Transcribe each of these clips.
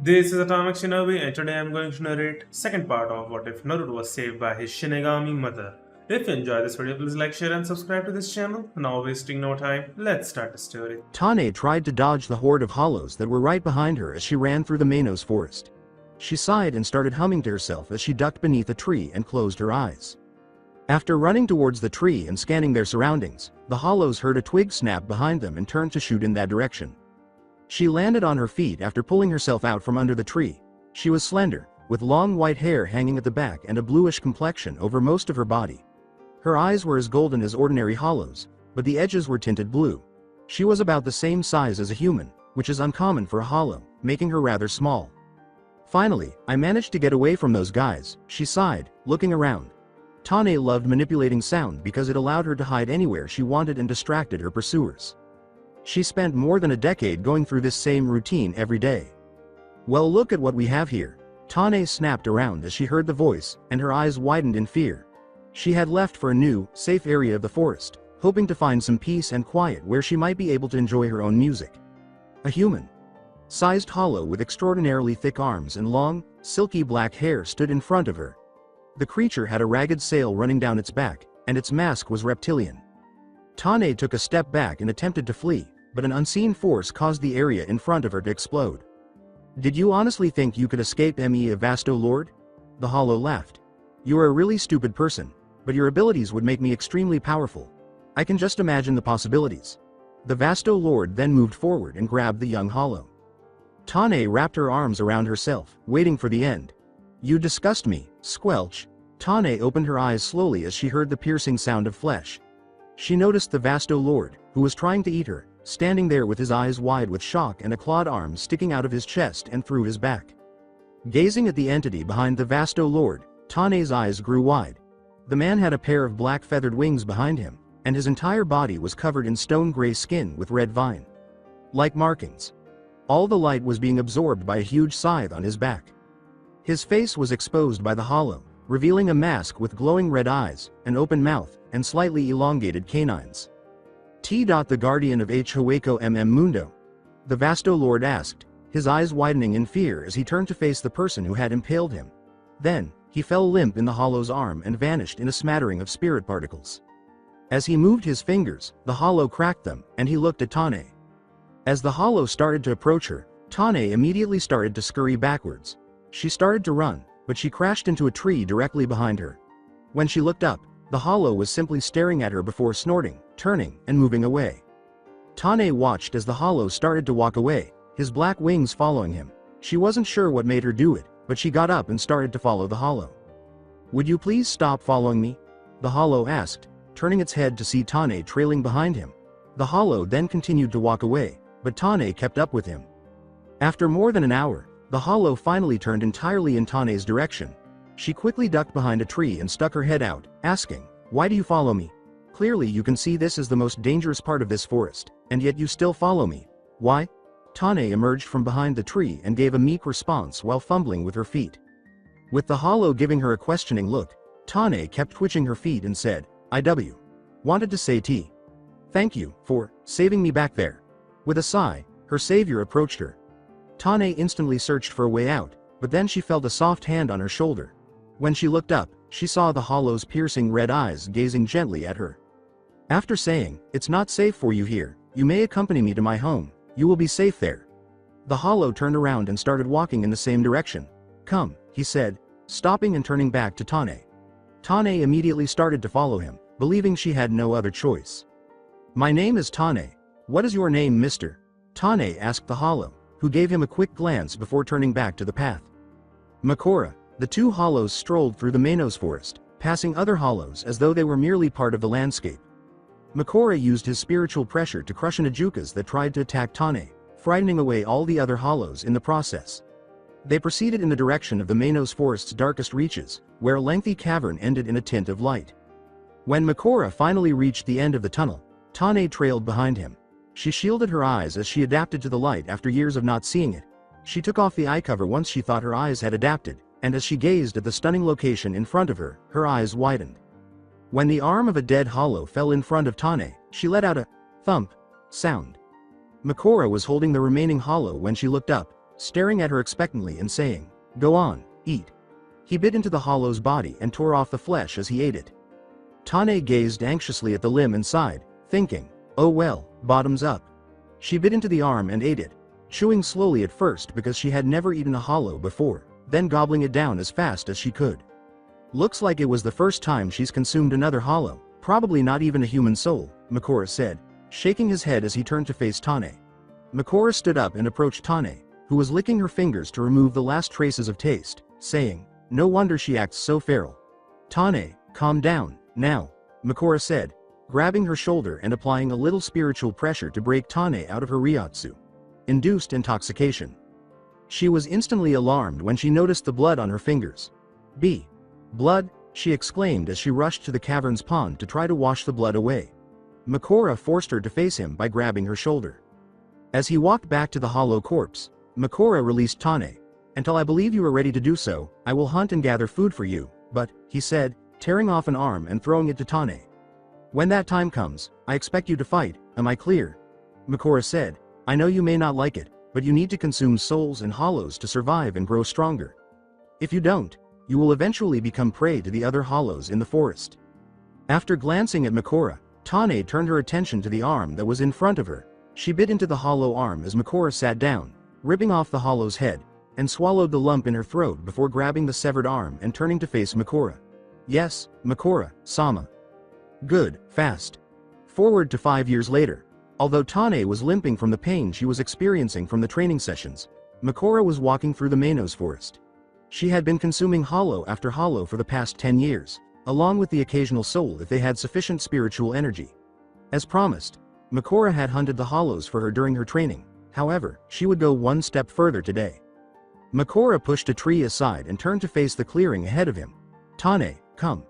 This is Atomic Shinobi, and today I'm going to narrate second part of What If Naruto was saved by his Shinigami mother. If you enjoy this video, please like, share, and subscribe to this channel. Now, wasting no time, let's start the story. Tane tried to dodge the horde of hollows that were right behind her as she ran through the Manos forest. She sighed and started humming to herself as she ducked beneath a tree and closed her eyes. After running towards the tree and scanning their surroundings, the hollows heard a twig snap behind them and turned to shoot in that direction. She landed on her feet after pulling herself out from under the tree. She was slender, with long white hair hanging at the back and a bluish complexion over most of her body. Her eyes were as golden as ordinary hollows, but the edges were tinted blue. She was about the same size as a human, which is uncommon for a hollow, making her rather small. Finally, I managed to get away from those guys, she sighed, looking around. Tane loved manipulating sound because it allowed her to hide anywhere she wanted and distracted her pursuers. She spent more than a decade going through this same routine every day. Well, look at what we have here. Tane snapped around as she heard the voice, and her eyes widened in fear. She had left for a new, safe area of the forest, hoping to find some peace and quiet where she might be able to enjoy her own music. A human-sized hollow with extraordinarily thick arms and long, silky black hair stood in front of her. The creature had a ragged sail running down its back, and its mask was reptilian. Tane took a step back and attempted to flee, but an unseen force caused the area in front of her to explode. "Did you honestly think you could escape me, a Vasto Lord?" The hollow laughed. "You are a really stupid person, but your abilities would make me extremely powerful. I can just imagine the possibilities." The Vasto Lord then moved forward and grabbed the young hollow. Tane wrapped her arms around herself, waiting for the end. "You disgust me, squelch." Tane opened her eyes slowly as she heard the piercing sound of flesh. She noticed the Vasto Lord, who was trying to eat her, standing there with his eyes wide with shock and a clawed arm sticking out of his chest and through his back. Gazing at the entity behind the Vasto Lord, Tane's eyes grew wide. The man had a pair of black feathered wings behind him, and his entire body was covered in stone-gray skin with red vine-like markings. All the light was being absorbed by a huge scythe on his back. His face was exposed by the hollow, revealing a mask with glowing red eyes, an open mouth, and slightly elongated canines. The guardian of Hueco Mundo? The Vasto Lord asked, his eyes widening in fear as he turned to face the person who had impaled him. Then, he fell limp in the hollow's arm and vanished in a smattering of spirit particles. As he moved his fingers, the hollow cracked them, and he looked at Tane. As the hollow started to approach her, Tane immediately started to scurry backwards. She started to run, but she crashed into a tree directly behind her. When she looked up, the hollow was simply staring at her before snorting, turning, and moving away. Tane watched as the hollow started to walk away, his black wings following him. She wasn't sure what made her do it, but she got up and started to follow the hollow. "Would you please stop following me?" the hollow asked, turning its head to see Tane trailing behind him. The hollow then continued to walk away, but Tane kept up with him. After more than an hour, the hollow finally turned entirely in Tane's direction. She quickly ducked behind a tree and stuck her head out, asking, "Why do you follow me? Clearly you can see this is the most dangerous part of this forest, and yet you still follow me. Why?" Tane emerged from behind the tree and gave a meek response while fumbling with her feet. With the hollow giving her a questioning look, Tane kept twitching her feet and said, "I wanted to say thank you for saving me back there." With a sigh, her savior approached her. Tane instantly searched for a way out, but then she felt a soft hand on her shoulder. When she looked up, she saw the hollow's piercing red eyes gazing gently at her. After saying, "It's not safe for you here, you may accompany me to my home, you will be safe there." The hollow turned around and started walking in the same direction. "Come," he said, stopping and turning back to Tane. Tane immediately started to follow him, believing she had no other choice. "My name is Tane. What is your name, mister?" Tane asked the hollow, who gave him a quick glance before turning back to the path. Makora. The two hollows strolled through the Manos forest, passing other hollows as though they were merely part of the landscape. Makora used his spiritual pressure to crush an Ajukas that tried to attack Tane, frightening away all the other hollows in the process. They proceeded in the direction of the Manos forest's darkest reaches, where a lengthy cavern ended in a tint of light. When Makora finally reached the end of the tunnel, Tane trailed behind him. She shielded her eyes as she adapted to the light after years of not seeing it. She took off the eye cover once she thought her eyes had adapted, and as she gazed at the stunning location in front of her, her eyes widened. When the arm of a dead hollow fell in front of Tane, she let out a thump sound. Makora was holding the remaining hollow when she looked up, staring at her expectantly and saying, "Go on, eat." He bit into the hollow's body and tore off the flesh as he ate it. Tane gazed anxiously at the limb and sighed, thinking, "Oh well, bottoms up." She bit into the arm and ate it, chewing slowly at first because she had never eaten a hollow before, then gobbling it down as fast as she could. "Looks like it was the first time she's consumed another hollow, probably not even a human soul," Makora said, shaking his head as he turned to face Tane. Makora stood up and approached Tane, who was licking her fingers to remove the last traces of taste, saying, "No wonder she acts so feral." "Tane, calm down, now," Makora said, grabbing her shoulder and applying a little spiritual pressure to break Tane out of her Ryatsu-induced intoxication. She was instantly alarmed when she noticed the blood on her fingers. Blood," she exclaimed as she rushed to the cavern's pond to try to wash the blood away. Makora forced her to face him by grabbing her shoulder. As he walked back to the hollow corpse, Makora released Tane. "Until I believe you are ready to do so, I will hunt and gather food for you, but," he said, tearing off an arm and throwing it to Tane. "When that time comes, I expect you to fight, am I clear?" Makora said, "I know you may not like it, but you need to consume souls and hollows to survive and grow stronger. If you don't, you will eventually become prey to the other hollows in the forest." After glancing at Makora, Tane turned her attention to the arm that was in front of her. She bit into the hollow arm as Makora sat down, ripping off the hollow's head, and swallowed the lump in her throat before grabbing the severed arm and turning to face Makora. "Yes, Makora-sama. Good, fast." Forward to 5 years later. Although Tane was limping from the pain she was experiencing from the training sessions, Makora was walking through the Manos forest. She had been consuming hollow after hollow for the past 10 years, along with the occasional soul if they had sufficient spiritual energy. As promised, Makora had hunted the hollows for her during her training, however, she would go one step further today. Makora pushed a tree aside and turned to face the clearing ahead of him. "Tane, come."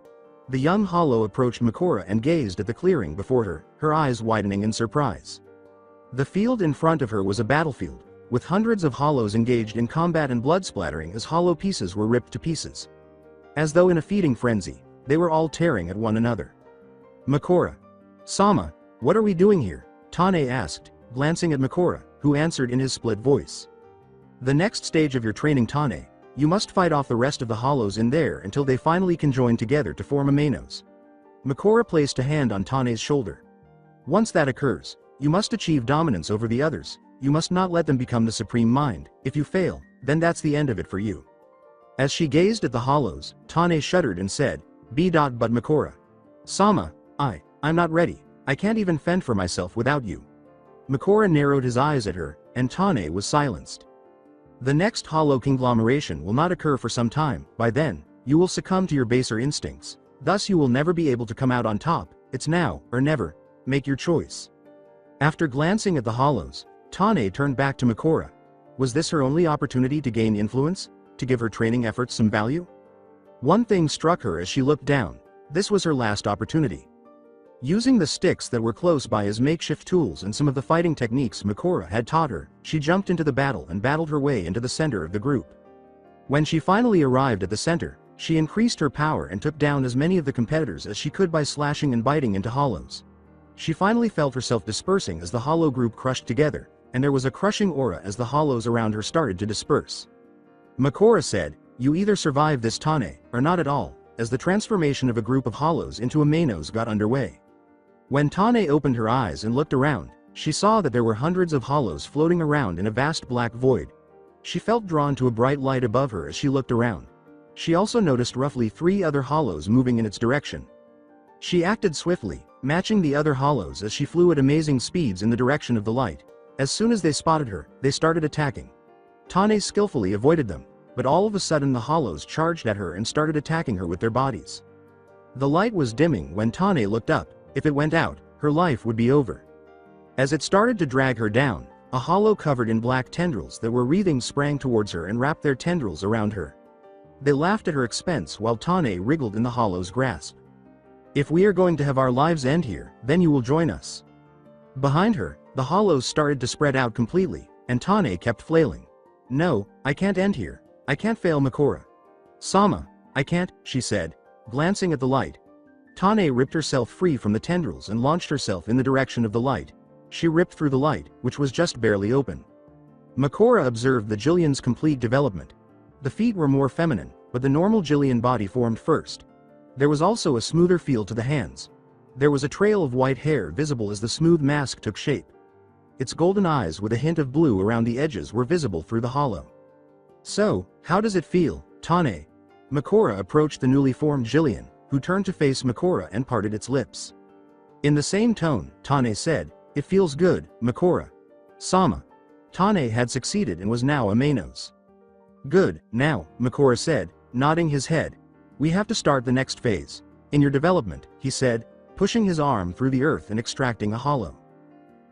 The young hollow approached Makora and gazed at the clearing before her, her eyes widening in surprise. The field in front of her was a battlefield, with hundreds of hollows engaged in combat and blood splattering as hollow pieces were ripped to pieces. As though in a feeding frenzy, they were all tearing at one another. "Makora-sama, what are we doing here?" Tane asked, glancing at Makora, who answered in his split voice. "The next stage of your training, Tane. You must fight off the rest of the hollows in there until they finally can join together to form a Manos." Makora placed a hand on Tane's shoulder. "Once that occurs, you must achieve dominance over the others. You must not let them become the supreme mind. If you fail, then that's the end of it for you." As she gazed at the hollows, Tane shuddered and said, "But Makora-sama, I'm not ready. I can't even fend for myself without you." Makora narrowed his eyes at her, and Tane was silenced. "The next hollow conglomeration will not occur for some time. By then, you will succumb to your baser instincts. Thus you will never be able to come out on top. It's now, or never. Make your choice." After glancing at the hollows, Tane turned back to Makora. Was this her only opportunity to gain influence? To give her training efforts some value? One thing struck her as she looked down. This was her last opportunity. Using the sticks that were close by as makeshift tools and some of the fighting techniques Makora had taught her, she jumped into the battle and battled her way into the center of the group. When she finally arrived at the center, she increased her power and took down as many of the competitors as she could by slashing and biting into hollows. She finally felt herself dispersing as the hollow group crushed together, and there was a crushing aura as the hollows around her started to disperse. Makora said, "You either survive this, Tane, or not at all," as the transformation of a group of hollows into a Manos got underway. When Tane opened her eyes and looked around, she saw that there were hundreds of hollows floating around in a vast black void. She felt drawn to a bright light above her as she looked around. She also noticed roughly 3 other hollows moving in its direction. She acted swiftly, matching the other hollows as she flew at amazing speeds in the direction of the light. As soon as they spotted her, they started attacking. Tane skillfully avoided them, but all of a sudden the hollows charged at her and started attacking her with their bodies. The light was dimming when Tane looked up. If it went out, her life would be over. As it started to drag her down, a hollow covered in black tendrils that were wreathing sprang towards her and wrapped their tendrils around her. They laughed at her expense while Tane wriggled in the hollow's grasp. "If we are going to have our lives end here, then you will join us." Behind her, the hollows started to spread out completely, and Tane kept flailing. "No, I can't end here. I can't fail Makora-sama. I can't," she said, glancing at the light. Tane ripped herself free from the tendrils and launched herself in the direction of the light. She ripped through the light, which was just barely open. Makora observed the Gillian's complete development. The feet were more feminine, but the normal Gillian body formed first. There was also a smoother feel to the hands. There was a trail of white hair visible as the smooth mask took shape. Its golden eyes with a hint of blue around the edges were visible through the hollow. "So, how does it feel, Tane?" Makora approached the newly formed Gillian, who turned to face Makora and parted its lips. In the same tone, Tane said, "It feels good, Makora." Sama. Tane had succeeded and was now a Mainos. "Good, now," Makora said, nodding his head. "We have to start the next phase. In your development," he said, pushing his arm through the earth and extracting a hollow.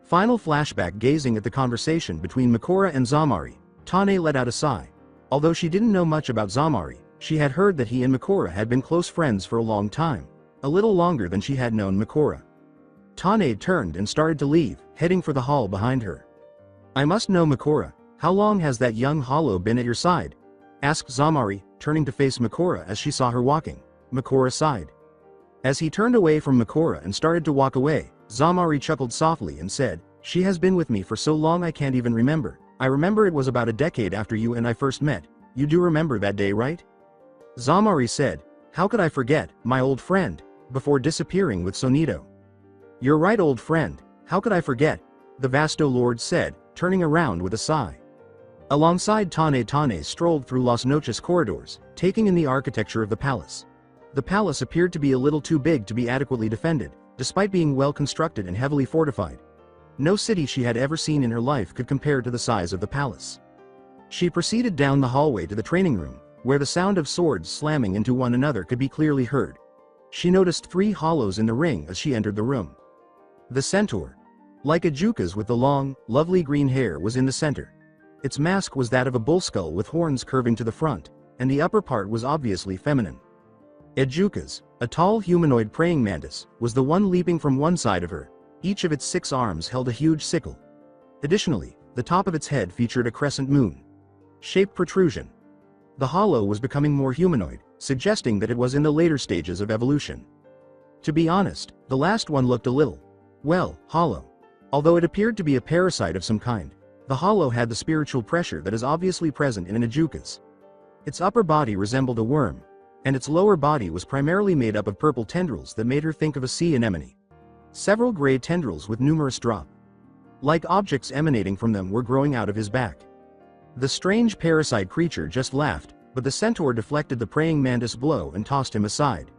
Final flashback. Gazing at the conversation between Makora and Zamari, Tane let out a sigh. Although she didn't know much about Zamari, she had heard that he and Makora had been close friends for a long time, a little longer than she had known Makora. Tane turned and started to leave, heading for the hall behind her. "I must know, Makora, how long has that young hollow been at your side?" asked Zamari, turning to face Makora as she saw her walking. Makora sighed. As he turned away from Makora and started to walk away, Zamari chuckled softly and said, "She has been with me for so long I can't even remember. I remember it was about a decade after you and I first met. You do remember that day, right?" Zamari said, "How could I forget, my old friend," before disappearing with Sonito. "You're right, old friend, how could I forget?" the Vasto Lord said, turning around with a sigh. Alongside Tane strolled through Las Noches corridors, taking in the architecture of the palace. The palace appeared to be a little too big to be adequately defended, despite being well constructed and heavily fortified. No city she had ever seen in her life could compare to the size of the palace. She proceeded down the hallway to the training room, where the sound of swords slamming into one another could be clearly heard. She noticed 3 hollows in the ring as she entered the room. The centaur, like a Juka's with the long, lovely green hair, was in the center. Its mask was that of a bull skull with horns curving to the front, and the upper part was obviously feminine. Ejuka's, a tall humanoid praying mantis, was the one leaping from one side of her. Each of its 6 arms held a huge sickle. Additionally, the top of its head featured a crescent moon-shaped protrusion. The hollow was becoming more humanoid, suggesting that it was in the later stages of evolution. To be honest, the last one looked a little, well, hollow. Although it appeared to be a parasite of some kind, the hollow had the spiritual pressure that is obviously present in an Ejuka's. Its upper body resembled a worm, and its lower body was primarily made up of purple tendrils that made her think of a sea anemone. Several gray tendrils with numerous drop-like objects emanating from them were growing out of his back. The strange parasite creature just laughed, but the centaur deflected the praying mantis blow and tossed him aside.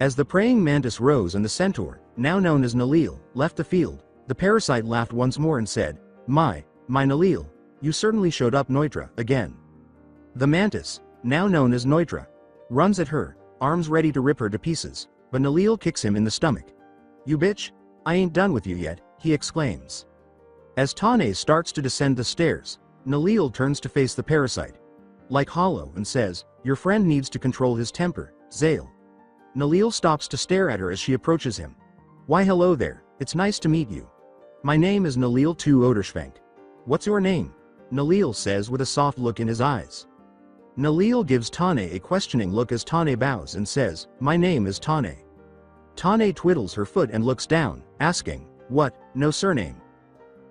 As the praying mantis rose and the centaur, now known as Nalil, left the field, the parasite laughed once more and said, My Nalil, you certainly showed up, Neutra, again." The mantis, now known as Neutra, runs at her, arms ready to rip her to pieces, but Nalil kicks him in the stomach. "You bitch, I ain't done with you yet," he exclaims. As Tane starts to descend the stairs, Nalil turns to face the parasite, like hollow, and says, "Your friend needs to control his temper, Zale." Nalil stops to stare at her as she approaches him. "Why hello there, it's nice to meet you. My name is Nalil II Oderschwenk. What's your name?" Nalil says with a soft look in his eyes. Nalil gives Tane a questioning look as Tane bows and says, "My name is Tane." Tane twiddles her foot and looks down, asking, "What, no surname?"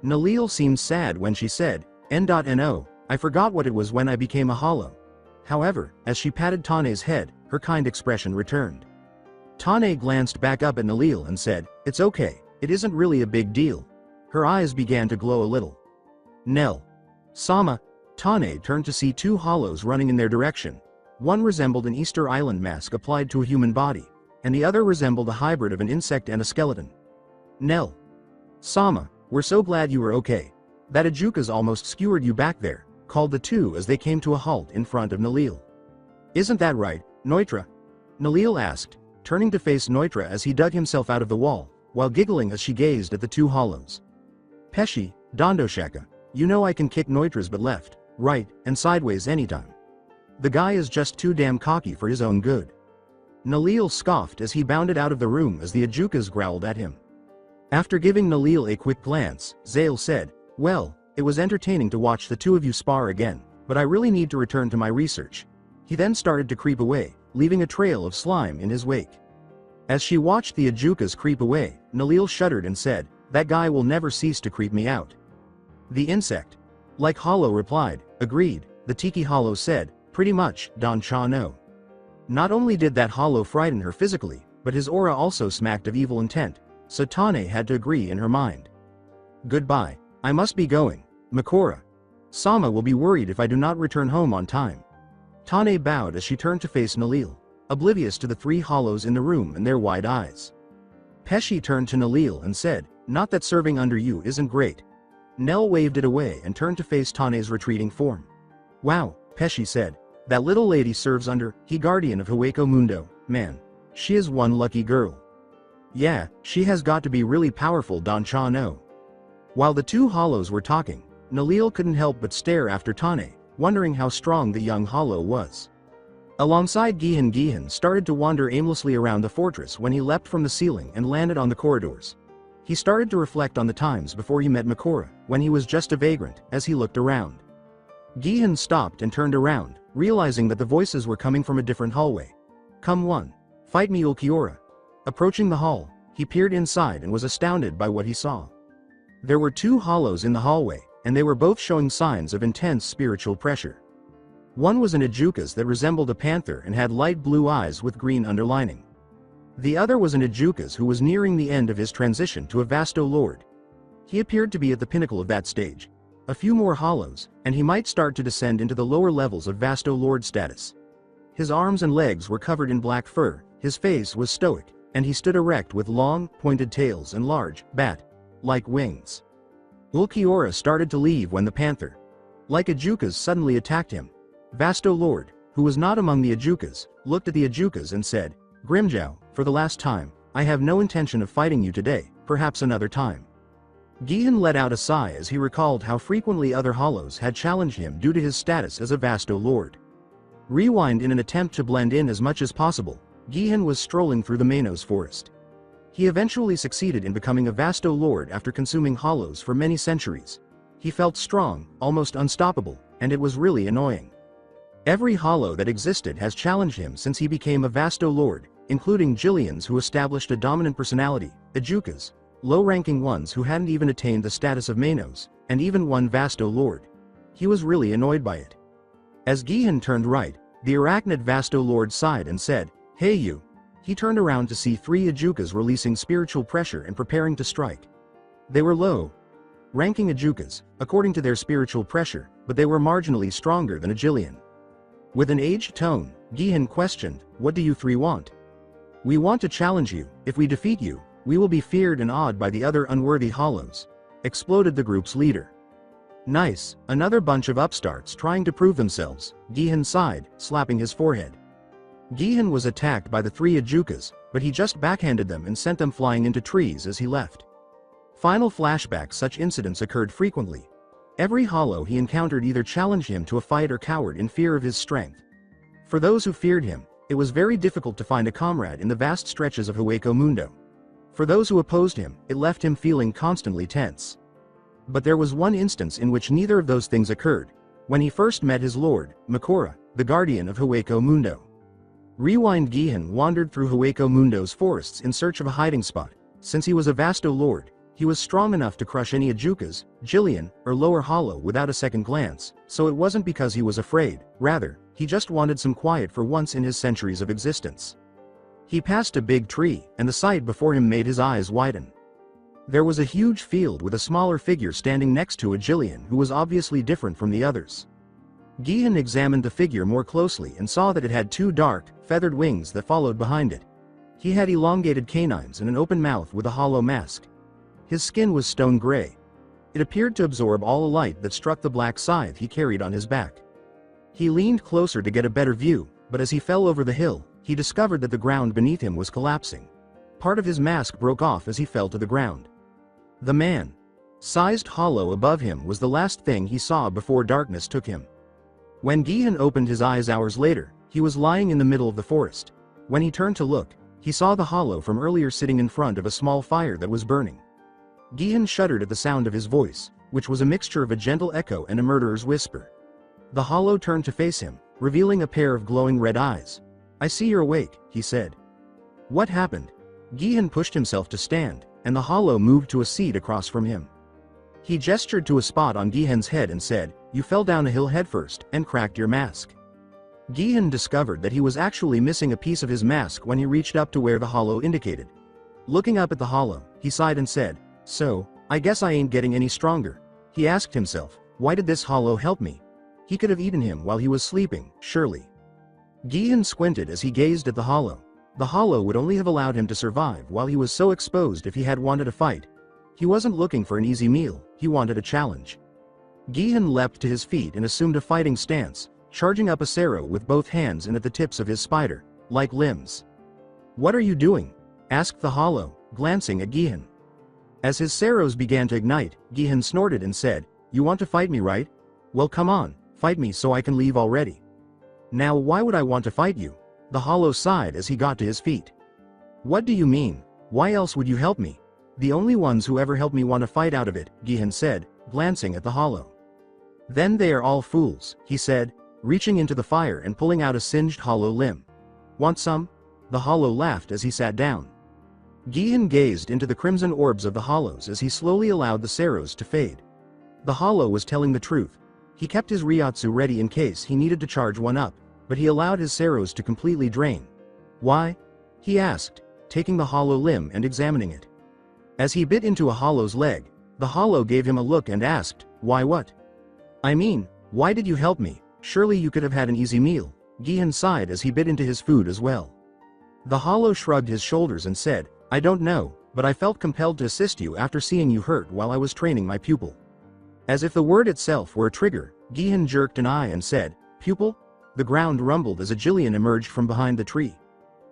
Nalil seemed sad when she said, "N.No, I forgot what it was when I became a hollow." However, as she patted Tane's head, her kind expression returned. Tane glanced back up at Nalil and said, "It's okay, it isn't really a big deal." Her eyes began to glow a little. "Nell. Sama." Tane turned to see 2 hollows running in their direction. One resembled an Easter Island mask applied to a human body, and the other resembled a hybrid of an insect and a skeleton. "Nell. Sama, we're so glad you were okay. That Ejuka's almost skewered you back there," called the 2 as they came to a halt in front of Nalil. "Isn't that right, Neutra?" Nalil asked, turning to face Neutra as he dug himself out of the wall, while giggling as she gazed at the 2 hollows. "Pesci, Dondoshaka, you know I can kick Neutra's but left, right, and sideways anytime. The guy is just too damn cocky for his own good." Nalil scoffed as he bounded out of the room as the Ejukas growled at him. After giving Nalil a quick glance, Zale said, "Well, it was entertaining to watch the 2 of you spar again, but I really need to return to my research." He then started to creep away, leaving a trail of slime in his wake. As she watched the Ejukas creep away, Nalil shuddered and said, "That guy will never cease to creep me out." The insect, Like Hollow replied, agreed, the Tiki Hollow said, pretty much, Don Cha no. Not only did that Hollow frighten her physically, but his aura also smacked of evil intent, so Tane had to agree in her mind. Goodbye, I must be going, Makora. Sama will be worried if I do not return home on time. Tane bowed as she turned to face Nalil, oblivious to the three hollows in the room and their wide eyes. Pesci turned to Nalil and said, not that serving under you isn't great. Nell waved it away and turned to face Tane's retreating form. Wow, Pesci said, that little lady serves under, he guardian of Hueco Mundo, man. She is one lucky girl. Yeah, she has got to be really powerful, Don Cha no. While the two hollows were talking, Nalil couldn't help but stare after Tane, wondering how strong the young hollow was. Alongside Gihan started to wander aimlessly around the fortress when he leapt from the ceiling and landed on the corridors. He started to reflect on the times before he met Makora, when he was just a vagrant, as he looked around. Gihan stopped and turned around, realizing that the voices were coming from a different hallway. Come one. Fight me Ulquiorra. Approaching the hall, he peered inside and was astounded by what he saw. There were two hollows in the hallway, and they were both showing signs of intense spiritual pressure. One was an Ajukas that resembled a panther and had light blue eyes with green underlining. The other was an Ajukas who was nearing the end of his transition to a Vasto Lord. He appeared to be at the pinnacle of that stage. A few more hollows, and he might start to descend into the lower levels of Vasto Lord status. His arms and legs were covered in black fur, his face was stoic, and he stood erect with long, pointed tails and large, bat-like wings. Ulquiorra started to leave when the panther, like Ajukas, suddenly attacked him. Vasto Lord, who was not among the Ajukas, looked at the Ajukas and said, Grimjow, for the last time, I have no intention of fighting you today, perhaps another time. Gihan let out a sigh as he recalled how frequently other hollows had challenged him due to his status as a Vasto Lord. Rewind in an attempt to blend in as much as possible, Gihan was strolling through the Manos forest. He eventually succeeded in becoming a Vasto Lord after consuming hollows for many centuries. He felt strong, almost unstoppable, and it was really annoying. Every hollow that existed has challenged him since he became a Vasto Lord, including Gillian's who established a dominant personality, Ajukas, low-ranking ones who hadn't even attained the status of Manos, and even one Vasto Lord. He was really annoyed by it. As Gihan turned right, the arachnid Vasto Lord sighed and said, Hey you. He turned around to see three Ajukas releasing spiritual pressure and preparing to strike. They were low-ranking Ajukas, according to their spiritual pressure, but they were marginally stronger than a Gillian. With an aged tone, Gihan questioned, What do you three want? We want to challenge you. If we defeat you, we will be feared and awed by the other unworthy hollows, exploded the group's leader. Nice, another bunch of upstarts trying to prove themselves, Gihan sighed, slapping his forehead. Gihan was attacked by the three Ajukas, but he just backhanded them and sent them flying into trees as he left. Final flashbacks. Such incidents occurred frequently. Every hollow he encountered either challenged him to a fight or cowered in fear of his strength. For those who feared him, it was very difficult to find a comrade in the vast stretches of Hueco Mundo. For those who opposed him, it left him feeling constantly tense. But there was one instance in which neither of those things occurred, when he first met his lord, Makora, the guardian of Hueco Mundo. Rewind. Gihan wandered through Hueco Mundo's forests in search of a hiding spot. Since he was a Vasto Lord, he was strong enough to crush any Ajukas, Gillian, or lower hollow without a second glance, so it wasn't because he was afraid, rather, he just wanted some quiet for once in his centuries of existence. He passed a big tree, and the sight before him made his eyes widen. There was a huge field with a smaller figure standing next to a Gillian who was obviously different from the others. Gihan examined the figure more closely and saw that it had two dark, feathered wings that followed behind it. He had elongated canines and an open mouth with a hollow mask. His skin was stone gray. It appeared to absorb all the light that struck the black scythe he carried on his back. He leaned closer to get a better view, but as he fell over the hill, he discovered that the ground beneath him was collapsing. Part of his mask broke off as he fell to the ground. The man-sized hollow above him was the last thing he saw before darkness took him. When Gihan opened his eyes hours later, he was lying in the middle of the forest. When he turned to look, he saw the hollow from earlier sitting in front of a small fire that was burning. Gihan shuddered at the sound of his voice, which was a mixture of a gentle echo and a murderer's whisper. The hollow turned to face him, revealing a pair of glowing red eyes. I see you're awake, he said. What happened? Gihan pushed himself to stand, and the hollow moved to a seat across from him. He gestured to a spot on Gihan's head and said, "You fell down a hill headfirst and cracked your mask." Gillian discovered that he was actually missing a piece of his mask when he reached up to where the hollow indicated. Looking up at the hollow, he sighed and said, "So, I guess I ain't getting any stronger." He asked himself, why did this hollow help me? He could have eaten him while he was sleeping, surely. Gillian squinted as he gazed at the hollow. The hollow would only have allowed him to survive while he was so exposed if he had wanted a fight. He wasn't looking for an easy meal, he wanted a challenge. Gillian leapt to his feet and assumed a fighting stance, charging up a Sero with both hands and at the tips of his spider-like limbs. "What are you doing?" asked the hollow, glancing at Gillian. As his Seros began to ignite, Gillian snorted and said, "You want to fight me, right? Well, come on, fight me so I can leave already." "Now why would I want to fight you?" The hollow sighed as he got to his feet. "What do you mean? Why else would you help me? The only ones who ever helped me want to fight out of it," Gillian said, glancing at the hollow. "Then they are all fools," he said, reaching into the fire and pulling out a singed hollow limb. "Want some?" The hollow laughed as he sat down. Gillian gazed into the crimson orbs of the hollows as he slowly allowed the Seros to fade. The hollow was telling the truth. He kept his Ryatsu ready in case he needed to charge one up, but he allowed his Seros to completely drain. "Why?" he asked, taking the hollow limb and examining it. As he bit into a hollow's leg, the hollow gave him a look and asked, "Why what?" "I mean, why did you help me? Surely you could have had an easy meal." Gillian sighed as he bit into his food as well. The hollow shrugged his shoulders and said, "I don't know, but I felt compelled to assist you after seeing you hurt while I was training my pupil." As if the word itself were a trigger, Gillian jerked an eye and said, "Pupil?" The ground rumbled as a Gillian emerged from behind the tree.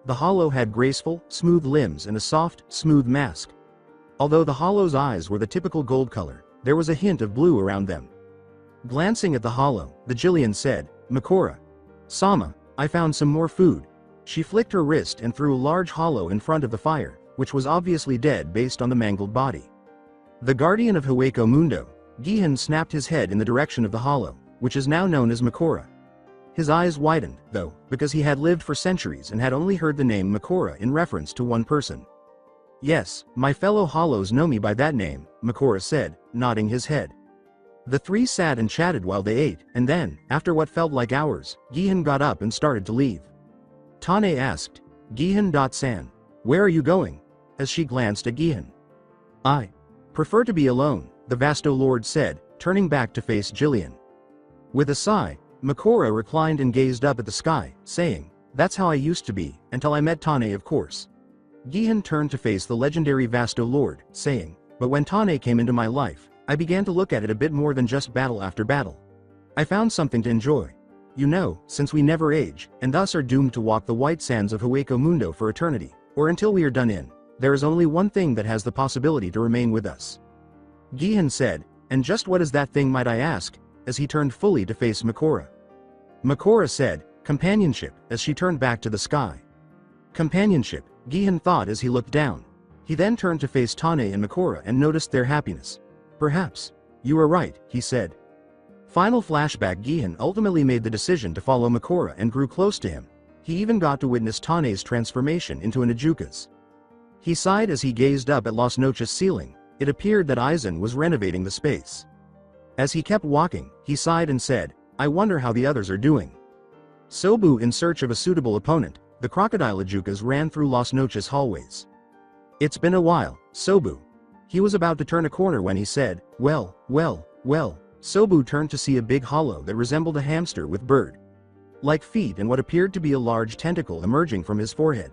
The hollow had graceful, smooth limbs and a soft, smooth mask. Although the hollow's eyes were the typical gold color, there was a hint of blue around them. Glancing at the hollow, the Gillian said, "Makora. Sama, I found some more food." She flicked her wrist and threw a large hollow in front of the fire, which was obviously dead based on the mangled body. The guardian of Hueco Mundo, Gillian snapped his head in the direction of the hollow, which is now known as Makora. His eyes widened, though, because he had lived for centuries and had only heard the name Makora in reference to one person. "Yes, my fellow hollows know me by that name," Makora said, nodding his head. The three sat and chatted while they ate, and then, after what felt like hours, Gillian got up and started to leave. Tane asked, "Gillian-san, where are you going?" as she glanced at Gillian. "I prefer to be alone," the Vasto Lord said, turning back to face Gillian. With a sigh, Makora reclined and gazed up at the sky, saying, "That's how I used to be, until I met Tane, of course." Gillian turned to face the legendary Vasto Lord, saying, "But when Tane came into my life, I began to look at it a bit more than just battle after battle. I found something to enjoy. You know, since we never age, and thus are doomed to walk the white sands of Hueco Mundo for eternity, or until we are done in, there is only one thing that has the possibility to remain with us." Gillian said, "And just what is that thing, might I ask?" as he turned fully to face Makora. Makora said, "Companionship," as she turned back to the sky. Companionship, Gillian thought as he looked down. He then turned to face Tane and Makora and noticed their happiness. "Perhaps. You are right," he said. Final flashback: Gillian ultimately made the decision to follow Makora and grew close to him. He even got to witness Tane's transformation into an Ajukas. He sighed as he gazed up at Las Noches' ceiling. It appeared that Aizen was renovating the space. As he kept walking, he sighed and said, "I wonder how the others are doing." Sobu in search of a suitable opponent, the crocodile Ajukas ran through Las Noches' hallways. "It's been a while, Sobu." He was about to turn a corner when he said, well. Sobu turned to see a big hollow that resembled a hamster with bird-like feet and what appeared to be a large tentacle emerging from his forehead.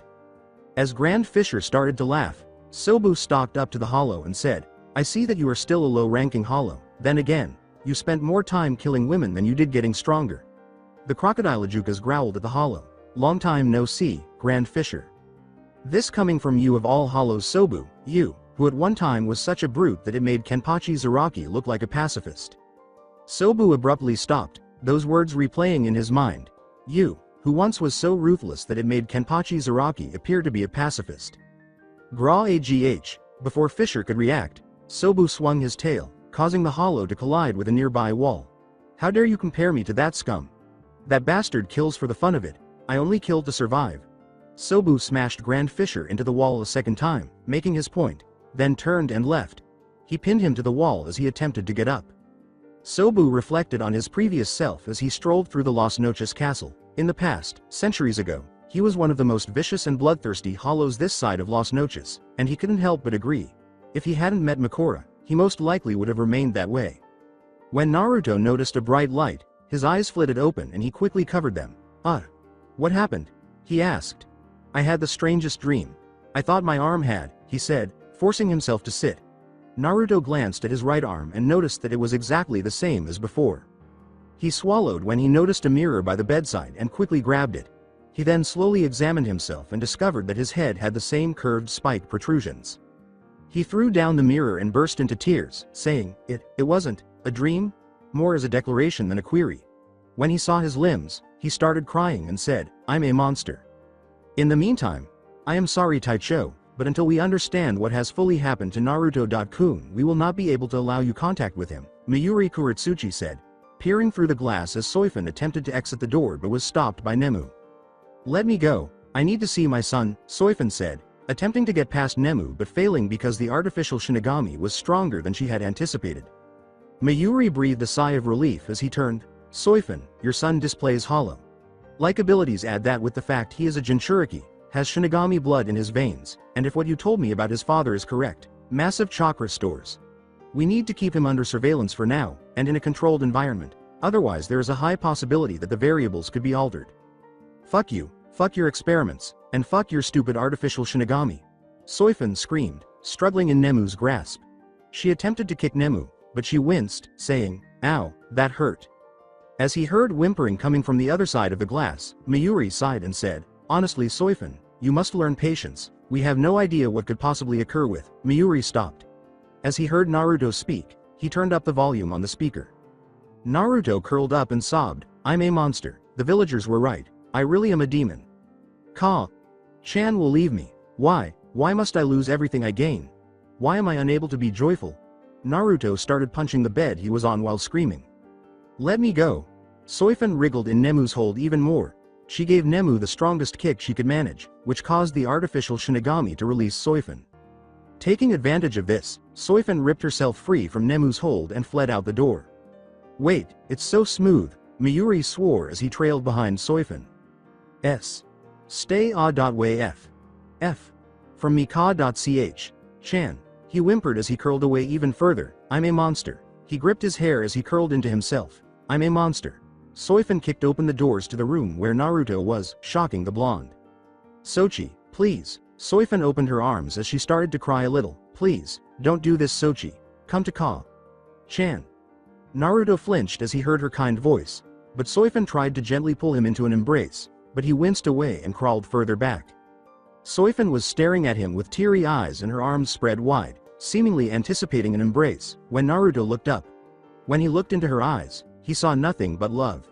As Grand Fisher started to laugh, Sobu stalked up to the hollow and said, "I see that you are still a low-ranking hollow. Then again, you spent more time killing women than you did getting stronger." The crocodile Ajukas growled at the hollow. "Long time no see, Grand Fisher. This coming from you of all hollows, Sobu, you, who at one time was such a brute that it made Kenpachi Zaraki look like a pacifist." Sobu abruptly stopped, those words replaying in his mind. "You, who once was so ruthless that it made Kenpachi Zaraki appear to be a pacifist." Agh. Before Fisher could react, Sobu swung his tail, causing the hollow to collide with a nearby wall. "How dare you compare me to that scum? That bastard kills for the fun of it. I only killed to survive." Sobu smashed Grand Fisher into the wall a second time, making his point, then turned and left. he pinned him to the wall as he attempted to get up. Sobu reflected on his previous self as he strolled through the Las Noches castle. In the past, centuries ago, he was one of the most vicious and bloodthirsty hollows this side of Las Noches, and he couldn't help but agree. If he hadn't met Makora, he most likely would have remained that way. When Naruto noticed a bright light, his eyes flitted open and he quickly covered them. What happened? He asked. I had the strangest dream. I thought my arm had, he said, forcing himself to sit. Naruto glanced at his right arm and noticed that it was exactly the same as before. He swallowed when he noticed a mirror by the bedside and quickly grabbed it. He then slowly examined himself and discovered that his head had the same curved spike protrusions. He threw down the mirror and burst into tears, saying, It wasn't a dream? More as a declaration than a query. When he saw his limbs, he started crying and said, I'm a monster. In the meantime, I am sorry Taicho, but until we understand what has fully happened to Naruto-kun, we will not be able to allow you contact with him, Miyuri Kuretsuchi said, peering through the glass as Soifun attempted to exit the door but was stopped by Nemu. Let me go, I need to see my son, Soifun said, attempting to get past Nemu but failing because the artificial Shinigami was stronger than she had anticipated. Miyuri breathed a sigh of relief as he turned. Soifun, your son displays hollow. Like abilities, add that with the fact he is a Jinchuriki, has Shinigami blood in his veins, and if what you told me about his father is correct, massive chakra stores. We need to keep him under surveillance for now, and in a controlled environment, otherwise there is a high possibility that the variables could be altered. Fuck you, fuck your experiments, and fuck your stupid artificial Shinigami. Soifun screamed, struggling in Nemu's grasp. She attempted to kick Nemu, but she winced, saying, Ow, that hurt. As he heard whimpering coming from the other side of the glass, Miyuri sighed and said, Honestly Soifun, you must learn patience, we have no idea what could possibly occur with. Miyuri stopped. As he heard Naruto speak, he turned up the volume on the speaker. Naruto curled up and sobbed, I'm a monster, the villagers were right, I really am a demon. Chan will leave me, why must I lose everything I gain? Why am I unable to be joyful? Naruto started punching the bed he was on while screaming. Let me go. Soifun wriggled in Nemu's hold even more. She gave Nemu the strongest kick she could manage, which caused the artificial Shinigami to release Soifun. Taking advantage of this, Soifun ripped herself free from Nemu's hold and fled out the door. Wait, it's so smooth, Miyuri swore as he trailed behind Soifun. Stay way F. From Mika.ch. Chan. He whimpered as he curled away even further, I'm a monster. He gripped his hair as he curled into himself. I'm a monster. Soifun kicked open the doors to the room where Naruto was, shocking the blonde. Sochi, please. Soifun opened her arms as she started to cry a little. Please, don't do this Sochi. Come to Chan. Naruto flinched as he heard her kind voice, but Soifun tried to gently pull him into an embrace, but he winced away and crawled further back. Soifun was staring at him with teary eyes and her arms spread wide, seemingly anticipating an embrace, when Naruto looked up. When he looked into her eyes, he saw nothing but love.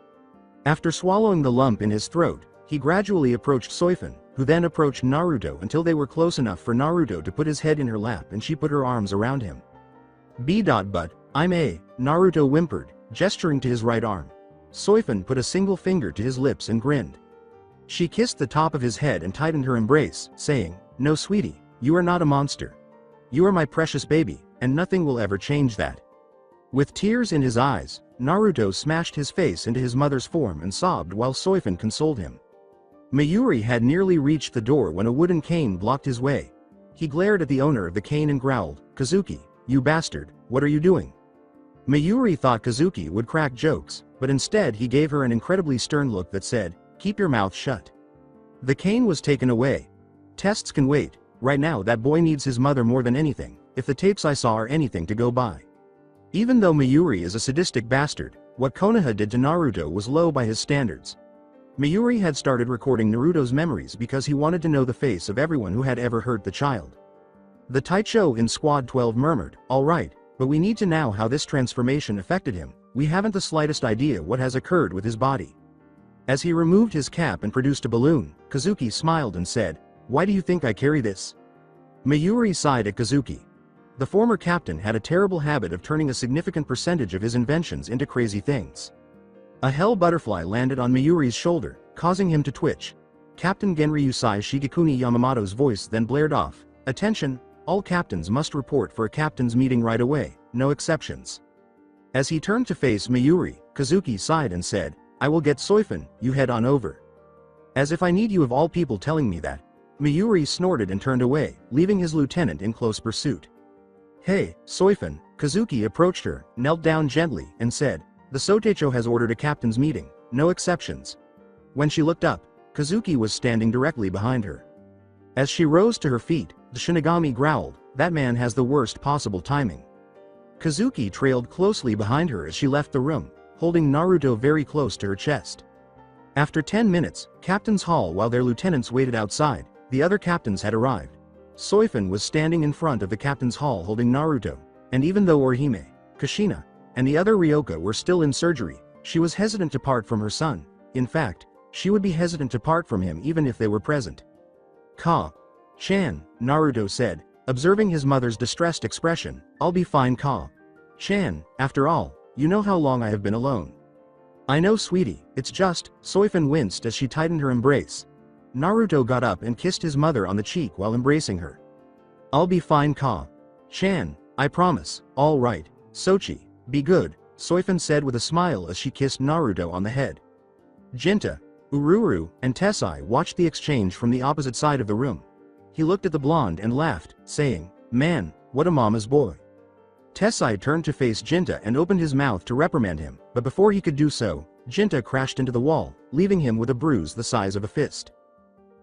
After swallowing the lump in his throat, he gradually approached Soifun, who then approached Naruto until they were close enough for Naruto to put his head in her lap and she put her arms around him. But, Naruto whimpered, gesturing to his right arm. Soifun put a single finger to his lips and grinned. She kissed the top of his head and tightened her embrace, saying, No sweetie, you are not a monster. You are my precious baby, and nothing will ever change that. With tears in his eyes, Naruto smashed his face into his mother's form and sobbed while Soifun consoled him. Miyuri had nearly reached the door when a wooden cane blocked his way. He glared at the owner of the cane and growled, Kazuki, you bastard, what are you doing? Miyuri thought Kazuki would crack jokes, but instead he gave her an incredibly stern look that said, Keep your mouth shut. The cane was taken away. Tests can wait, right now that boy needs his mother more than anything, if the tapes I saw are anything to go by. Even though Miyuri is a sadistic bastard, what Konoha did to Naruto was low by his standards. Miyuri had started recording Naruto's memories because he wanted to know the face of everyone who had ever hurt the child. The Taicho in Squad 12 murmured, Alright, but we need to know how this transformation affected him, we haven't the slightest idea what has occurred with his body. As he removed his cap and produced a balloon, Kazuki smiled and said, Why do you think I carry this? Miyuri sighed at Kazuki. The former captain had a terrible habit of turning a significant percentage of his inventions into crazy things. A hell butterfly landed on Miyuri's shoulder, causing him to twitch. Captain Genryusai Shigekuni Yamamoto's voice then blared off, Attention, all captains must report for a captain's meeting right away, no exceptions. As he turned to face Mayuri, Kazuki sighed and said, I will get Soifun, you head on over. As if I need you of all people telling me that. Mayuri snorted and turned away, leaving his lieutenant in close pursuit. Hey, Soifun, Kazuki approached her, knelt down gently, and said, the Sotecho has ordered a captain's meeting, no exceptions. When she looked up, Kazuki was standing directly behind her. As she rose to her feet, the Shinigami growled, that man has the worst possible timing. Kazuki trailed closely behind her as she left the room, holding Naruto very close to her chest. After 10 minutes, Captain's Hall while their lieutenants waited outside, the other captains had arrived. Soifun was standing in front of the Captain's Hall holding Naruto, and even though Orihime, Kushina, and the other Ryoka were still in surgery, she was hesitant to part from her son. In fact, she would be hesitant to part from him even if they were present. Ka-chan, Naruto said, observing his mother's distressed expression, I'll be fine Ka-chan, after all, you know how long I have been alone. I know sweetie, it's just, Soifun winced as she tightened her embrace. Naruto got up and kissed his mother on the cheek while embracing her. I'll be fine Ka-chan, I promise, all right, Sochi, be good, Soifun said with a smile as she kissed Naruto on the head. Jinta, Ururu, and Tessai watched the exchange from the opposite side of the room. He looked at the blonde and laughed, saying, man, what a mama's boy. Tessai turned to face Jinta and opened his mouth to reprimand him, but before he could do so, Jinta crashed into the wall, leaving him with a bruise the size of a fist.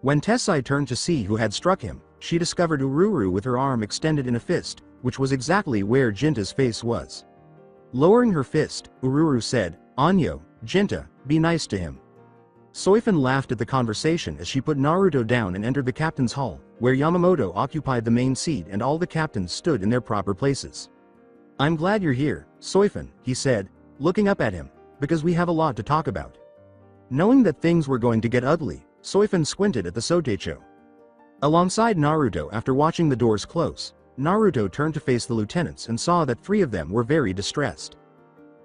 When Tessai turned to see who had struck him, she discovered Ururu with her arm extended in a fist, which was exactly where Jinta's face was. Lowering her fist, Ururu said, Anyo, Jinta, be nice to him. Soifun laughed at the conversation as she put Naruto down and entered the captain's hall, where Yamamoto occupied the main seat and all the captains stood in their proper places. I'm glad you're here, Soifun, he said, looking up at him, because we have a lot to talk about. Knowing that things were going to get ugly, Soifun squinted at the Sotecho. Alongside Naruto after watching the doors close, Naruto turned to face the lieutenants and saw that 3 of them were very distressed.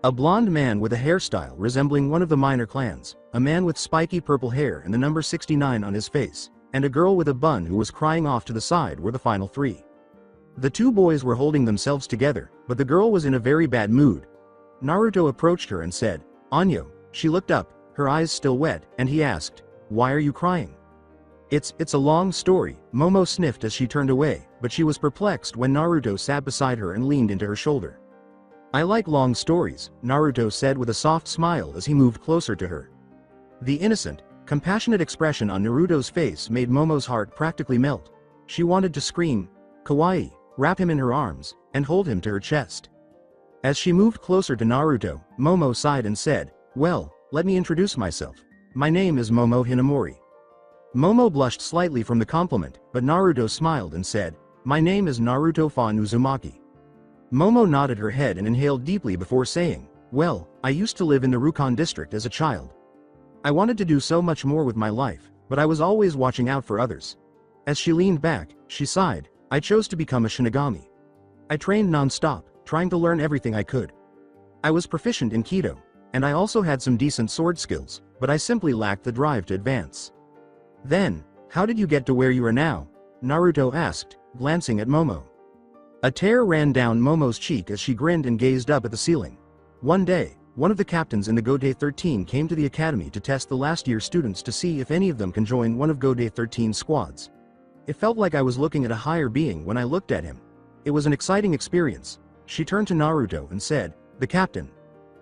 A blonde man with a hairstyle resembling one of the minor clans, a man with spiky purple hair and the number 69 on his face, and a girl with a bun who was crying off to the side were the final 3. The 2 boys were holding themselves together, but the girl was in a very bad mood. Naruto approached her and said, Anyo. She looked up, her eyes still wet, and he asked, why are you crying? It's a long story, Momo sniffed as she turned away, but she was perplexed when Naruto sat beside her and leaned into her shoulder. I like long stories, Naruto said with a soft smile as he moved closer to her. The innocent, compassionate expression on Naruto's face made Momo's heart practically melt. She wanted to scream, kawaii, wrap him in her arms, and hold him to her chest. As she moved closer to Naruto, Momo sighed and said, well, let me introduce myself. My name is Momo Hinamori. Momo blushed slightly from the compliment, but Naruto smiled and said, my name is Naruto Fan Uzumaki. Momo nodded her head and inhaled deeply before saying, well, I used to live in the Rukon district as a child. I wanted to do so much more with my life, but I was always watching out for others. As she leaned back, she sighed, I chose to become a Shinigami. I trained non-stop, trying to learn everything I could. I was proficient in Kido, and I also had some decent sword skills, but I simply lacked the drive to advance. Then, how did you get to where you are now? Naruto asked, glancing at Momo. A tear ran down Momo's cheek as she grinned and gazed up at the ceiling. One day, one of the captains in the Godei 13 came to the academy to test the last year students to see if any of them can join one of Godei 13's squads. It felt like I was looking at a higher being when I looked at him. It was an exciting experience. She turned to Naruto and said, the captain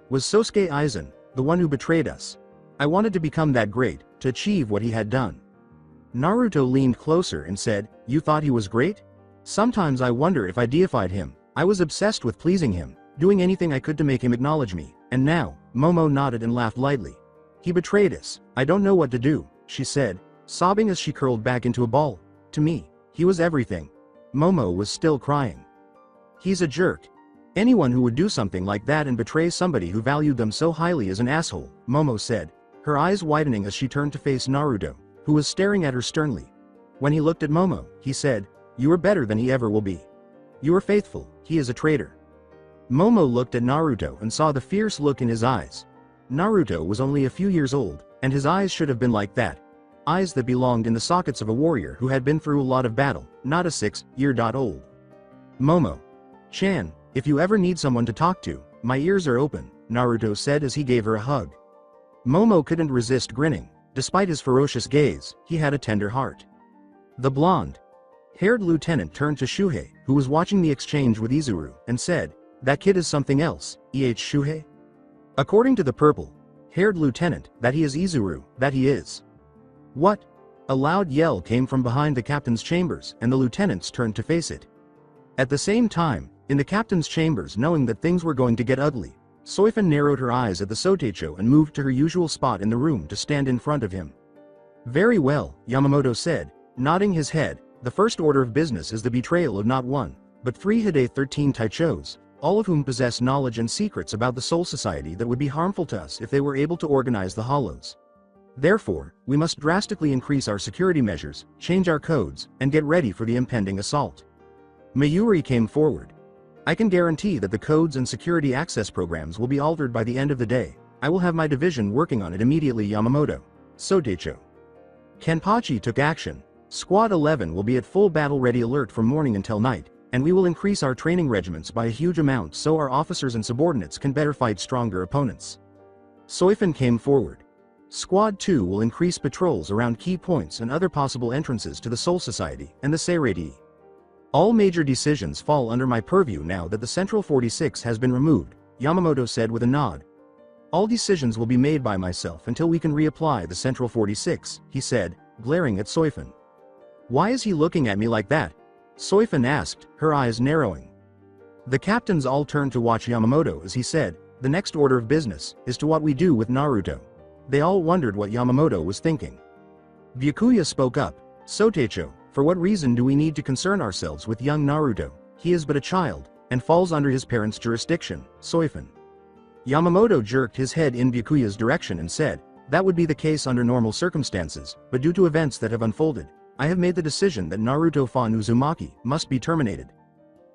was Sosuke Aizen, the one who betrayed us. I wanted to become that great, to achieve what he had done. Naruto leaned closer and said, you thought he was great? Sometimes I wonder if I deified him. I was obsessed with pleasing him, doing anything I could to make him acknowledge me, and now, Momo nodded and laughed lightly. He betrayed us, I don't know what to do, she said, sobbing as she curled back into a ball. To me, he was everything. Momo was still crying. He's a jerk. Anyone who would do something like that and betray somebody who valued them so highly is an asshole, Momo said, her eyes widening as she turned to face Naruto, who was staring at her sternly. When he looked at Momo, he said, you are better than he ever will be. You are faithful, he is a traitor. Momo looked at Naruto and saw the fierce look in his eyes. Naruto was only a few years old, and his eyes should have been like that. eyes that belonged in the sockets of a warrior who had been through a lot of battle, not a 6-year-old. Momo-chan, if you ever need someone to talk to, my ears are open, Naruto said as he gave her a hug. Momo couldn't resist grinning. Despite his ferocious gaze, he had a tender heart. The blonde-haired lieutenant turned to Shuhei, who was watching the exchange with Izuru, and said, "That kid is something else, Shuhei?" According to the purple-haired lieutenant, that he is Izuru, that he is. What? A loud yell came from behind the captain's chambers, and the lieutenants turned to face it. At the same time, in the captain's chambers, knowing that things were going to get ugly, Soifan narrowed her eyes at the Sotecho and moved to her usual spot in the room to stand in front of him. "Very well," Yamamoto said, nodding his head. "The first order of business is the betrayal of not one, but 3 Hide 13 Taichos, all of whom possess knowledge and secrets about the Soul Society that would be harmful to us if they were able to organize the Hollows. Therefore, we must drastically increase our security measures, change our codes, and get ready for the impending assault." Mayuri came forward. "I can guarantee that the codes and security access programs will be altered by the end of the day. I will have my division working on it immediately." Yamamoto, Sotecho. Kenpachi took action. "Squad 11 will be at full battle-ready alert from morning until night, and we will increase our training regiments by a huge amount so our officers and subordinates can better fight stronger opponents." Soifan came forward. "Squad 2 will increase patrols around key points and other possible entrances to the Soul Society and the Seirei. All major decisions fall under my purview now that the Central 46 has been removed," Yamamoto said with a nod. "All decisions will be made by myself until we can reapply the Central 46, he said, glaring at Soifan. "Why is he looking at me like that?" Soifan asked, her eyes narrowing. The captains all turned to watch Yamamoto as he said, "The next order of business is to what we do with Naruto." They all wondered what Yamamoto was thinking. Byakuya spoke up. "Sotecho, for what reason do we need to concern ourselves with young Naruto? He is but a child, and falls under his parents' jurisdiction." Soifan. Yamamoto jerked his head in Byakuya's direction and said, "That would be the case under normal circumstances, but due to events that have unfolded, I have made the decision that Naruto Fan Uzumaki must be terminated."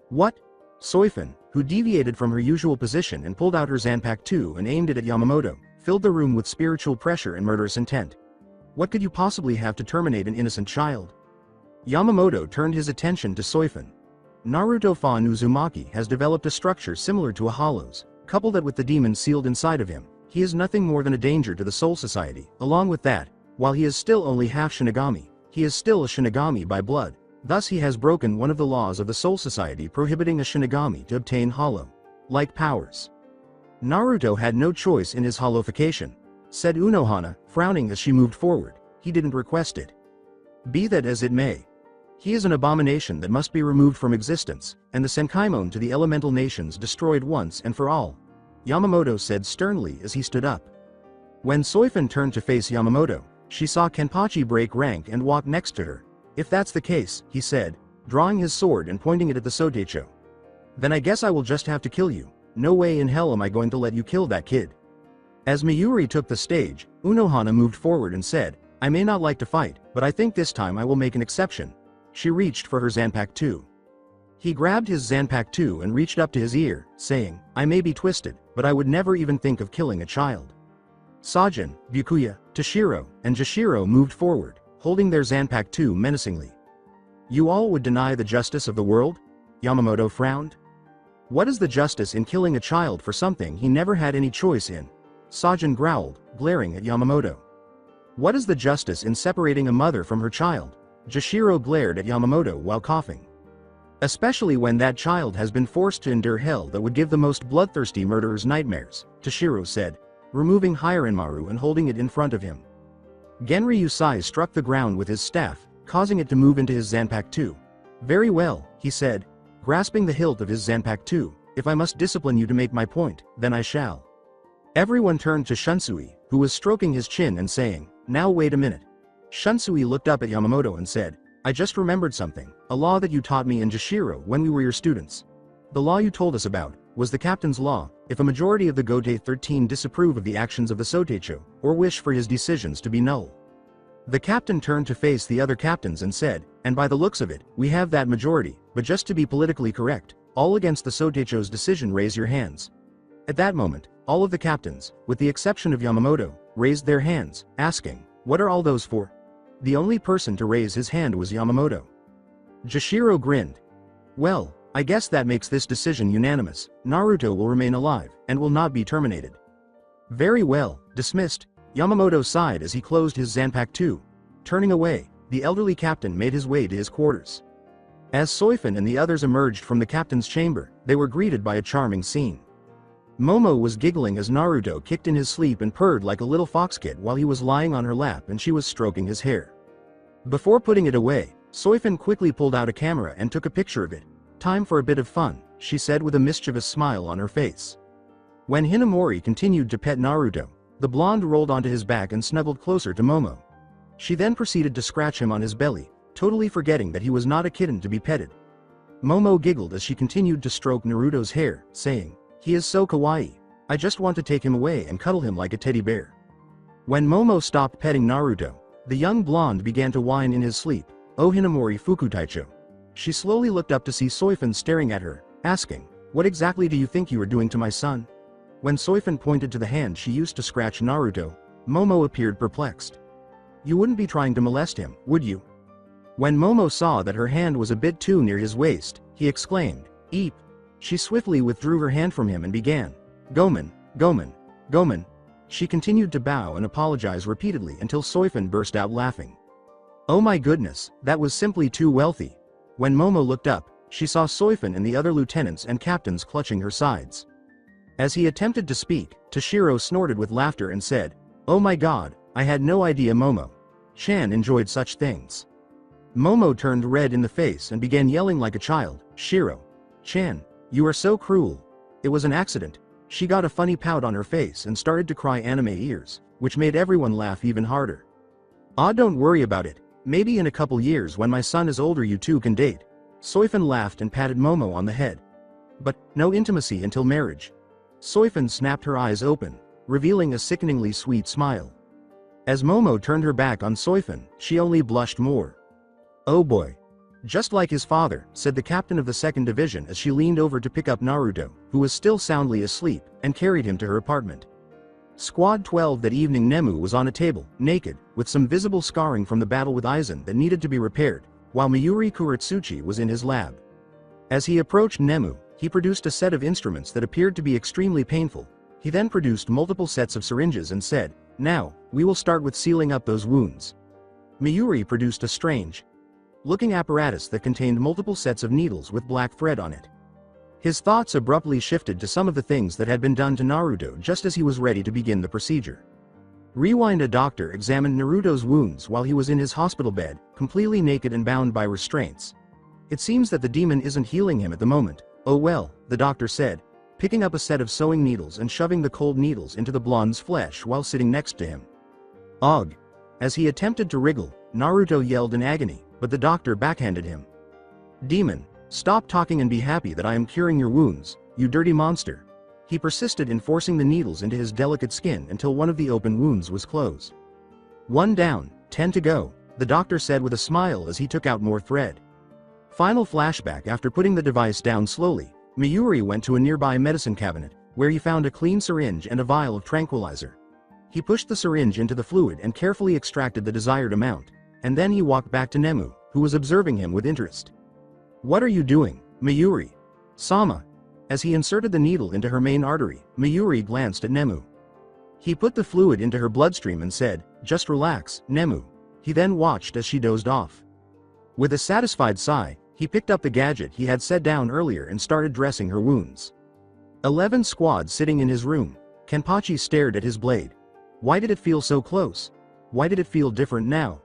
"What?" Soifan, who deviated from her usual position and pulled out her Zanpakuto 2 and aimed it at Yamamoto, filled the room with spiritual pressure and murderous intent. "What could you possibly have to terminate an innocent child?" Yamamoto turned his attention to Soifan. "Naruto Fan Uzumaki has developed a structure similar to a Hollow's. Couple that with the demon sealed inside of him, he is nothing more than a danger to the Soul Society. Along with that, while he is still only half Shinigami, he is still a Shinigami by blood. Thus he has broken one of the laws of the Soul Society prohibiting a Shinigami to obtain Hollow-like powers. Naruto had no choice in his hollowification," said Unohana, frowning as she moved forward. "He didn't request it. Be that as it may. He is an abomination that must be removed from existence, and the Senkaimon to the elemental nations destroyed once and for all," Yamamoto said sternly as he stood up. When Soifan turned to face Yamamoto, she saw Kenpachi break rank and walk next to her. "If that's the case," he said, drawing his sword and pointing it at the Sotecho, "then I guess I will just have to kill you. No way in hell am I going to let you kill that kid." As Mayuri took the stage, Unohana moved forward and said, "I may not like to fight, but I think this time I will make an exception." She reached for her Zanpakuto 2. He grabbed his Zanpakuto 2 and reached up to his ear, saying, "I may be twisted, but I would never even think of killing a child." Sajin, Byakuya, Toshiro, and Jashiro moved forward, holding their Zanpakuto 2 menacingly. "You all would deny the justice of the world?" Yamamoto frowned. "What is the justice in killing a child for something he never had any choice in?" Sajin growled, glaring at Yamamoto. "What is the justice in separating a mother from her child?" Jashiro glared at Yamamoto while coughing. "Especially when that child has been forced to endure hell that would give the most bloodthirsty murderers nightmares," Toshiro said, removing Hiranmaru and holding it in front of him. Genri Usai struck the ground with his staff, causing it to move into his Zanpakuto 2. "Very well," he said, grasping the hilt of his Zanpakuto 2, "if I must discipline you to make my point, then I shall." Everyone turned to Shunsui, who was stroking his chin and saying, "Now wait a minute." Shunsui looked up at Yamamoto and said, "I just remembered something, a law that you taught me and Jashiro when we were your students. The law you told us about was the captain's law. If a majority of the Gotei 13 disapprove of the actions of the Sotecho, or wish for his decisions to be null." The captain turned to face the other captains and said, "And by the looks of it, we have that majority, but just to be politically correct, all against the Sotecho's decision raise your hands." At that moment, all of the captains, with the exception of Yamamoto, raised their hands, asking, "What are all those for?" The only person to raise his hand was Yamamoto. Jashiro grinned. Well, I guess that makes this decision unanimous. Naruto will remain alive, and will not be terminated. Very well, dismissed. Yamamoto sighed as he closed his Zanpakuto 2. Turning away, the elderly captain made his way to his quarters. As Soifun and the others emerged from the captain's chamber, they were greeted by a charming scene. Momo was giggling as Naruto kicked in his sleep and purred like a little fox kid while he was lying on her lap and she was stroking his hair. Before putting it away, Soifun quickly pulled out a camera and took a picture of it. Time for a bit of fun, she said with a mischievous smile on her face. When Hinamori continued to pet Naruto, the blonde rolled onto his back and snuggled closer to Momo. She then proceeded to scratch him on his belly, totally forgetting that he was not a kitten to be petted. Momo giggled as she continued to stroke Naruto's hair, saying, "He is so kawaii. I just want to take him away and cuddle him like a teddy bear." When Momo stopped petting Naruto, the young blonde began to whine in his sleep, "Oh Hinamori Fukutaicho." She slowly looked up to see Soifun staring at her, asking, "What exactly do you think you are doing to my son?" When Soifun pointed to the hand she used to scratch Naruto, Momo appeared perplexed. "You wouldn't be trying to molest him, would you?" When Momo saw that her hand was a bit too near his waist, he exclaimed, "Eep." She swiftly withdrew her hand from him and began, "Gomen, Gomen, Gomen." She continued to bow and apologize repeatedly until Soifun burst out laughing. Oh my goodness, that was simply too wealthy. When Momo looked up, she saw Soifun and the other lieutenants and captains clutching her sides. As he attempted to speak, Toshiro snorted with laughter and said, "Oh my god, I had no idea Momo-chan enjoyed such things." Momo turned red in the face and began yelling like a child, "Shiro-chan, you are so cruel. It was an accident." She got a funny pout on her face and started to cry anime ears, which made everyone laugh even harder. "Ah, don't worry about it. Maybe in a couple years when my son is older you two can date." Soifun laughed and patted Momo on the head. "But, no intimacy until marriage." Soifun snapped her eyes open, revealing a sickeningly sweet smile. As Momo turned her back on Soifun, she only blushed more. "Oh boy. Just like his father," said the captain of the 2nd Division as she leaned over to pick up Naruto, who was still soundly asleep, and carried him to her apartment. Squad 12 that evening. Nemu was on a table, naked, with some visible scarring from the battle with Aizen that needed to be repaired, while Miyuri Kuratsuchi was in his lab. As he approached Nemu, he produced a set of instruments that appeared to be extremely painful. He then produced multiple sets of syringes and said, "Now, we will start with sealing up those wounds." Miyuri produced a strange-looking apparatus that contained multiple sets of needles with black thread on it. His thoughts abruptly shifted to some of the things that had been done to Naruto just as he was ready to begin the procedure. Rewind. A doctor examined Naruto's wounds while he was in his hospital bed, completely naked and bound by restraints. "It seems that the demon isn't healing him at the moment." "Oh well," the doctor said, picking up a set of sewing needles and shoving the cold needles into the blonde's flesh while sitting next to him. "Ugh." As he attempted to wriggle, Naruto yelled in agony, but the doctor backhanded him. "Demon, stop talking and be happy that I am curing your wounds, you dirty monster." He persisted in forcing the needles into his delicate skin until one of the open wounds was closed. "One down, 10 to go," the doctor said with a smile as he took out more thread. Final flashback. After putting the device down slowly, Miyuri went to a nearby medicine cabinet, where he found a clean syringe and a vial of tranquilizer. He pushed the syringe into the fluid and carefully extracted the desired amount, and then he walked back to Nemu, who was observing him with interest. "What are you doing, Miyuri? Sama?" As he inserted the needle into her main artery, Miyuri glanced at Nemu. He put the fluid into her bloodstream and said, "Just relax, Nemu." He then watched as she dozed off. With a satisfied sigh, he picked up the gadget he had set down earlier and started dressing her wounds. 11 squads sitting in his room. Kenpachi stared at his blade. Why did it feel so close? Why did it feel different now?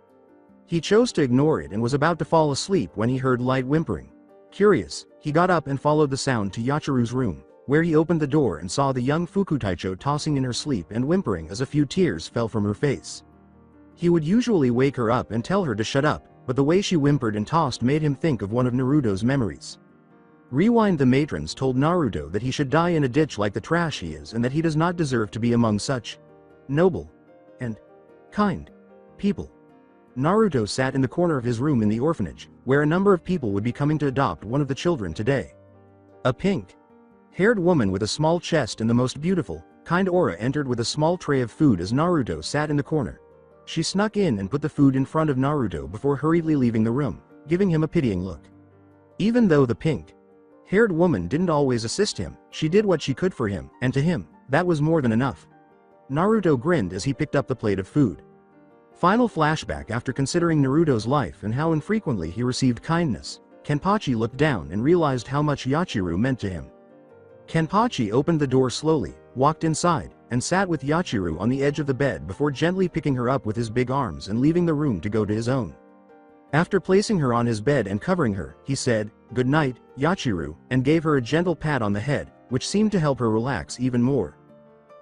He chose to ignore it and was about to fall asleep when he heard light whimpering. Curious, he got up and followed the sound to Yachiru's room, where he opened the door and saw the young Fukutaicho tossing in her sleep and whimpering as a few tears fell from her face. He would usually wake her up and tell her to shut up, but the way she whimpered and tossed made him think of one of Naruto's memories. Rewind. The matrons told Naruto that he should die in a ditch like the trash he is and that he does not deserve to be among such noble and kind people. Naruto sat in the corner of his room in the orphanage, where a number of people would be coming to adopt one of the children today. A pink-haired woman with a small chest and the most beautiful, kind aura entered with a small tray of food as Naruto sat in the corner. She snuck in and put the food in front of Naruto before hurriedly leaving the room, giving him a pitying look. Even though the pink-haired woman didn't always assist him, she did what she could for him, and to him, that was more than enough. Naruto grinned as he picked up the plate of food. Final flashback. After considering Naruto's life and how infrequently he received kindness, Kenpachi looked down and realized how much Yachiru meant to him. Kenpachi opened the door slowly, walked inside, and sat with Yachiru on the edge of the bed before gently picking her up with his big arms and leaving the room to go to his own. After placing her on his bed and covering her, he said, "Good night, Yachiru," and gave her a gentle pat on the head, which seemed to help her relax even more.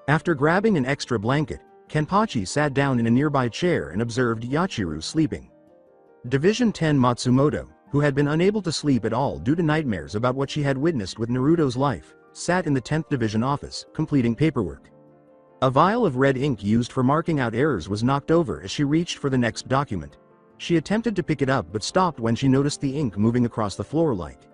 After grabbing an extra blanket, Kenpachi sat down in a nearby chair and observed Yachiru sleeping. Division 10 Matsumoto, who had been unable to sleep at all due to nightmares about what she had witnessed with Naruto's life, sat in the 10th Division office, completing paperwork. A vial of red ink used for marking out errors was knocked over as she reached for the next document. She attempted to pick it up but stopped when she noticed the ink moving across the floor like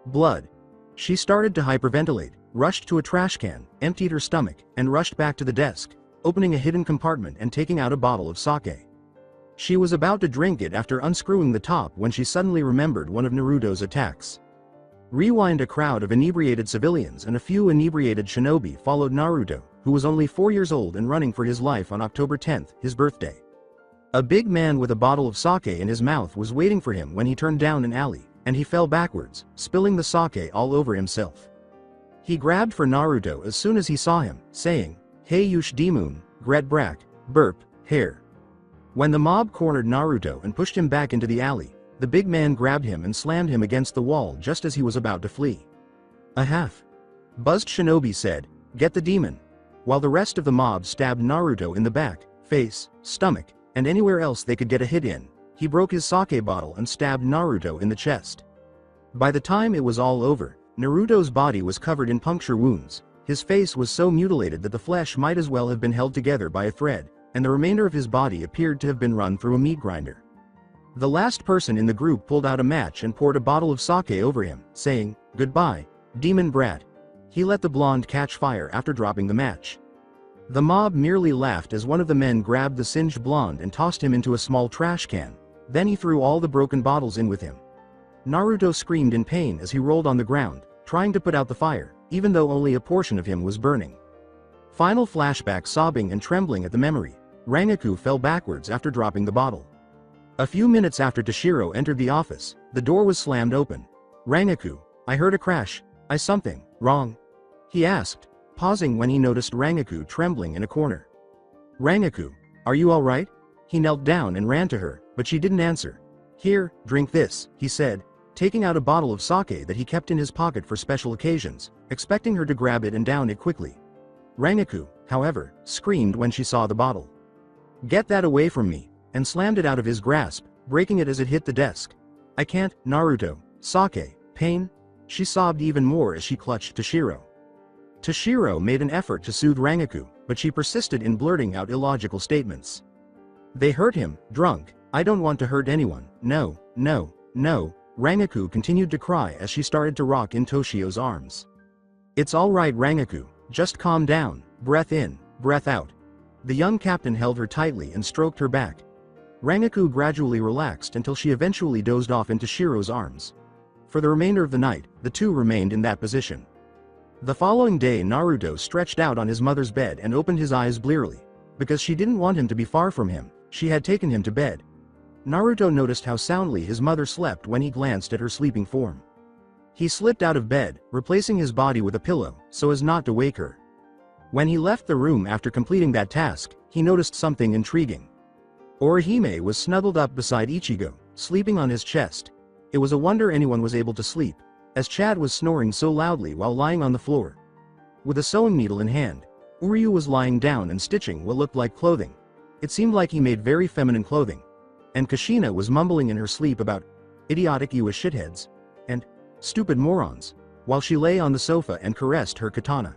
blood. She started to hyperventilate, rushed to a trash can, emptied her stomach, and rushed back to the desk, opening a hidden compartment and taking out a bottle of sake. She was about to drink it after unscrewing the top when she suddenly remembered one of Naruto's attacks. Rewind. A crowd of inebriated civilians and a few inebriated shinobi followed Naruto, who was only 4 years old and running for his life on October 10th, his birthday. A big man with a bottle of sake in his mouth was waiting for him when he turned down an alley, and he fell backwards, spilling the sake all over himself. He grabbed for Naruto as soon as he saw him, saying, "Hey Yush Demoon, Gret Brack, burp, hair." When the mob cornered Naruto and pushed him back into the alley, the big man grabbed him and slammed him against the wall just as he was about to flee. A half-buzzed shinobi said, "Get the demon," while the rest of the mob stabbed Naruto in the back, face, stomach, and anywhere else they could get a hit in. He broke his sake bottle and stabbed Naruto in the chest. By the time it was all over, Naruto's body was covered in puncture wounds. His face was so mutilated that the flesh might as well have been held together by a thread, and the remainder of his body appeared to have been run through a meat grinder. The last person in the group pulled out a match and poured a bottle of sake over him, saying, "Goodbye, demon brat." He let the blonde catch fire after dropping the match. The mob merely laughed as one of the men grabbed the singed blonde and tossed him into a small trash can. Then he threw all the broken bottles in with him. Naruto screamed in pain as he rolled on the ground, trying to put out the fire, even though only a portion of him was burning. Final flashback. Sobbing and trembling at the memory, Rangaku fell backwards after dropping the bottle. A few minutes after Toshiro entered the office, the door was slammed open. "Rangaku, I heard a crash. Is something wrong?" he asked, pausing when he noticed Rangaku trembling in a corner. "Rangaku, are you all right?" He knelt down and ran to her, but she didn't answer. "Here, drink this," he said, taking out a bottle of sake that he kept in his pocket for special occasions, expecting her to grab it and down it quickly. Rangaku, however, screamed when she saw the bottle. "Get that away from me," and slammed it out of his grasp, breaking it as it hit the desk. "I can't, Naruto. Sake, pain?" She sobbed even more as she clutched Toshiro. Toshiro made an effort to soothe Rangaku, but she persisted in blurting out illogical statements. "They hurt him, drunk. I don't want to hurt anyone. No, no, no." Rangaku continued to cry as she started to rock in Toshio's arms. "It's all right, Rangaku. Just calm down. Breath in, breath out." The young captain held her tightly and stroked her back. Rangaku gradually relaxed until she eventually dozed off into Shiro's arms. For the remainder of the night, the two remained in that position. The following day, Naruto stretched out on his mother's bed and opened his eyes blearily. Because she didn't want him to be far from him, she had taken him to bed. Naruto noticed how soundly his mother slept when he glanced at her sleeping form. He slipped out of bed, replacing his body with a pillow, so as not to wake her. When he left the room after completing that task, he noticed something intriguing. Orihime was snuggled up beside Ichigo, sleeping on his chest. It was a wonder anyone was able to sleep, as Chad was snoring so loudly while lying on the floor. With a sewing needle in hand, Uryu was lying down and stitching what looked like clothing. It seemed like he made very feminine clothing. And Kushina was mumbling in her sleep about idiotic Yua shitheads and stupid morons, while she lay on the sofa and caressed her katana.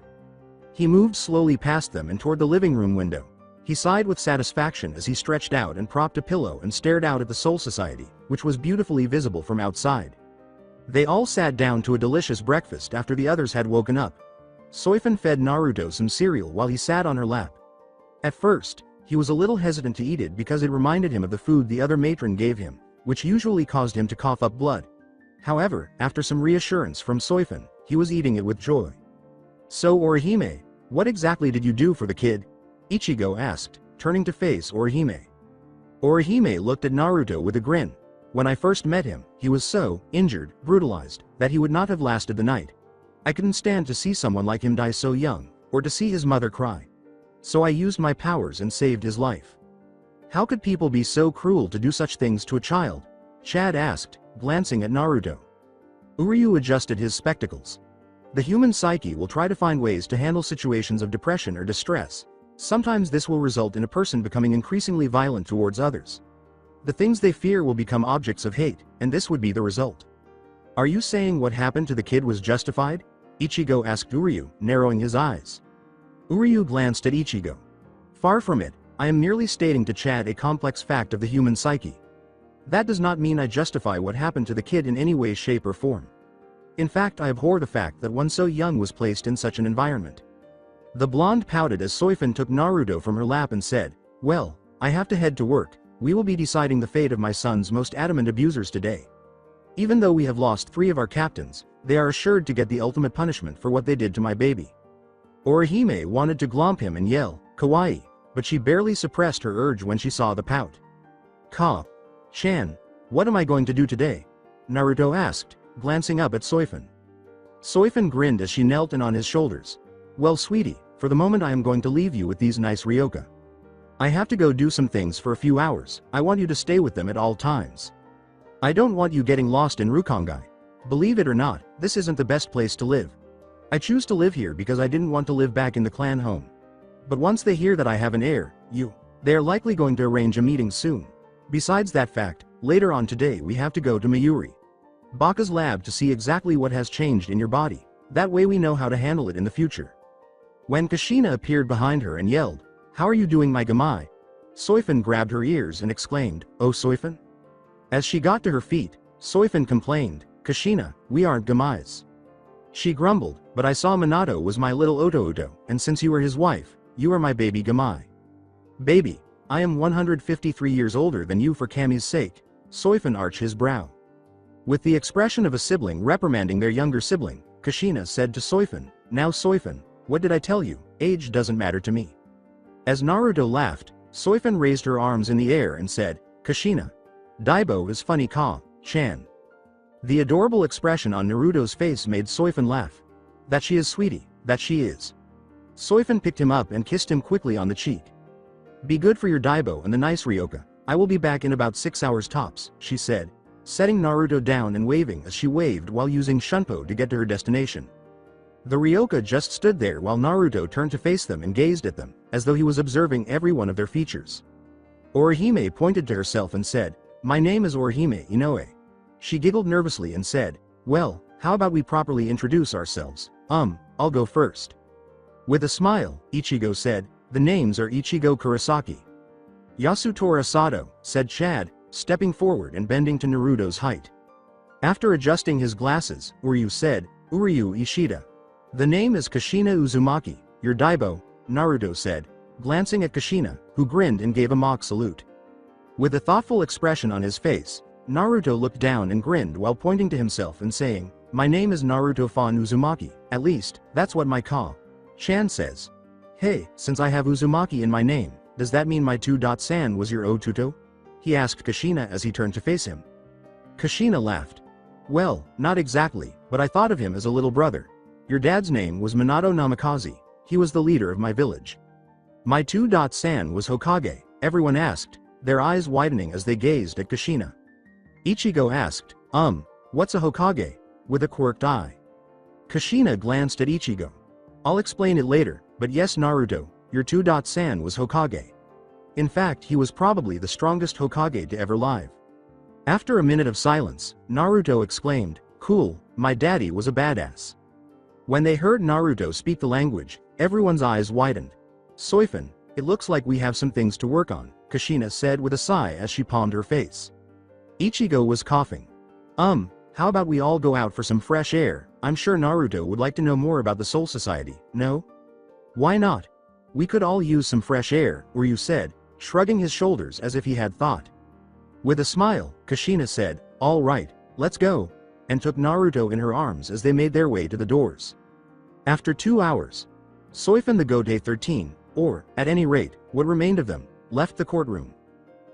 He moved slowly past them and toward the living room window. He sighed with satisfaction as he stretched out and propped a pillow and stared out at the Soul Society, which was beautifully visible from outside. They all sat down to a delicious breakfast after the others had woken up. Soifun fed Naruto some cereal while he sat on her lap. At first, He was a little hesitant to eat it because it reminded him of the food the other matron gave him, which usually caused him to cough up blood. However, after some reassurance from Soifun, he was eating it with joy. "So Orihime, what exactly did you do for the kid?" Ichigo asked, turning to face Orihime. Orihime looked at Naruto with a grin. "When I first met him, he was so injured, brutalized, that he would not have lasted the night. I couldn't stand to see someone like him die so young, or to see his mother cry. So I used my powers and saved his life." "How could people be so cruel to do such things to a child?" Chad asked, glancing at Naruto. Uryu adjusted his spectacles. "The human psyche will try to find ways to handle situations of depression or distress. Sometimes this will result in a person becoming increasingly violent towards others. The things they fear will become objects of hate, and this would be the result." "Are you saying what happened to the kid was justified?" Ichigo asked Uryu, narrowing his eyes. Uryu glanced at Ichigo. "Far from it, I am merely stating to Chad a complex fact of the human psyche. That does not mean I justify what happened to the kid in any way, shape or form. In fact, I abhor the fact that one so young was placed in such an environment." The blonde pouted as Soifun took Naruto from her lap and said, "Well, I have to head to work. We will be deciding the fate of my son's most adamant abusers today. Even though we have lost 3 of our captains, they are assured to get the ultimate punishment for what they did to my baby." Orihime wanted to glomp him and yell, "Kawaii," but she barely suppressed her urge when she saw the pout. "Chan, what am I going to do today?" Naruto asked, glancing up at Soifun. Soifun grinned as she knelt in on his shoulders. "Well sweetie, for the moment I am going to leave you with these nice ryoka. I have to go do some things for a few hours. I want you to stay with them at all times. I don't want you getting lost in Rukongai. Believe it or not, this isn't the best place to live. I choose to live here because I didn't want to live back in the clan home. But once they hear that I have an heir, they are likely going to arrange a meeting soon. Besides that fact, later on today we have to go to Mayuri Baka's lab to see exactly what has changed in your body. That way we know how to handle it in the future." When Kushina appeared behind her and yelled, "How are you doing, my Gamai?" Soifun grabbed her ears and exclaimed, "Oh Soifun?" As she got to her feet, Soifun complained, "Kushina, we aren't Gamais." She grumbled, "But I saw Minato was my little Oto-Oto, and since you are his wife, you are my baby Gamai." "Baby, I am 153 years older than you for Kami's sake." Soifun arched his brow. With the expression of a sibling reprimanding their younger sibling, Kushina said to Soifun, "Now Soifun, what did I tell you? Age doesn't matter to me." As Naruto laughed, Soifun raised her arms in the air and said, "Kushina, Daibo is funny Chan." The adorable expression on Naruto's face made Soifun laugh. "That she is, sweetie, that she is." Soifun picked him up and kissed him quickly on the cheek. "Be good for your Daibo and the nice ryoka. I will be back in about 6 hours tops," she said, setting Naruto down and waving as she waved while using Shunpo to get to her destination. The ryoka just stood there while Naruto turned to face them and gazed at them, as though he was observing every one of their features. Orihime pointed to herself and said, "My name is Orihime Inoue." She giggled nervously and said, "Well, how about we properly introduce ourselves? I'll go first." With a smile, Ichigo said, "The names are Ichigo Kurosaki." "Yasutora Sato," said Chad, stepping forward and bending to Naruto's height. After adjusting his glasses, Uryu said, "Uryu Ishida." "The name is Kushina Uzumaki, your Daibo," Naruto said, glancing at Kushina, who grinned and gave a mock salute. With a thoughtful expression on his face, Naruto looked down and grinned while pointing to himself and saying, "My name is Naruto Fan Uzumaki, at least, that's what my Chan says." "Hey, since I have Uzumaki in my name, does that mean my 2-san was your Otuto?" he asked Kushina as he turned to face him. Kushina laughed. "Well, not exactly, but I thought of him as a little brother. Your dad's name was Minato Namikaze, he was the leader of my village." "My 2-san was Hokage," everyone asked, their eyes widening as they gazed at Kushina. Ichigo asked, what's a Hokage?" with a quirked eye. Kushina glanced at Ichigo. "I'll explain it later, but yes Naruto, your 2-san was Hokage. In fact, he was probably the strongest Hokage to ever live." After a minute of silence, Naruto exclaimed, "Cool, my daddy was a badass." When they heard Naruto speak the language, everyone's eyes widened. "Soifun, it looks like we have some things to work on," Kushina said with a sigh as she palmed her face. Ichigo was coughing. How about we all go out for some fresh air? I'm sure Naruto would like to know more about the Soul Society, no?" "Why not?" We could all use some fresh air, Uryu said, shrugging his shoulders as if he had thought. With a smile, Kushina said, all right, let's go, and took Naruto in her arms as they made their way to the doors. After 2 hours, Soifin the Gode 13, or, at any rate, what remained of them, left the courtroom.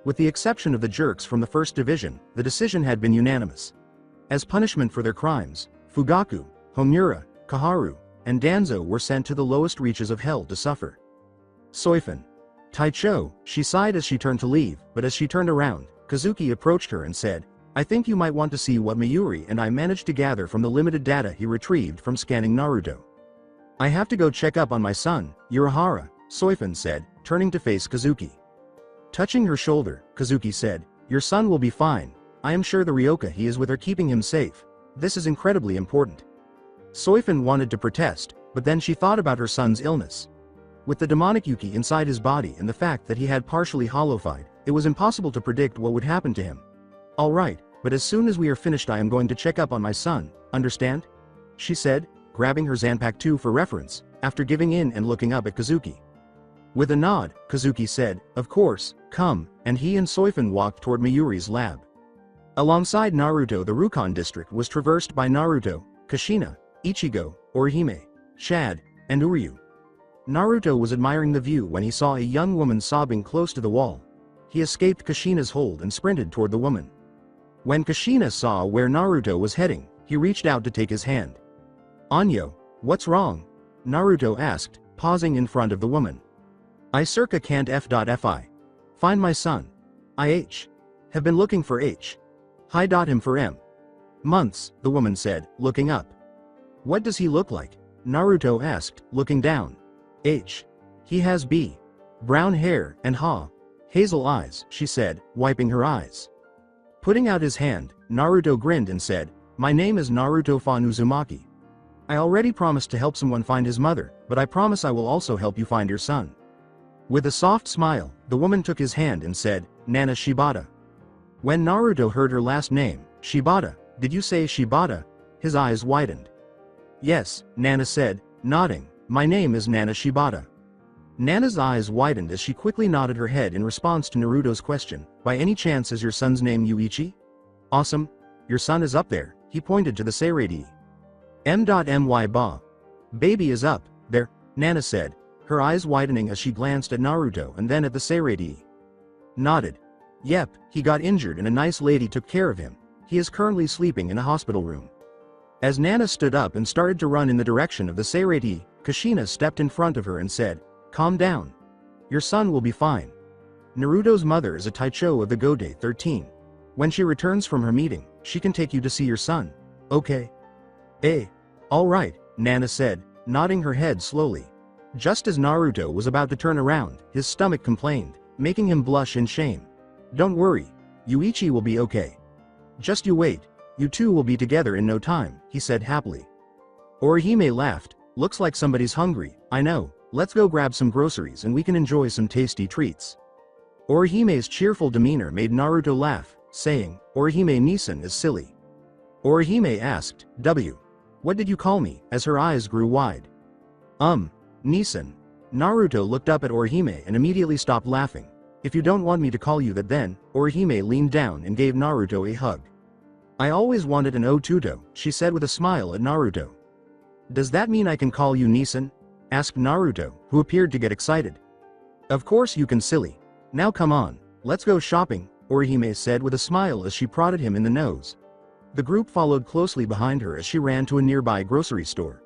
With the exception of the jerks from the first division, the decision had been unanimous. As punishment for their crimes, Fugaku, Homura, Kaharu, and Danzo were sent to the lowest reaches of hell to suffer. Soifin. Taicho, she sighed as she turned to leave, but as she turned around, Kazuki approached her and said, I think you might want to see what Mayuri and I managed to gather from the limited data he retrieved from scanning Naruto. I have to go check up on my son, Urahara, Soifin said, turning to face Kazuki. Touching her shoulder, Kazuki said, your son will be fine. I am sure the Ryoka he is with are keeping him safe. This is incredibly important. Soifin wanted to protest, but then she thought about her son's illness. With the demonic Yuki inside his body and the fact that he had partially hollowified, it was impossible to predict what would happen to him. All right, but as soon as we are finished I am going to check up on my son, understand? She said, grabbing her Zanpakuto 2 for reference, after giving in and looking up at Kazuki. With a nod, Kazuki said, of course, come, and he and Soifin walked toward Mayuri's lab. Alongside Naruto, the Rukon district was traversed by Naruto, Kushina, Ichigo, Orihime, Shad, and Uryu. Naruto was admiring the view when he saw a young woman sobbing close to the wall. He escaped Kushina's hold and sprinted toward the woman. When Kushina saw where Naruto was heading, he reached out to take his hand. Anyo, what's wrong? Naruto asked, pausing in front of the woman. I circa can't f.fi. Find my son. Have been looking for H. Him for M. Months, the woman said, looking up. What does he look like? Naruto asked, looking down. He has B. Brown hair and hazel eyes, she said, wiping her eyes. Putting out his hand, Naruto grinned and said, my name is Naruto Fan Uzumaki. I already promised to help someone find his mother, but I promise I will also help you find your son. With a soft smile, the woman took his hand and said, Nana Shibata. When Naruto heard her last name, Shibata, did you say Shibata? His eyes widened. Yes, Nana said, nodding, my name is Nana Shibata. Nana's eyes widened as she quickly nodded her head in response to Naruto's question, by any chance is your son's name Yuichi? Awesome. Your son is up there, he pointed to the Seirei. M.my ba. Baby is up, there, Nana said, her eyes widening as she glanced at Naruto and then at the Seirei. Nodded. Yep, he got injured and a nice lady took care of him. He is currently sleeping in a hospital room. As Nana stood up and started to run in the direction of the Seirei, Kushina stepped in front of her and said, calm down. Your son will be fine. Naruto's mother is a Taicho of the Gode 13. When she returns from her meeting, she can take you to see your son. Okay? All right, Nana said, nodding her head slowly. Just as Naruto was about to turn around, his stomach complained, making him blush in shame. Don't worry, Yuichi will be okay. Just you wait, you two will be together in no time, he said happily. Orihime laughed, looks like somebody's hungry, I know, let's go grab some groceries and we can enjoy some tasty treats. Orihime's cheerful demeanor made Naruto laugh, saying, Orihime Nisan is silly. Orihime asked, what did you call me, as her eyes grew wide? Nisan. Naruto looked up at Orihime and immediately stopped laughing. If you don't want me to call you that then, Orihime leaned down and gave Naruto a hug. I always wanted an Otuto, she said with a smile at Naruto. Does that mean I can call you Nisan? Asked Naruto, who appeared to get excited. Of course you can, silly. Now come on, let's go shopping, Orihime said with a smile as she prodded him in the nose. The group followed closely behind her as she ran to a nearby grocery store.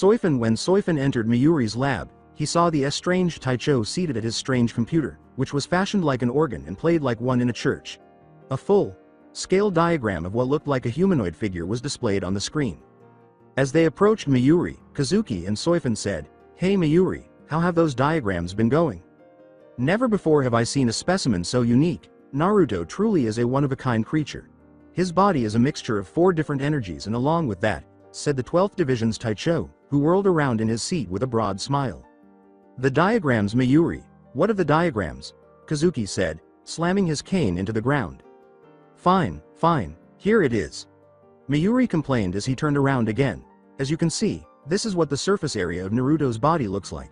When Soifin entered Mayuri's lab, he saw the estranged Taicho seated at his strange computer, which was fashioned like an organ and played like one in a church. A full-scale diagram of what looked like a humanoid figure was displayed on the screen. As they approached Mayuri, Kazuki and Soifin said, Hey Mayuri, how have those diagrams been going? Never before have I seen a specimen so unique. Naruto truly is a one-of-a-kind creature. His body is a mixture of 4 different energies, and along with that, said the 12th Division's Taicho, who whirled around in his seat with a broad smile. The diagrams, Mayuri. What of the diagrams? Kazuki said, slamming his cane into the ground. Fine, here it is. Mayuri complained as he turned around again. As you can see, this is what the surface area of Naruto's body looks like.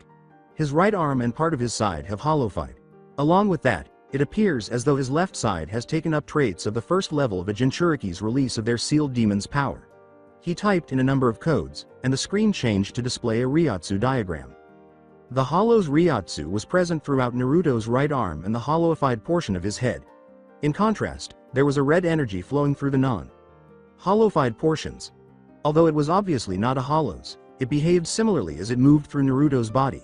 His right arm and part of his side have hollowified. Along with that, it appears as though his left side has taken up traits of the first level of a Jinchuriki's release of their sealed demon's power. He typed in a number of codes, and the screen changed to display a Ryotsu diagram. The hollow's Ryotsu was present throughout Naruto's right arm and the hollowified portion of his head. In contrast, there was a red energy flowing through the non-hollowified portions. Although it was obviously not a hollow's, it behaved similarly as it moved through Naruto's body.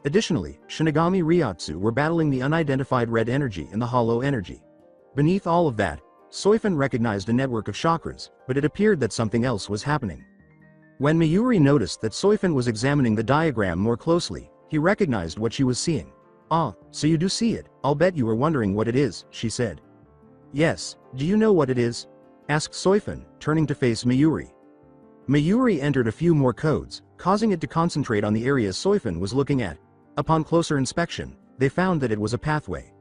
Additionally, Shinigami Ryotsu were battling the unidentified red energy and the hollow energy. Beneath all of that, Soifun recognized a network of chakras, but it appeared that something else was happening. When Mayuri noticed that Soifun was examining the diagram more closely, he recognized what she was seeing. "Ah, so you do see it, I'll bet you were wondering what it is," she said. "Yes, do you know what it is?" asked Soifun, turning to face Mayuri. Mayuri entered a few more codes, causing it to concentrate on the area Soifun was looking at. Upon closer inspection, they found that it was a pathway.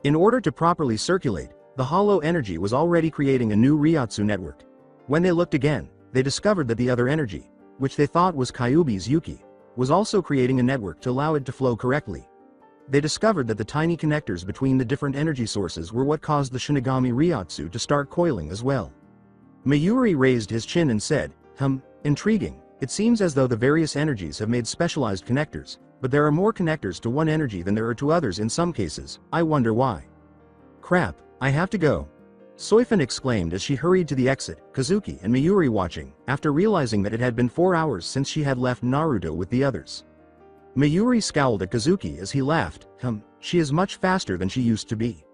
In order to properly circulate, the hollow energy was already creating a new Ryotsu network. When they looked again, they discovered that the other energy, which they thought was Kyuubi's Yuki, was also creating a network to allow it to flow correctly. They discovered that the tiny connectors between the different energy sources were what caused the Shinigami Ryotsu to start coiling as well. Mayuri raised his chin and said, Intriguing. It seems as though the various energies have made specialized connectors, but there are more connectors to one energy than there are to others in some cases. I wonder why." "Crap, I have to go," Soifun exclaimed as she hurried to the exit, Kazuki and Mayuri watching, after realizing that it had been 4 hours since she had left Naruto with the others. Mayuri scowled at Kazuki as he laughed, she is much faster than she used to be.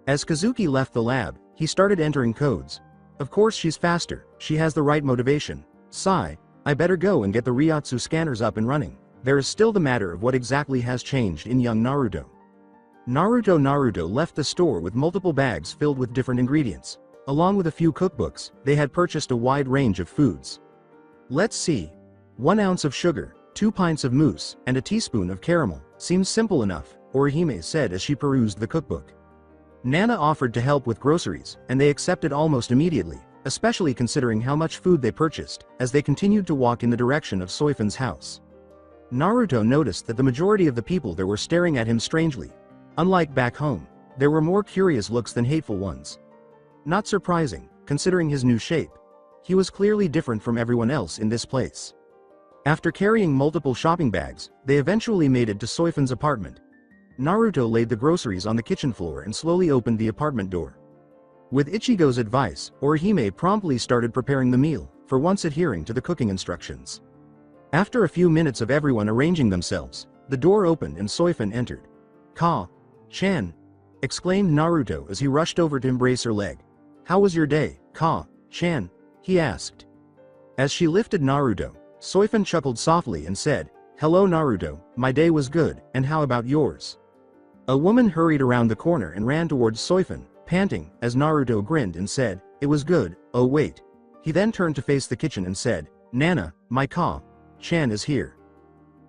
As Kazuki left the lab, he started entering codes. Of course she's faster, she has the right motivation. Sigh, I better go and get the Ryotsu scanners up and running. There is still the matter of what exactly has changed in young Naruto. Naruto left the store with multiple bags filled with different ingredients. Along with a few cookbooks, they had purchased a wide range of foods. Let's see. 1 ounce of sugar, 2 pints of mousse, and a teaspoon of caramel. Seems simple enough, Orihime said as she perused the cookbook. Nana offered to help with groceries, and they accepted almost immediately, especially considering how much food they purchased, as they continued to walk in the direction of Soifun's house. Naruto noticed that the majority of the people there were staring at him strangely. Unlike back home, there were more curious looks than hateful ones. Not surprising, considering his new shape. He was clearly different from everyone else in this place. After carrying multiple shopping bags, they eventually made it to Soifun's apartment. Naruto laid the groceries on the kitchen floor and slowly opened the apartment door. With Ichigo's advice, Orihime promptly started preparing the meal, for once adhering to the cooking instructions. After a few minutes of everyone arranging themselves, the door opened and Soifun entered. "Ka-chan!" exclaimed Naruto as he rushed over to embrace her leg. "How was your day, Ka-chan?" he asked. As she lifted Naruto, Soifun chuckled softly and said, "Hello Naruto, my day was good, and how about yours?" A woman hurried around the corner and ran towards Soifun, panting, as Naruto grinned and said, "It was good, oh wait." He then turned to face the kitchen and said, "Nana, my Ka-chan is here."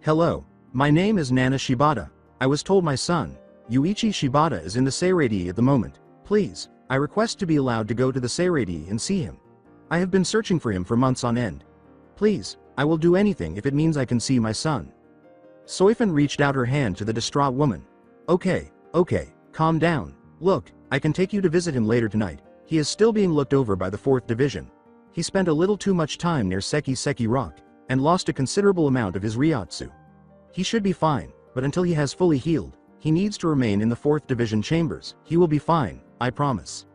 "Hello, my name is Nana Shibata. I was told my son, Yuichi Shibata is in the Seirei at the moment. Please, I request to be allowed to go to the Seirei and see him. I have been searching for him for months on end. Please, I will do anything if it means I can see my son." Soifun reached out her hand to the distraught woman. Okay, calm down. Look, I can take you to visit him later tonight. He is still being looked over by the 4th Division. He spent a little too much time near Seki Rock, and lost a considerable amount of his Ryotsu. He should be fine, but until he has fully healed, he needs to remain in the 4th Division chambers. He will be fine, I promise.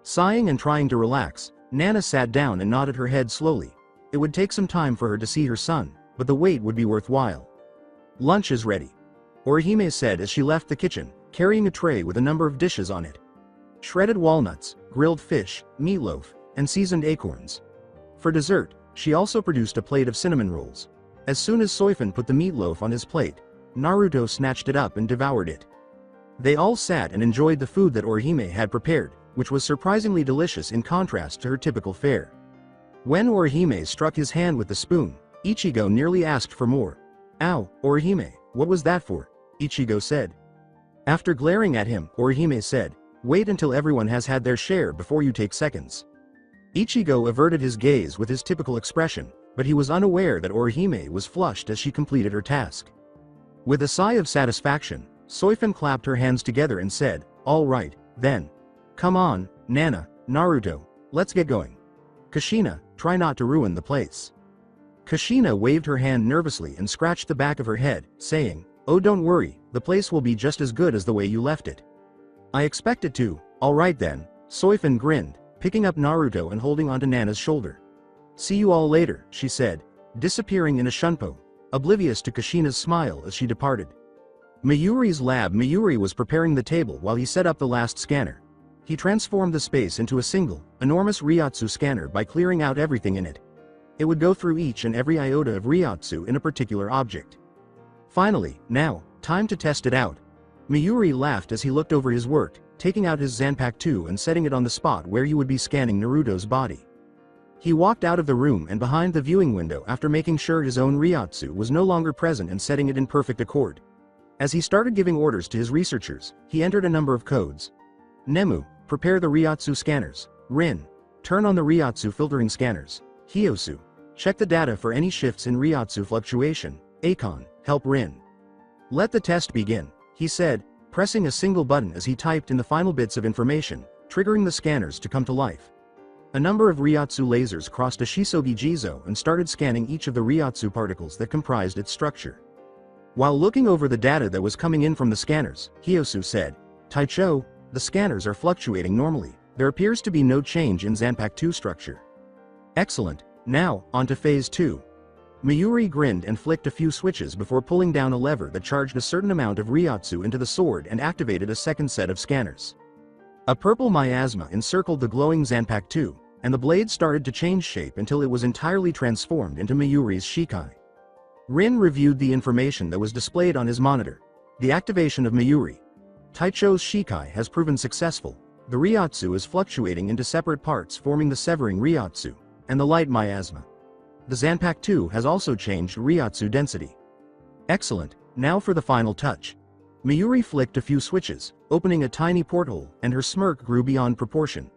Sighing and trying to relax, Nana sat down and nodded her head slowly. It would take some time for her to see her son, but the wait would be worthwhile. "Lunch is ready," Orihime said as she left the kitchen, carrying a tray with a number of dishes on it. Shredded walnuts, grilled fish, meatloaf, and seasoned acorns. For dessert, she also produced a plate of cinnamon rolls. As soon as Soifun put the meatloaf on his plate, Naruto snatched it up and devoured it. They all sat and enjoyed the food that Orihime had prepared, which was surprisingly delicious in contrast to her typical fare. When Orihime struck his hand with the spoon, Ichigo nearly asked for more. "Ow, Orihime, what was that for?" Ichigo said. After glaring at him, Orihime said, "Wait until everyone has had their share before you take seconds." Ichigo averted his gaze with his typical expression, but he was unaware that Orihime was flushed as she completed her task. With a sigh of satisfaction, Soifin clapped her hands together and said, "All right, then. Come on, Nana, Naruto, let's get going. Kushina, try not to ruin the place." Kushina waved her hand nervously and scratched the back of her head, saying, "Oh, don't worry, the place will be just as good as the way you left it." "I expect it to." "All right then," Soifin grinned, picking up Naruto and holding onto Nana's shoulder. "See you all later," she said, disappearing in a shunpo, oblivious to Kushina's smile as she departed. Mayuri's lab. Mayuri was preparing the table while he set up the last scanner. He transformed the space into a single, enormous Ryotsu scanner by clearing out everything in it. It would go through each and every iota of Ryotsu in a particular object. Finally, now, time to test it out. Mayuri laughed as he looked over his work, taking out his Zanpakuto 2 and setting it on the spot where you would be scanning Naruto's body. He walked out of the room and behind the viewing window after making sure his own Ryotsu was no longer present and setting it in perfect accord. As he started giving orders to his researchers, he entered a number of codes. Nemu, prepare the Ryotsu scanners. Rin, turn on the Ryotsu filtering scanners. Hyosu, check the data for any shifts in Ryotsu fluctuation. Akon, help Rin. Let the test begin, he said, pressing a single button as he typed in the final bits of information, triggering the scanners to come to life. A number of Ryotsu lasers crossed a Shisogi Jizo and started scanning each of the Ryotsu particles that comprised its structure. While looking over the data that was coming in from the scanners, Hyosu said, "Taicho, the scanners are fluctuating normally. There appears to be no change in Zanpakuto 2 structure." "Excellent, now, on to phase 2. Mayuri grinned and flicked a few switches before pulling down a lever that charged a certain amount of Ryotsu into the sword and activated a second set of scanners. A purple miasma encircled the glowing Zanpakuto 2, and the blade started to change shape until it was entirely transformed into Mayuri's Shikai. Rin reviewed the information that was displayed on his monitor. The activation of Mayuri. Taicho's Shikai has proven successful. The Ryotsu is fluctuating into separate parts forming the severing Ryotsu, and the light miasma. The Zanpakuto 2 has also changed Ryotsu density. Excellent, now for the final touch. Mayuri flicked a few switches, opening a tiny porthole, and her smirk grew beyond proportion.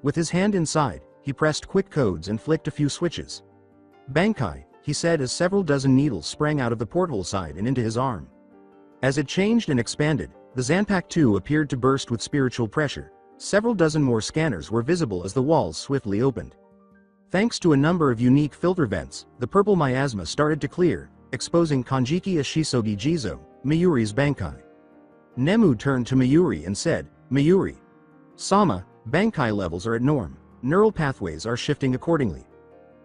With his hand inside, he pressed quick codes and flicked a few switches. "Bankai," he said as several dozen needles sprang out of the porthole side and into his arm. As it changed and expanded, the Zanpakuto 2 appeared to burst with spiritual pressure. Several dozen more scanners were visible as the walls swiftly opened. Thanks to a number of unique filter vents, the purple miasma started to clear, exposing Kanjiki Ashisogi Jizo, Mayuri's Bankai. Nemu turned to Mayuri and said, "Mayuri. Sama, Bankai levels are at norm. Neural pathways are shifting accordingly.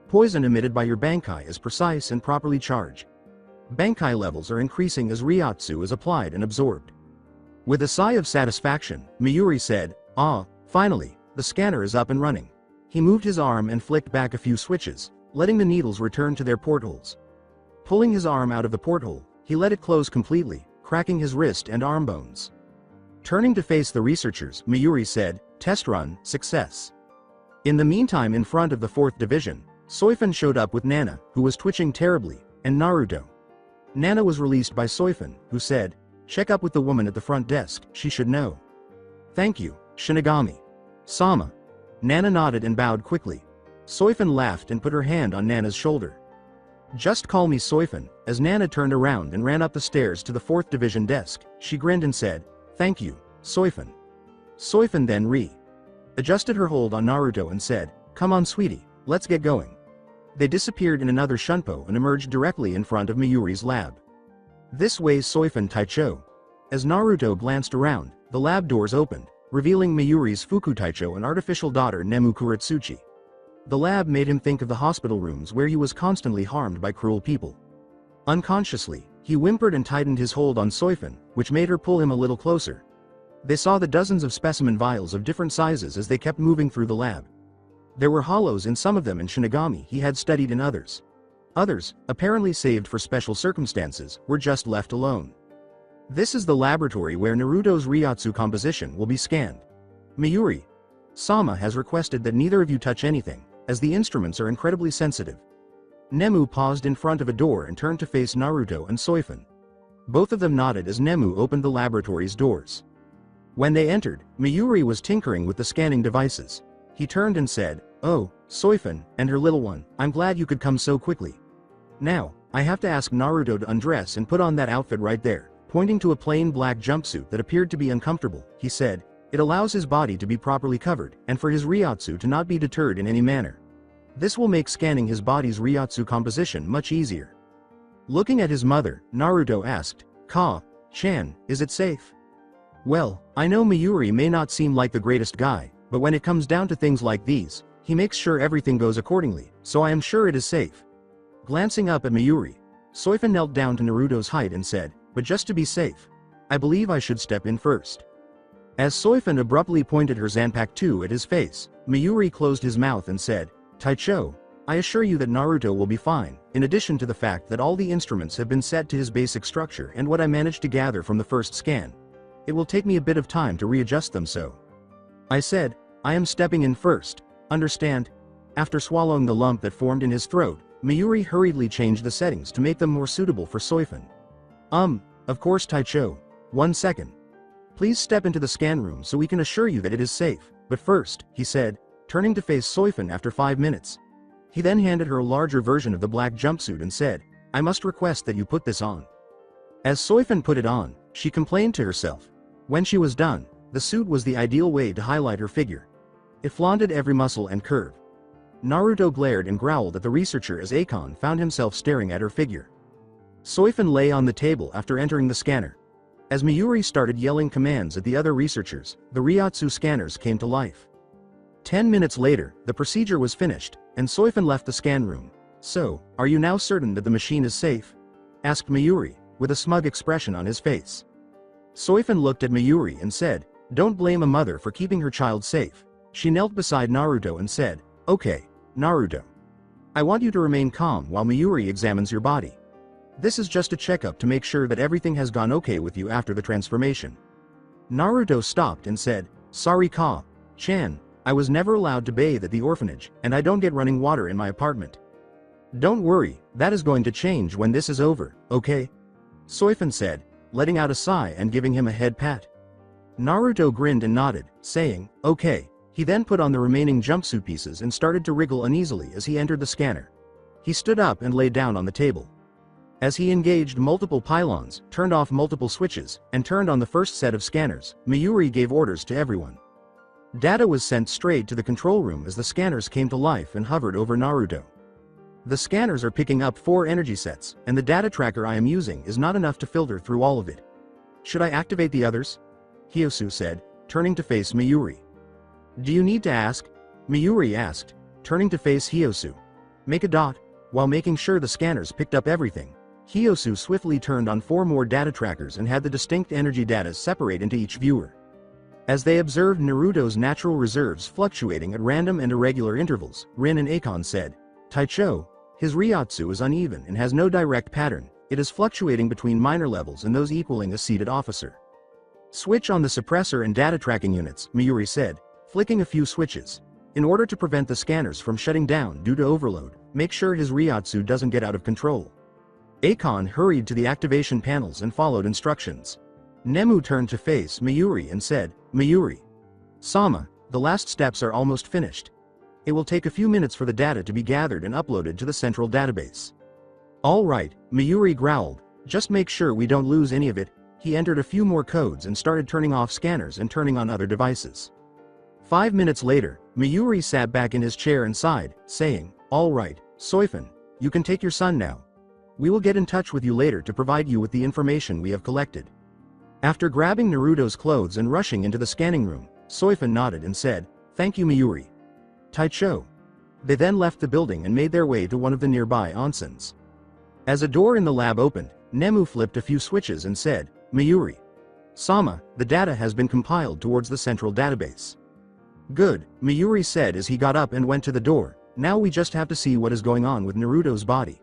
Poison emitted by your Bankai is precise and properly charged. Bankai levels are increasing as Ryotsu is applied and absorbed." With a sigh of satisfaction, Mayuri said, "Ah, finally, the scanner is up and running." He moved his arm and flicked back a few switches, letting the needles return to their portholes. Pulling his arm out of the porthole, he let it close completely, cracking his wrist and arm bones. Turning to face the researchers, Mayuri said, "Test run, success." In the meantime, in front of the 4th Division, Soifin showed up with Nana, who was twitching terribly, and Naruto. Nana was released by Soifin, who said, "Check up with the woman at the front desk, she should know." "Thank you, Shinigami." "Sama." Nana nodded and bowed quickly. Soifin laughed and put her hand on Nana's shoulder. "Just call me Soifin." As Nana turned around and ran up the stairs to the 4th Division desk, she grinned and said, "Thank you, Soifin." Soifin then adjusted her hold on Naruto and said, "Come on sweetie, let's get going." They disappeared in another shunpo and emerged directly in front of Mayuri's lab. "This way Soifin Taicho." As Naruto glanced around, the lab doors opened, revealing Mayuri's Fuku Taicho and artificial daughter Nemu Kuretsuchi. The lab made him think of the hospital rooms where he was constantly harmed by cruel people. Unconsciously, he whimpered and tightened his hold on Soifin, which made her pull him a little closer. They saw the dozens of specimen vials of different sizes as they kept moving through the lab. There were hollows in some of them and Shinigami he had studied in others. Others, apparently saved for special circumstances, were just left alone. "This is the laboratory where Naruto's Ryotsu composition will be scanned. Mayuri. Sama has requested that neither of you touch anything, as the instruments are incredibly sensitive." Nemu paused in front of a door and turned to face Naruto and Soifin. Both of them nodded as Nemu opened the laboratory's doors. When they entered, Mayuri was tinkering with the scanning devices. He turned and said, "Oh, Soifin, and her little one, I'm glad you could come so quickly. Now, I have to ask Naruto to undress and put on that outfit right there. Pointing to a plain black jumpsuit that appeared to be uncomfortable, he said, it allows his body to be properly covered, and for his Ryotsu to not be deterred in any manner. This will make scanning his body's Ryotsu composition much easier. Looking at his mother, Naruto asked, Ka-chan, is it safe? Well, I know Miyuri may not seem like the greatest guy, but when it comes down to things like these, he makes sure everything goes accordingly, so I am sure it is safe. Glancing up at Miyuri, Soifun knelt down to Naruto's height and said, but just to be safe, I believe I should step in first. As Soifun abruptly pointed her Zanpakuto at his face, Miyuri closed his mouth and said, Taicho, I assure you that Naruto will be fine, in addition to the fact that all the instruments have been set to his basic structure and what I managed to gather from the first scan. It will take me a bit of time to readjust them so. I said, I am stepping in first, understand? After swallowing the lump that formed in his throat, Miyuri hurriedly changed the settings to make them more suitable for Soifun. Of course Taicho. 1 second. Please step into the scan room so we can assure you that it is safe, but first, he said, turning to face Soifun after 5 minutes. He then handed her a larger version of the black jumpsuit and said, I must request that you put this on. As Soifun put it on, she complained to herself. When she was done, the suit was the ideal way to highlight her figure. It flaunted every muscle and curve. Naruto glared and growled at the researcher as Akon found himself staring at her figure. Soifun lay on the table after entering the scanner. As Miyuri started yelling commands at the other researchers, the Ryotsu scanners came to life. 10 minutes later, the procedure was finished, and Soifun left the scan room. So, are you now certain that the machine is safe? Asked Miyuri, with a smug expression on his face. Soifun looked at Miyuri and said, don't blame a mother for keeping her child safe. She knelt beside Naruto and said, okay, Naruto. I want you to remain calm while Miyuri examines your body. This is just a checkup to make sure that everything has gone okay with you after the transformation. Naruto stopped and said, sorry Ka-chan, I was never allowed to bathe at the orphanage, and I don't get running water in my apartment. Don't worry, that is going to change when this is over, okay? Soifun said, letting out a sigh and giving him a head pat. Naruto grinned and nodded, saying, okay. He then put on the remaining jumpsuit pieces and started to wriggle uneasily as he entered the scanner. He stood up and lay down on the table. As he engaged multiple pylons, turned off multiple switches, and turned on the first set of scanners, Miyuri gave orders to everyone. Data was sent straight to the control room as the scanners came to life and hovered over Naruto. The scanners are picking up 4 energy sets, and the data tracker I am using is not enough to filter through all of it. Should I activate the others? Hyosu said, turning to face Miyuri. Do you need to ask? Miyuri asked, turning to face Hyosu. Make a dot. While making sure the scanners picked up everything, Hyosu swiftly turned on 4 more data trackers and had the distinct energy data separate into each viewer. As they observed Naruto's natural reserves fluctuating at random and irregular intervals, Rin and Akon said, Taicho, his Ryotsu is uneven and has no direct pattern, it is fluctuating between minor levels and those equaling a seated officer. Switch on the suppressor and data tracking units, Miyuri said, flicking a few switches. In order to prevent the scanners from shutting down due to overload, make sure his Ryotsu doesn't get out of control. Akon hurried to the activation panels and followed instructions. Nemu turned to face Miyuri and said, Miyuri. Sama, the last steps are almost finished. It will take a few minutes for the data to be gathered and uploaded to the central database. All right, Miyuri growled, just make sure we don't lose any of it. He entered a few more codes and started turning off scanners and turning on other devices. 5 minutes later, Miyuri sat back in his chair and sighed, saying, all right, Soifun, you can take your son now. We will get in touch with you later to provide you with the information we have collected. After grabbing Naruto's clothes and rushing into the scanning room, Soifun nodded and said, thank you Miyuri. Taicho. They then left the building and made their way to one of the nearby onsens. As a door in the lab opened, Nemu flipped a few switches and said, Miyuri. Sama, the data has been compiled towards the central database. Good, Miyuri said as he got up and went to the door. Now we just have to see what is going on with Naruto's body.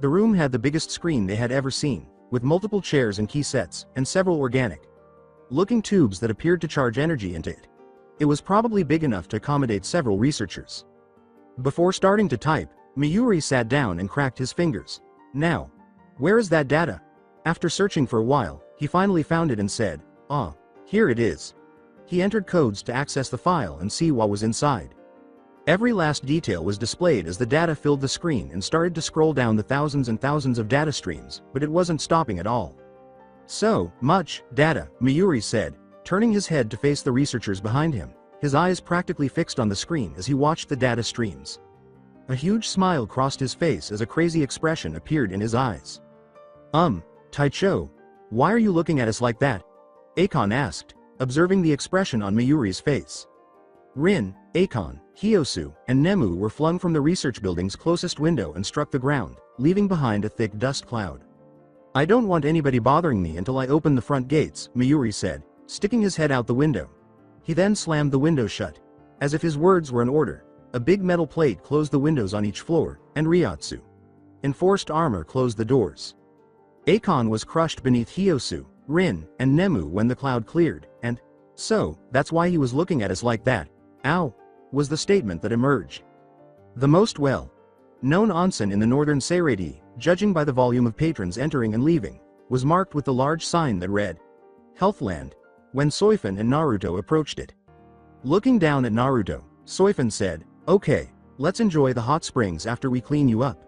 The room had the biggest screen they had ever seen, with multiple chairs and key sets, and several organic-looking tubes that appeared to charge energy into it. It was probably big enough to accommodate several researchers. Before starting to type, Miyuri sat down and cracked his fingers. Now, where is that data? After searching for a while, he finally found it and said, here it is. He entered codes to access the file and see what was inside. Every last detail was displayed as the data filled the screen and started to scroll down the thousands and thousands of data streams, but it wasn't stopping at all. So much data, Mayuri said, turning his head to face the researchers behind him, his eyes practically fixed on the screen as he watched the data streams. A huge smile crossed his face as a crazy expression appeared in his eyes. Taicho, why are you looking at us like that? Akon asked, observing the expression on Mayuri's face. Rin, Akon, Hyosu, and Nemu were flung from the research building's closest window and struck the ground, leaving behind a thick dust cloud. I don't want anybody bothering me until I open the front gates, Mayuri said, sticking his head out the window. He then slammed the window shut. As if his words were an order, a big metal plate closed the windows on each floor, and Ryatsu enforced armor closed the doors. Akon was crushed beneath Hyosu, Rin, and Nemu when the cloud cleared, and, so, that's why he was looking at us like that. Ow, was the statement that emerged. The most well-known onsen in the northern Seirei, judging by the volume of patrons entering and leaving, was marked with the large sign that read, Healthland, when Soifun and Naruto approached it. Looking down at Naruto, Soifun said, okay, let's enjoy the hot springs after we clean you up.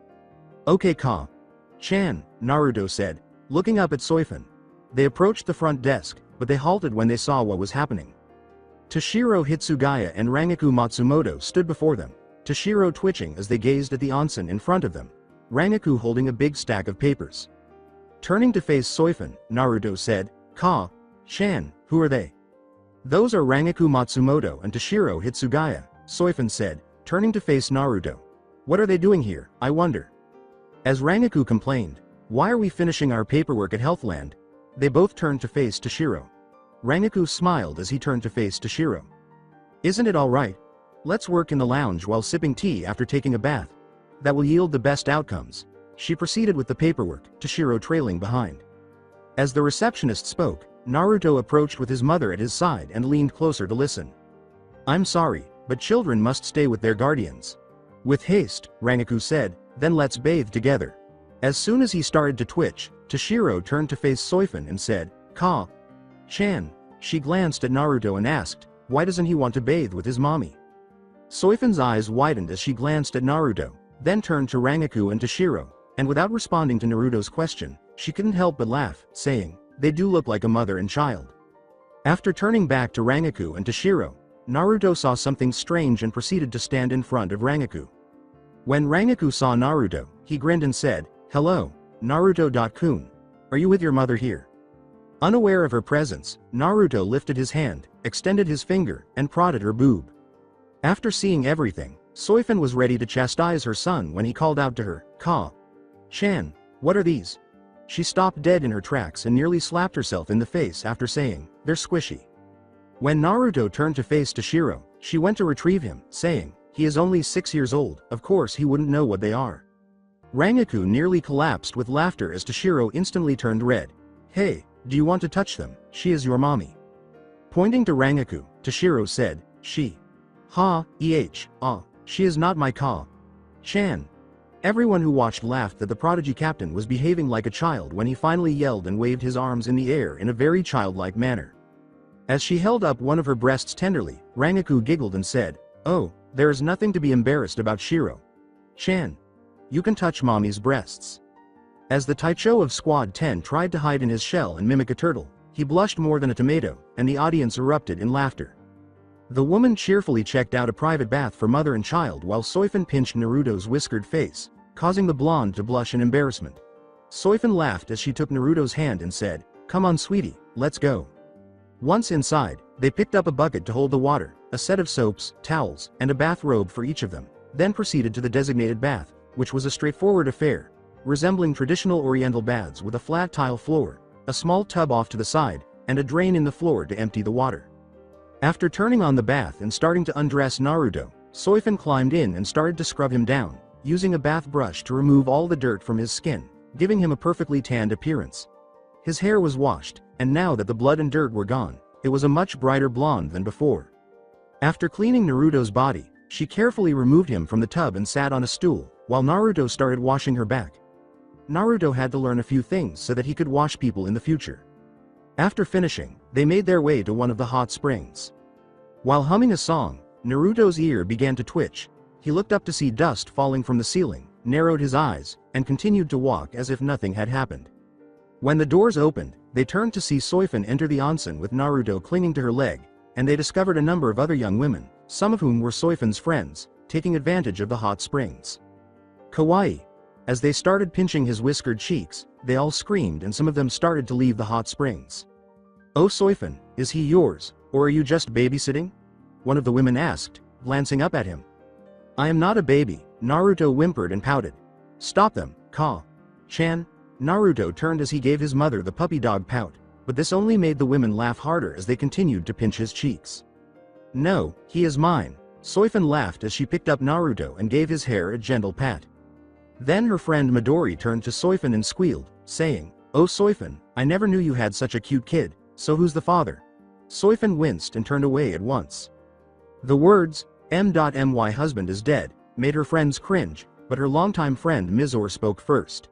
Okay Chan, Naruto said, looking up at Soifun. They approached the front desk, but they halted when they saw what was happening. Toshiro Hitsugaya and Rangaku Matsumoto stood before them, Toshiro twitching as they gazed at the onsen in front of them, Rangaku holding a big stack of papers. Turning to face Soifun, Naruto said, Chan, who are they? Those are Rangaku Matsumoto and Toshiro Hitsugaya, Soifun said, turning to face Naruto. What are they doing here, I wonder? As Rangaku complained, why are we finishing our paperwork at Healthland? They both turned to face Toshiro. Rangaku smiled as he turned to face Toshiro. Isn't it alright? Let's work in the lounge while sipping tea after taking a bath. That will yield the best outcomes. She proceeded with the paperwork, Toshiro trailing behind. As the receptionist spoke, Naruto approached with his mother at his side and leaned closer to listen. I'm sorry, but children must stay with their guardians. With haste, Rangaku said, then let's bathe together. As soon as he started to twitch, Toshiro turned to face Soifun and said, Chan. She glanced at Naruto and asked, why doesn't he want to bathe with his mommy? Soifun's eyes widened as she glanced at Naruto, then turned to Rangaku and Toshiro, and without responding to Naruto's question, she couldn't help but laugh, saying, they do look like a mother and child. After turning back to Rangaku and Toshiro, Naruto saw something strange and proceeded to stand in front of Rangaku. When Rangaku saw Naruto, he grinned and said, hello, Naruto-kun. Are you with your mother here? Unaware of her presence, Naruto lifted his hand, extended his finger, and prodded her boob. After seeing everything, Soifun was ready to chastise her son when he called out to her, Chan, what are these? She stopped dead in her tracks and nearly slapped herself in the face after saying, they're squishy. When Naruto turned to face Toshiro, she went to retrieve him, saying, he is only 6 years old, of course he wouldn't know what they are. Rangaku nearly collapsed with laughter as Toshiro instantly turned red. Hey, do you want to touch them? She is your mommy. Pointing to Rangaku, Toshiro said, she is not my Chan. Everyone who watched laughed that the prodigy captain was behaving like a child when he finally yelled and waved his arms in the air in a very childlike manner. As she held up one of her breasts tenderly, Rangaku giggled and said, oh, there is nothing to be embarrassed about Chan. You can touch mommy's breasts. As the Taicho of Squad 10 tried to hide in his shell and mimic a turtle, he blushed more than a tomato, and the audience erupted in laughter. The woman cheerfully checked out a private bath for mother and child while Soifun pinched Naruto's whiskered face, causing the blonde to blush in embarrassment. Soifun laughed as she took Naruto's hand and said, come on sweetie, let's go. Once inside, they picked up a bucket to hold the water, a set of soaps, towels, and a bathrobe for each of them, then proceeded to the designated bath, which was a straightforward affair, resembling traditional oriental baths with a flat tile floor, a small tub off to the side, and a drain in the floor to empty the water. After turning on the bath and starting to undress Naruto, Soifun climbed in and started to scrub him down, using a bath brush to remove all the dirt from his skin, giving him a perfectly tanned appearance. His hair was washed, and now that the blood and dirt were gone, it was a much brighter blonde than before. After cleaning Naruto's body, she carefully removed him from the tub and sat on a stool, while Naruto started washing her back. Naruto had to learn a few things so that he could wash people in the future. After finishing, they made their way to one of the hot springs. While humming a song, Naruto's ear began to twitch, He looked up to see dust falling from the ceiling, narrowed his eyes, and continued to walk as if nothing had happened. When the doors opened, they turned to see Soifun enter the onsen with Naruto clinging to her leg, and they discovered a number of other young women, some of whom were Soifun's friends, taking advantage of the hot springs. Kawaii. As they started pinching his whiskered cheeks, they all screamed and some of them started to leave the hot springs. "Oh Soifun, is he yours, or are you just babysitting?" one of the women asked, glancing up at him. "I am not a baby," Naruto whimpered and pouted. "Stop them, Ka-chan." Naruto turned as he gave his mother the puppy dog pout, but this only made the women laugh harder as they continued to pinch his cheeks. "No, he is mine." Soifun laughed as she picked up Naruto and gave his hair a gentle pat. Then her friend Midori turned to Soifun and squealed, saying, "Oh Soifun, I never knew you had such a cute kid, so who's the father?" Soifun winced and turned away at once. The words, "My husband is dead," made her friends cringe, but her longtime friend Mizor spoke first.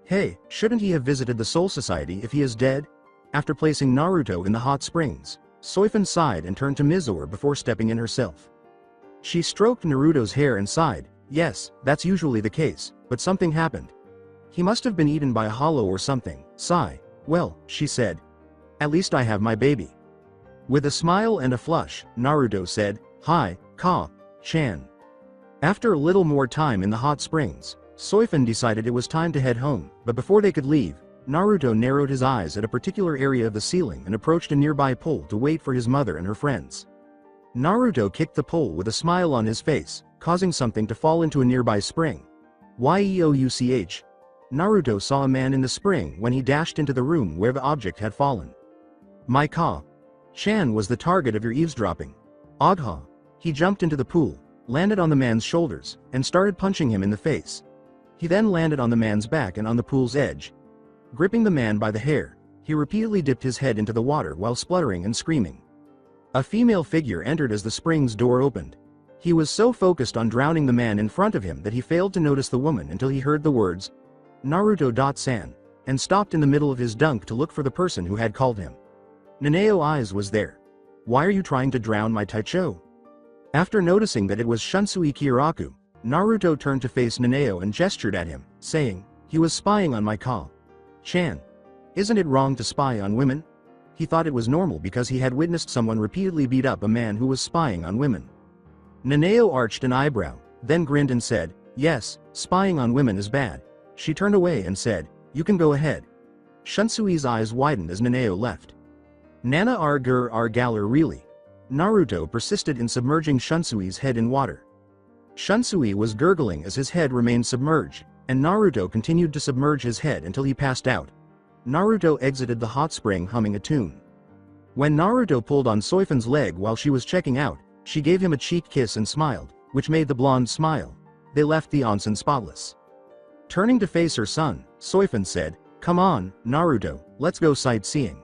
"Hey, shouldn't he have visited the Soul Society if he is dead?" After placing Naruto in the hot springs, Soifun sighed and turned to Mizor before stepping in herself. She stroked Naruto's hair and sighed, "Yes, that's usually the case, but something happened. He must have been eaten by a hollow or something." Sigh. "Well," she said, "at least I have my baby." With a smile and a flush, Naruto said, "Hi, Ka-chan." After a little more time in the hot springs, Soifun decided it was time to head home, but before they could leave, Naruto narrowed his eyes at a particular area of the ceiling and approached a nearby pole to wait for his mother and her friends. Naruto kicked the pole with a smile on his face, causing something to fall into a nearby spring. Youch. Naruto saw a man in the spring when he dashed into the room where the object had fallen. "My Ka-chan was the target of your eavesdropping. Agha." He jumped into the pool, landed on the man's shoulders, and started punching him in the face. He then landed on the man's back and on the pool's edge. Gripping the man by the hair, he repeatedly dipped his head into the water while spluttering and screaming. A female figure entered as the spring's door opened. He was so focused on drowning the man in front of him that he failed to notice the woman until he heard the words, "Naruto-san," and stopped in the middle of his dunk to look for the person who had called him. Nanao Eyes was there. "Why are you trying to drown my Taicho?" After noticing that it was Shunsui Kiraku, Naruto turned to face Nanao and gestured at him, saying, "He was spying on my Ka-chan. Isn't it wrong to spy on women?" He thought it was normal because he had witnessed someone repeatedly beat up a man who was spying on women. Nanao arched an eyebrow, then grinned and said, "Yes, spying on women is bad." She turned away and said, "You can go ahead." Shunsui's eyes widened as Nanao left. "Nana Argur Argalar really?" Naruto persisted in submerging Shunsui's head in water. Shunsui was gurgling as his head remained submerged, and Naruto continued to submerge his head until he passed out. Naruto exited the hot spring humming a tune. When Naruto pulled on Soifun's leg while she was checking out, she gave him a cheek kiss and smiled, which made the blonde smile. They left the onsen spotless. Turning to face her son, Soifun said, "Come on, Naruto, let's go sightseeing."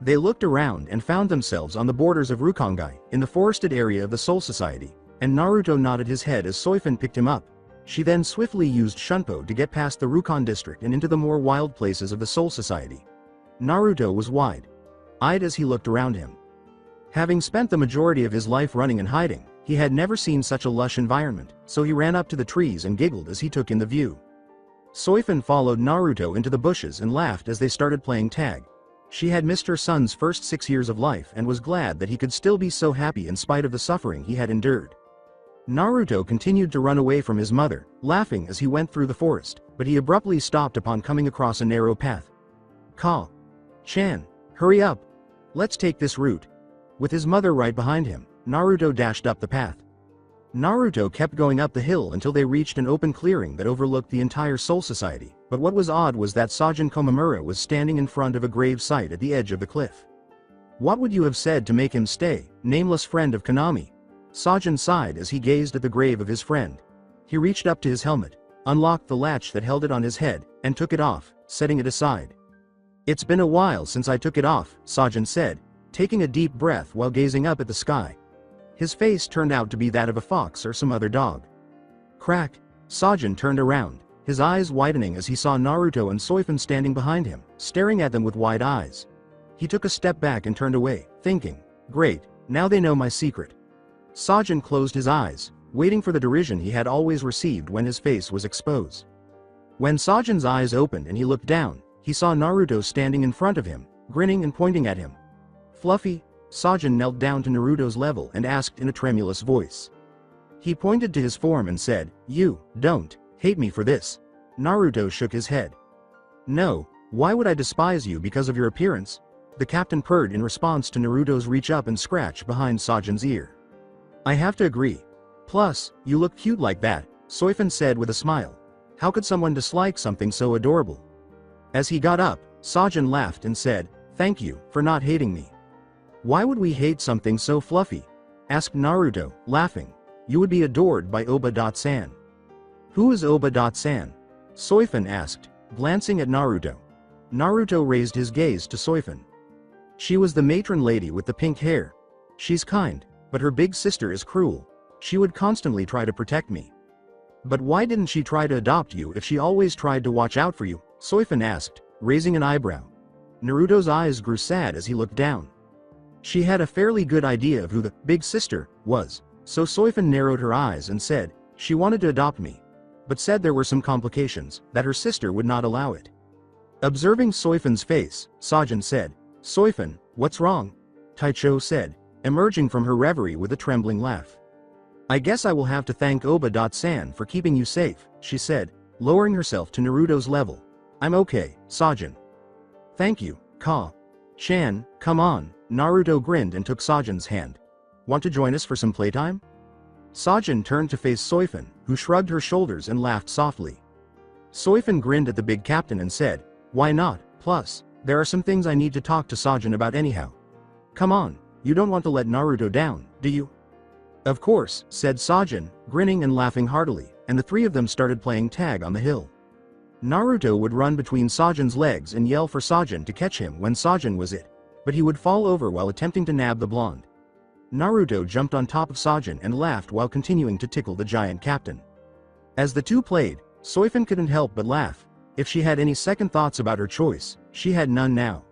They looked around and found themselves on the borders of Rukongai, in the forested area of the Soul Society, and Naruto nodded his head as Soifun picked him up. She then swiftly used Shunpo to get past the Rukon district and into the more wild places of the Soul Society. Naruto was wide-eyed as he looked around him. Having spent the majority of his life running and hiding, he had never seen such a lush environment, so he ran up to the trees and giggled as he took in the view. Soifun followed Naruto into the bushes and laughed as they started playing tag. She had missed her son's first 6 years of life and was glad that he could still be so happy in spite of the suffering he had endured. Naruto continued to run away from his mother, laughing as he went through the forest, but he abruptly stopped upon coming across a narrow path. "Ka-chan, hurry up! Let's take this route." With his mother right behind him, Naruto dashed up the path. Naruto kept going up the hill until they reached an open clearing that overlooked the entire Soul Society, but what was odd was that Sajin Komamura was standing in front of a grave site at the edge of the cliff. "What would you have said to make him stay, nameless friend of Konami?" Sajin sighed as he gazed at the grave of his friend. He reached up to his helmet, unlocked the latch that held it on his head, and took it off, setting it aside. "It's been a while since I took it off," Sajin said, taking a deep breath while gazing up at the sky. His face turned out to be that of a fox or some other dog. Crack! Sajin turned around, his eyes widening as he saw Naruto and Soifun standing behind him, staring at them with wide eyes. He took a step back and turned away, thinking, "Great, now they know my secret." Sajin closed his eyes, waiting for the derision he had always received when his face was exposed. When Sajin's eyes opened and he looked down, he saw Naruto standing in front of him, grinning and pointing at him. Fluffy, Sajin knelt down to Naruto's level and asked in a tremulous voice. He pointed to his form and said, "You don't hate me for this." Naruto shook his head. "No, why would I despise you because of your appearance?" The captain purred in response to Naruto's reach up and scratch behind Sajin's ear. "I have to agree. Plus, you look cute like that," Soifin said with a smile. How could someone dislike something so adorable? As he got up, Sajin laughed and said, "Thank you for not hating me." "Why would we hate something so fluffy?" asked Naruto, laughing. "You would be adored by Oba-san." "Who is Oba-san?" Soifin asked, glancing at Naruto. Naruto raised his gaze to Soifin. "She was the matron lady with the pink hair. She's kind, but her big sister is cruel. She would constantly try to protect me." "But why didn't she try to adopt you if she always tried to watch out for you?" Soifin asked, raising an eyebrow. Naruto's eyes grew sad as he looked down. She had a fairly good idea of who the big sister was, so Soifin narrowed her eyes and said, "She wanted to adopt me, but said there were some complications, that her sister would not allow it." Observing Soifin's face, Sajin said, "Soifin, what's wrong?" Taicho said, emerging from her reverie with a trembling laugh. "I guess I will have to thank Oba-san for keeping you safe," she said, lowering herself to Naruto's level. "I'm okay, Sajin." "Thank you, Ka-chan, come on." Naruto grinned and took Sajin's hand. "Want to join us for some playtime?" Sajin turned to face Soifin, who shrugged her shoulders and laughed softly. Soifin grinned at the big captain and said, "Why not? Plus, there are some things I need to talk to Sajin about anyhow. Come on, you don't want to let Naruto down, do you?" "Of course," said Sajin, grinning and laughing heartily, and the three of them started playing tag on the hill. Naruto would run between Sajin's legs and yell for Sajin to catch him when Sajin was it, but he would fall over while attempting to nab the blonde. Naruto jumped on top of Sajin and laughed while continuing to tickle the giant captain. As the two played, Soifin couldn't help but laugh. If she had any second thoughts about her choice, she had none now.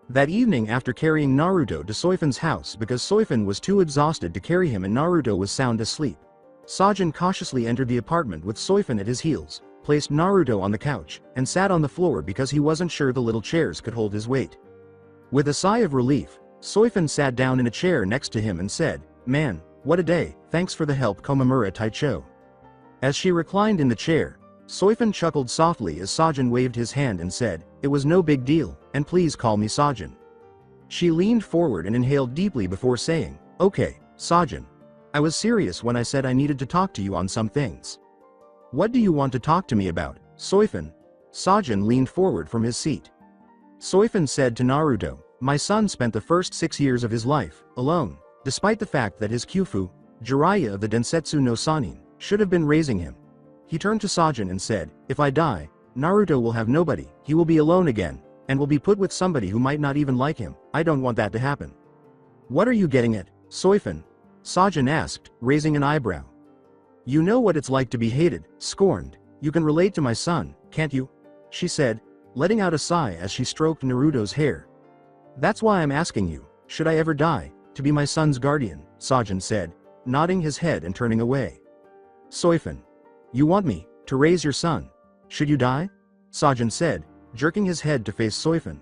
That evening, after carrying Naruto to Soifin's house because Soifin was too exhausted to carry him and Naruto was sound asleep, Sajin cautiously entered the apartment with Soifin at his heels, placed Naruto on the couch, and sat on the floor because he wasn't sure the little chairs could hold his weight. With a sigh of relief, Soifin sat down in a chair next to him and said, "Man, what a day, thanks for the help, Komamura Taicho." As she reclined in the chair, Soifin chuckled softly as Sajin waved his hand and said, "It was no big deal, and please call me Sajin." She leaned forward and inhaled deeply before saying, "Okay, Sajin. I was serious when I said I needed to talk to you on some things." "What do you want to talk to me about, Soifin?" Sajin leaned forward from his seat. Soifin said to Naruto, "My son spent the first 6 years of his life alone, despite the fact that his Kyufu, Jiraiya of the Densetsu no Sanin, should have been raising him." He turned to Sajin and said, "If I die, Naruto will have nobody, he will be alone again, and will be put with somebody who might not even like him. I don't want that to happen." "What are you getting at, Soifin?" Sajin asked, raising an eyebrow. "You know what it's like to be hated, scorned. You can relate to my son, can't you?" she said, letting out a sigh as she stroked Naruto's hair. "That's why I'm asking you, should I ever die, to be my son's guardian," Sajin said, nodding his head and turning away. "Soifin, you want me to raise your son? Should you die?" Sajin said, jerking his head to face Soifin.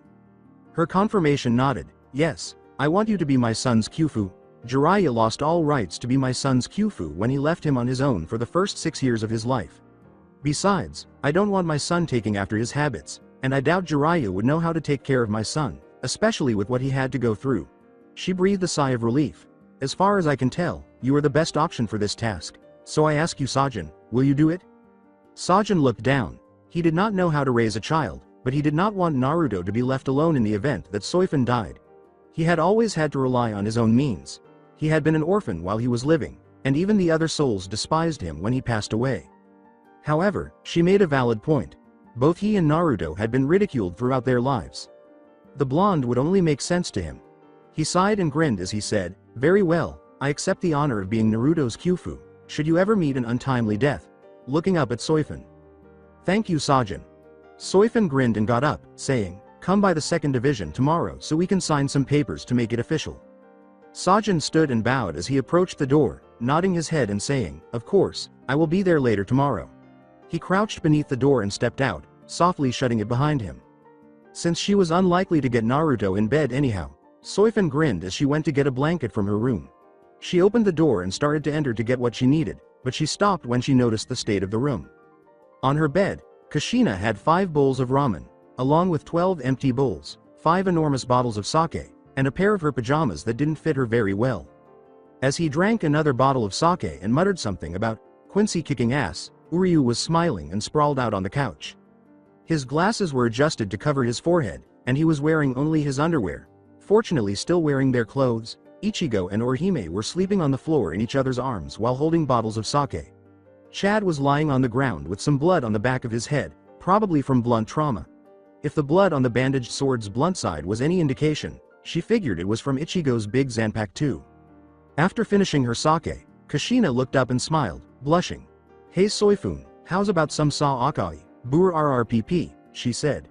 Her confirmation nodded, "Yes, I want you to be my son's Kyufu. Jiraiya lost all rights to be my son's Kyufu when he left him on his own for the first 6 years of his life. Besides, I don't want my son taking after his habits, and I doubt Jiraiya would know how to take care of my son, especially with what he had to go through." She breathed a sigh of relief. "As far as I can tell, you are the best option for this task. So I ask you, Sajin, will you do it?" Sajin looked down. He did not know how to raise a child, but he did not want Naruto to be left alone in the event that Soifin died. He had always had to rely on his own means. He had been an orphan while he was living, and even the other souls despised him when he passed away. However, she made a valid point. Both he and Naruto had been ridiculed throughout their lives. The blonde would only make sense to him. He sighed and grinned as he said, "Very well, I accept the honor of being Naruto's Kyufu, should you ever meet an untimely death," looking up at Soifin. "Thank you, Sajin." Soifin grinned and got up, saying, "Come by the second division tomorrow so we can sign some papers to make it official." Sajin stood and bowed as he approached the door, nodding his head and saying, "Of course, I will be there later tomorrow." He crouched beneath the door and stepped out, softly shutting it behind him. Since she was unlikely to get Naruto in bed anyhow, Soifun grinned as she went to get a blanket from her room. She opened the door and started to enter to get what she needed, but she stopped when she noticed the state of the room. On her bed, Kushina had 5 bowls of ramen, along with 12 empty bowls, 5 enormous bottles of sake, and a pair of her pajamas that didn't fit her very well. As he drank another bottle of sake and muttered something about Quincy kicking ass, Uryu was smiling and sprawled out on the couch. His glasses were adjusted to cover his forehead, and he was wearing only his underwear. Fortunately, still wearing their clothes, Ichigo and Orihime were sleeping on the floor in each other's arms while holding bottles of sake. Chad was lying on the ground with some blood on the back of his head, probably from blunt trauma. If the blood on the bandaged sword's blunt side was any indication, she figured it was from Ichigo's big Zanpakuto. After finishing her sake, Kushina looked up and smiled, blushing. "Hey Soifun, how's about some sa akai, bur rrpp," she said.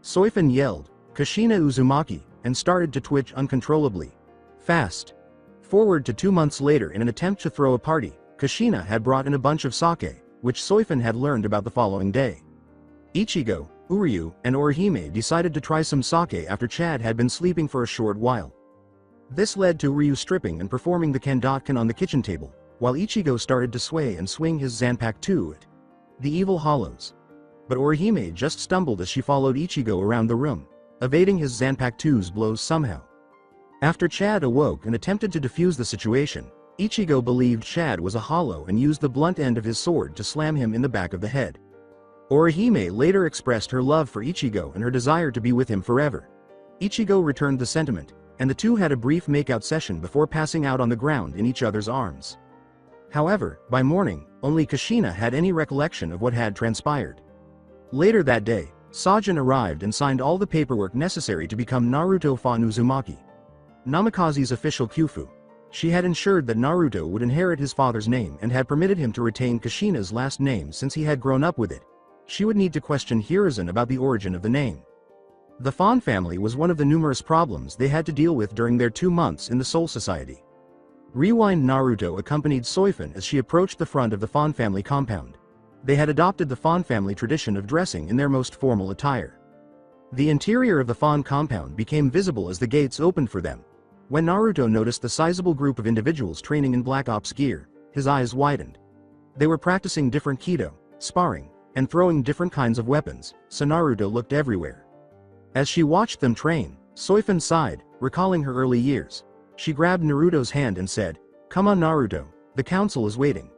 Soifun yelled, "Kushina Uzumaki," and started to twitch uncontrollably. Fast forward to 2 months later. In an attempt to throw a party, Kushina had brought in a bunch of sake, which Soifun had learned about the following day. Ichigo, Uryu, and Orihime decided to try some sake after Chad had been sleeping for a short while. This led to Uryu stripping and performing the Kendokan on the kitchen table, while Ichigo started to sway and swing his Zanpakuto at the evil hollows. But Orihime just stumbled as she followed Ichigo around the room, evading his Zanpakuto's blows somehow. After Chad awoke and attempted to defuse the situation, Ichigo believed Chad was a hollow and used the blunt end of his sword to slam him in the back of the head. Orihime later expressed her love for Ichigo and her desire to be with him forever. Ichigo returned the sentiment, and the two had a brief makeout session before passing out on the ground in each other's arms. However, by morning, only Kushina had any recollection of what had transpired. Later that day, Sajin arrived and signed all the paperwork necessary to become Naruto fa Uzumaki, Namikaze's official Kyufu. She had ensured that Naruto would inherit his father's name and had permitted him to retain Kushina's last name since he had grown up with it. She would need to question Hiruzen about the origin of the name. The Fawn family was one of the numerous problems they had to deal with during their 2 months in the Soul Society. Rewind Naruto accompanied Soifun as she approached the front of the Fawn family compound. They had adopted the Fawn family tradition of dressing in their most formal attire. The interior of the Fawn compound became visible as the gates opened for them. When Naruto noticed the sizable group of individuals training in Black Ops gear, his eyes widened. They were practicing different Kido, sparring, and throwing different kinds of weapons, so Naruto looked everywhere. As she watched them train, Soifun sighed, recalling her early years. She grabbed Naruto's hand and said, "Come on Naruto, the council is waiting."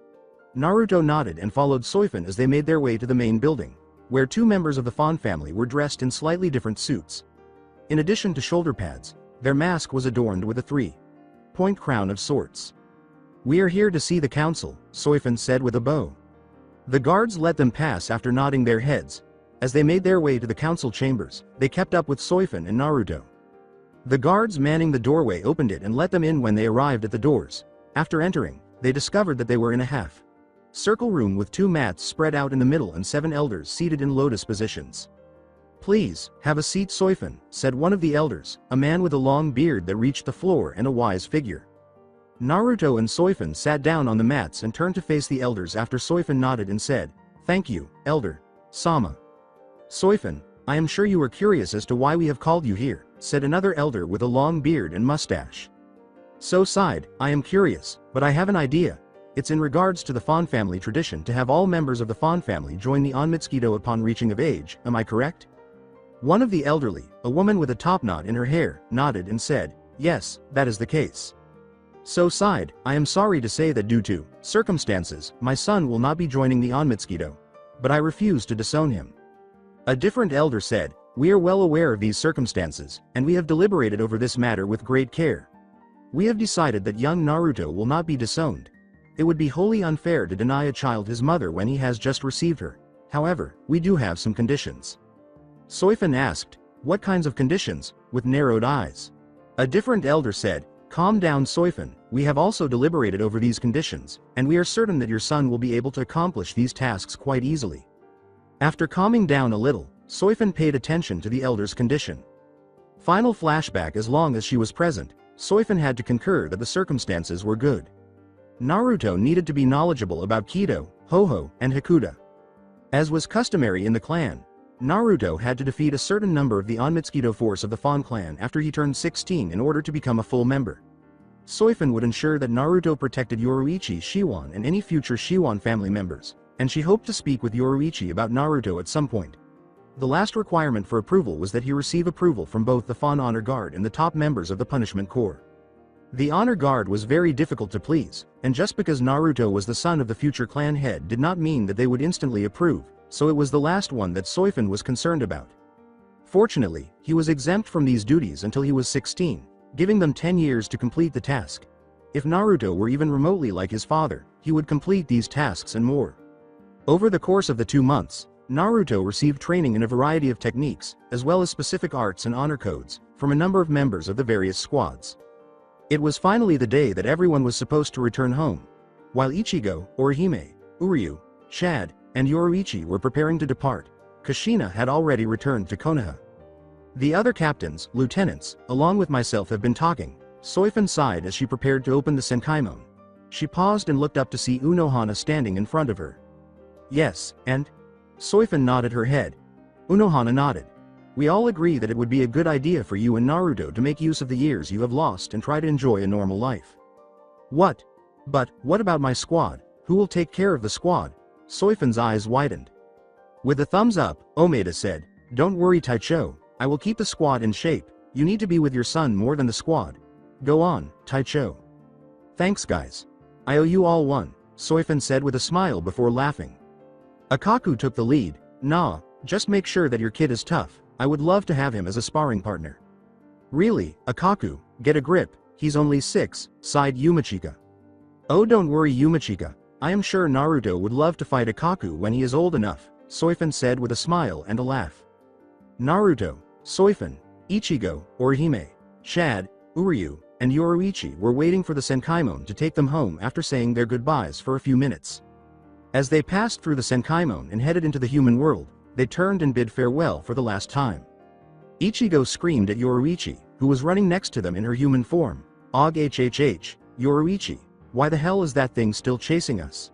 Naruto nodded and followed Soifun as they made their way to the main building, where 2 members of the Fawn family were dressed in slightly different suits. In addition to shoulder pads, their mask was adorned with a 3-point crown of sorts. "We are here to see the council," Soifun said with a bow. The guards let them pass after nodding their heads. As they made their way to the council chambers, they kept up with Soifun and Naruto. The guards manning the doorway opened it and let them in when they arrived at the doors. After entering, they discovered that they were in a half-circle room with 2 mats spread out in the middle and 7 elders seated in lotus positions. "Please, have a seat Soifun," said one of the elders, a man with a long beard that reached the floor and a wise figure. Naruto and Soifun sat down on the mats and turned to face the elders after Soifun nodded and said, "Thank you, Elder Sama." "Soifun, I am sure you are curious as to why we have called you here," said another elder with a long beard and mustache. So sighed, "I am curious, but I have an idea. It's in regards to the Fawn family tradition to have all members of the Fawn family join the Onmitsukido upon reaching of age, am I correct?" One of the elderly, a woman with a topknot in her hair, nodded and said, "Yes, that is the case." So sighed, "I am sorry to say that due to circumstances, my son will not be joining the Onmitsukido. But I refuse to disown him." A different elder said, "We are well aware of these circumstances, and we have deliberated over this matter with great care. We have decided that young Naruto will not be disowned. It would be wholly unfair to deny a child his mother when he has just received her. However, we do have some conditions." Soifun asked, "What kinds of conditions?" with narrowed eyes. A different elder said, "Calm down Soifun, we have also deliberated over these conditions, and we are certain that your son will be able to accomplish these tasks quite easily." After calming down a little, Soifun paid attention to the elder's condition. Final flashback: as long as she was present, Soifun had to concur that the circumstances were good. Naruto needed to be knowledgeable about Kido, Hoho, and Hakuda. As was customary in the clan, Naruto had to defeat a certain number of the Onmitsukido force of the Fawn clan after he turned 16 in order to become a full member. Soifun would ensure that Naruto protected Yoruichi Shiwan and any future Shiwan family members, and she hoped to speak with Yoruichi about Naruto at some point. The last requirement for approval was that he receive approval from both the Fawn Honor Guard and the top members of the Punishment Corps. The Honor Guard was very difficult to please, and just because Naruto was the son of the future clan head did not mean that they would instantly approve, so it was the last one that Soifun was concerned about. Fortunately, he was exempt from these duties until he was 16, giving them 10 years to complete the task. If Naruto were even remotely like his father, he would complete these tasks and more. Over the course of the 2 months, Naruto received training in a variety of techniques, as well as specific arts and honor codes, from a number of members of the various squads. It was finally the day that everyone was supposed to return home. While Ichigo, Orihime, Uryu, Shad, and Yoruichi were preparing to depart, Kushina had already returned to Konoha. The other captains, lieutenants, along with myself have been talking. Soifun sighed as she prepared to open the Senkaimon. She paused and looked up to see Unohana standing in front of her. Yes, and? Soifun nodded her head. Unohana nodded. We all agree that it would be a good idea for you and Naruto to make use of the years you have lost and try to enjoy a normal life. What? But, what about my squad? Who will take care of the squad? Soifun's eyes widened. With a thumbs up, Omeda said, Don't worry Taicho, I will keep the squad in shape. You need to be with your son more than the squad. Go on, Taicho. Thanks guys. I owe you all one, Soifun said with a smile before laughing. Akaku took the lead. Nah, just make sure that your kid is tough. I would love to have him as a sparring partner. Really, Akaku, get a grip, he's only 6, sighed Yumachika. Oh don't worry Yumachika, I am sure Naruto would love to fight Akaku when he is old enough, Soifun said with a smile and a laugh. Naruto, Soifun, Ichigo, Orihime, Shad, Uryu, and Yoruichi were waiting for the Senkaimon to take them home after saying their goodbyes for a few minutes. As they passed through the Senkaimon and headed into the human world, they turned and bid farewell for the last time. Ichigo screamed at Yoruichi, who was running next to them in her human form. Og hhh, Yoruichi, why the hell is that thing still chasing us?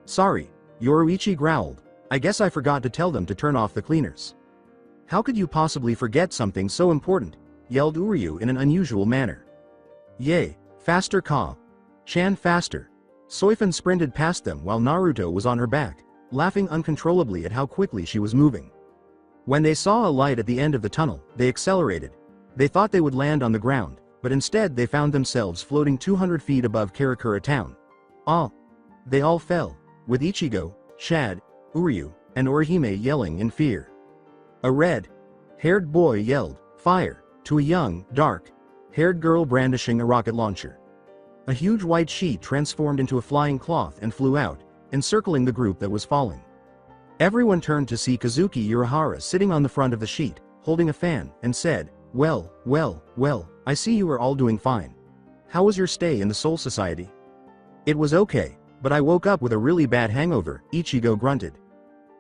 Sorry, Yoruichi growled, I guess I forgot to tell them to turn off the cleaners. How could you possibly forget something so important? Yelled Uryu in an unusual manner. Yay, faster Ka. Chan faster. Soifun sprinted past them while Naruto was on her back, laughing uncontrollably at how quickly she was moving. When they saw a light at the end of the tunnel, they accelerated. They thought they would land on the ground, but instead they found themselves floating 200 feet above Karakura town. Ah! They all fell, with Ichigo, Shad, Uryu, and Orihime yelling in fear. A red-haired boy yelled, fire, to a young, dark-haired girl brandishing a rocket launcher. A huge white sheet transformed into a flying cloth and flew out, encircling the group that was falling. Everyone turned to see Kazuki Urahara sitting on the front of the sheet, holding a fan, and said, well, I see you are all doing fine. How was your stay in the Soul Society? It was okay, but I woke up with a really bad hangover, Ichigo grunted.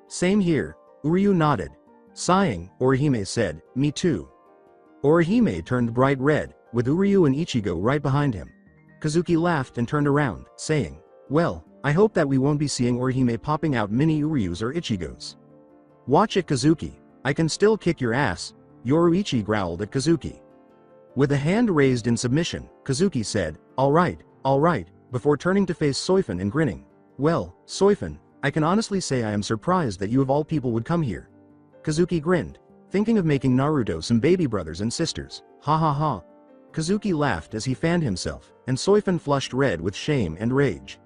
Same here, Uryu nodded. Sighing, Orihime said, me too. Orihime turned bright red, with Uryu and Ichigo right behind him. Kazuki laughed and turned around, saying, well, I hope that we won't be seeing Orihime popping out mini Uryus or Ichigos. Watch it Kazuki, I can still kick your ass, Yoruichi growled at Kazuki. With a hand raised in submission, Kazuki said, alright, before turning to face Soifun and grinning. Well, Soifun, I can honestly say I am surprised that you of all people would come here. Kazuki grinned, thinking of making Naruto some baby brothers and sisters, ha ha ha. Kazuki laughed as he fanned himself, and Soifun flushed red with shame and rage.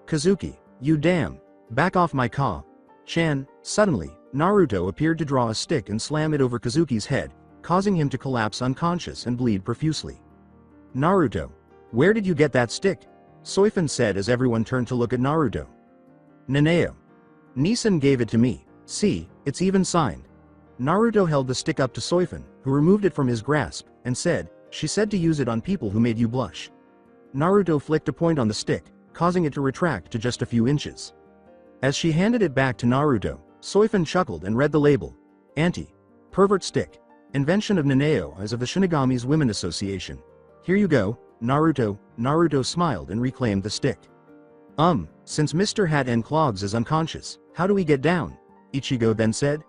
Kazuki, you damn, back off my Ka. Chan, suddenly, Naruto appeared to draw a stick and slam it over Kazuki's head, causing him to collapse unconscious and bleed profusely. Naruto, where did you get that stick? Soifun said as everyone turned to look at Naruto. Nanao. Nisan gave it to me, see, it's even signed. Naruto held the stick up to Soifun, who removed it from his grasp, and said, she said to use it on people who made you blush. Naruto flicked a point on the stick, causing it to retract to just a few inches. As she handed it back to Naruto, Soifun chuckled and read the label. Anti-pervert stick. Invention of Nanao as of the Shinigami's Women Association. Here you go, Naruto. Naruto smiled and reclaimed the stick. Since Mr. Hat and Clogs is unconscious, how do we get down? Ichigo then said.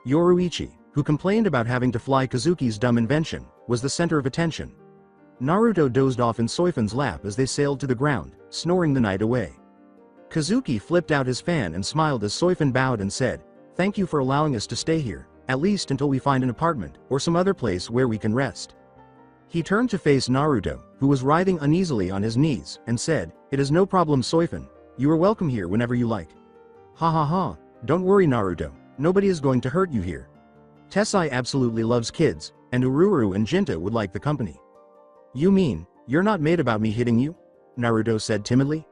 Yoruichi, who complained about having to fly Kazuki's dumb invention, was the center of attention. Naruto dozed off in Soifan's lap as they sailed to the ground, snoring the night away. Kazuki flipped out his fan and smiled as Soifan bowed and said, "Thank you for allowing us to stay here, at least until we find an apartment or some other place where we can rest." He turned to face Naruto, who was writhing uneasily on his knees, and said, "It is no problem, Soifan. You are welcome here whenever you like." "Ha ha ha, don't worry, Naruto, nobody is going to hurt you here. Tessai absolutely loves kids, and Ururu and Jinta would like the company." "You mean, you're not mad about me hitting you?" Naruto said timidly.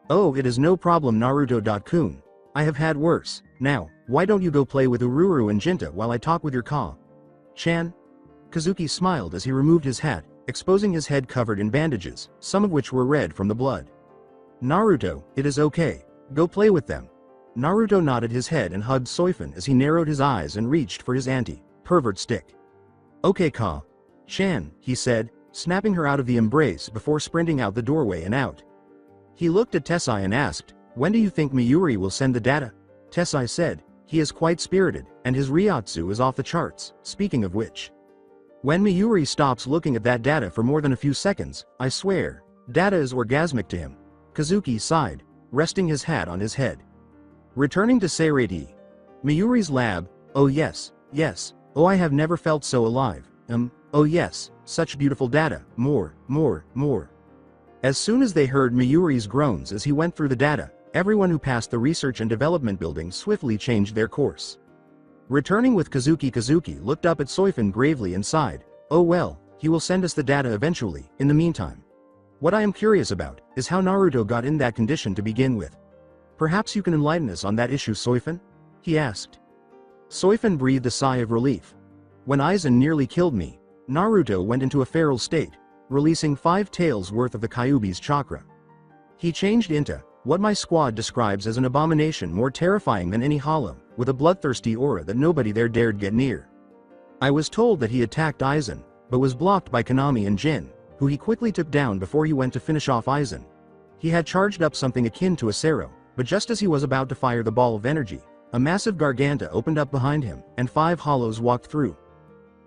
"Oh, it is no problem, Naruto-kun. I have had worse. Now, why don't you go play with Ururu and Jinta while I talk with your Ka-chan?" Kazuki smiled as he removed his hat, exposing his head covered in bandages, some of which were red from the blood. "Naruto, it is okay. Go play with them." Naruto nodded his head and hugged Soifan as he narrowed his eyes and reached for his anti-pervert stick. "Okay, Ka-chan," he said, snapping her out of the embrace before sprinting out the doorway and out. He looked at Tessai and asked, "When do you think Miyuri will send the data?" Tessai said, "He is quite spirited, and his Ryotsu is off the charts, speaking of which. When Miyuri stops looking at that data for more than a few seconds, I swear, data is orgasmic to him." Kazuki sighed, resting his hat on his head. Returning to Seirei, Miyuri's lab. "Oh yes, yes, oh I have never felt so alive, oh yes, such beautiful data, more. As soon as they heard Miyuri's groans as he went through the data, everyone who passed the research and development building swiftly changed their course. Returning with Kazuki looked up at Soifan gravely and sighed, "Oh well, he will send us the data eventually. In the meantime, what I am curious about is how Naruto got in that condition to begin with. Perhaps you can enlighten us on that issue, Soifan?" he asked. Soifan breathed a sigh of relief. "When Aizen nearly killed me, Naruto went into a feral state, releasing 5 taels worth of the Kyuubi's chakra. He changed into what my squad describes as an abomination more terrifying than any hollow, with a bloodthirsty aura that nobody there dared get near. I was told that he attacked Aizen, but was blocked by Konami and Jin, who he quickly took down before he went to finish off Aizen. He had charged up something akin to a Sero, but just as he was about to fire the ball of energy, a massive Garganta opened up behind him, and 5 hollows walked through.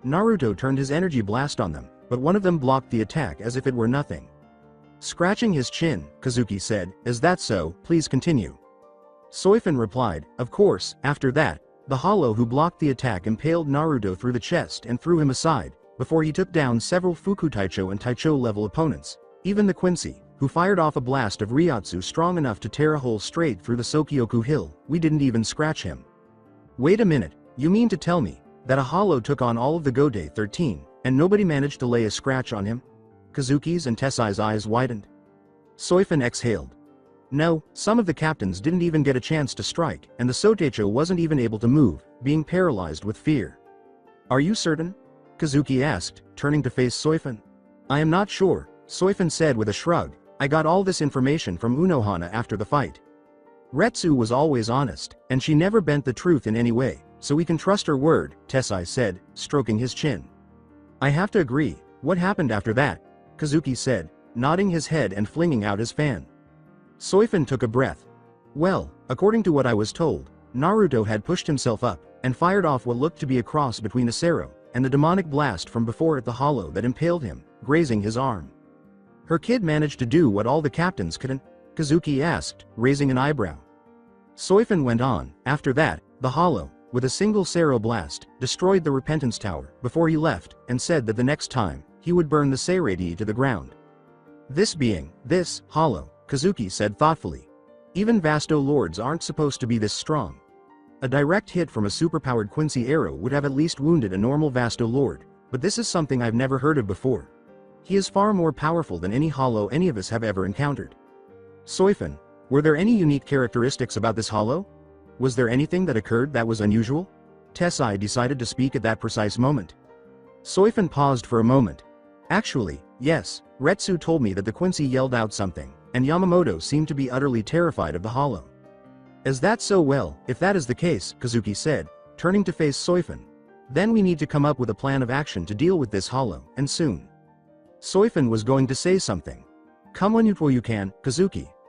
Naruto turned his energy blast on them, but one of them blocked the attack as if it were nothing." Scratching his chin, Kazuki said, "Is that so? Please continue." Soifan replied, "Of course, after that, the hollow who blocked the attack impaled Naruto through the chest and threw him aside, before he took down several Fukutaicho and Taicho level opponents, even the Quincy, who fired off a blast of Ryotsu strong enough to tear a hole straight through the Sokyoku hill. We didn't even scratch him." "Wait a minute, you mean to tell me that a hollow took on all of the Godei 13, and nobody managed to lay a scratch on him?" Kazuki's and Tessai's eyes widened. Soifan exhaled. "No, some of the captains didn't even get a chance to strike, and the Soteicho wasn't even able to move, being paralyzed with fear." "Are you certain?" Kazuki asked, turning to face Soifan. "I am not sure," Soifan said with a shrug. "I got all this information from Unohana after the fight. Retsu was always honest, and she never bent the truth in any way, so we can trust her word," Tessai said, stroking his chin. "I have to agree. What happened after that?" Kazuki said, nodding his head and flinging out his fan. Soifan took a breath. "Well, according to what I was told, Naruto had pushed himself up, and fired off what looked to be a cross between a Sero and the demonic blast from before at the hollow that impaled him, grazing his arm. Her kid managed to do what all the captains couldn't?" Kazuki asked, raising an eyebrow. Soifan went on, "After that, the hollow, with a single Sero blast, destroyed the Repentance Tower before he left, and said that the next time, he would burn the Seirei to the ground. This hollow," Kazuki said thoughtfully. "Even Vasto Lords aren't supposed to be this strong. A direct hit from a superpowered Quincy arrow would have at least wounded a normal Vasto Lord, but this is something I've never heard of before. He is far more powerful than any hollow any of us have ever encountered." "Soifan, were there any unique characteristics about this hollow? Was there anything that occurred that was unusual?" Tessai decided to speak at that precise moment. Soifan paused for a moment. "Actually, yes, Retsu told me that the Quincy yelled out something, and Yamamoto seemed to be utterly terrified of the hollow." "Is that so? Well, if that is the case," Kazuki said, turning to face Soifan, "then we need to come up with a plan of action to deal with this hollow, and soon." Soifan was going to say something. "Come when you can," Kazuki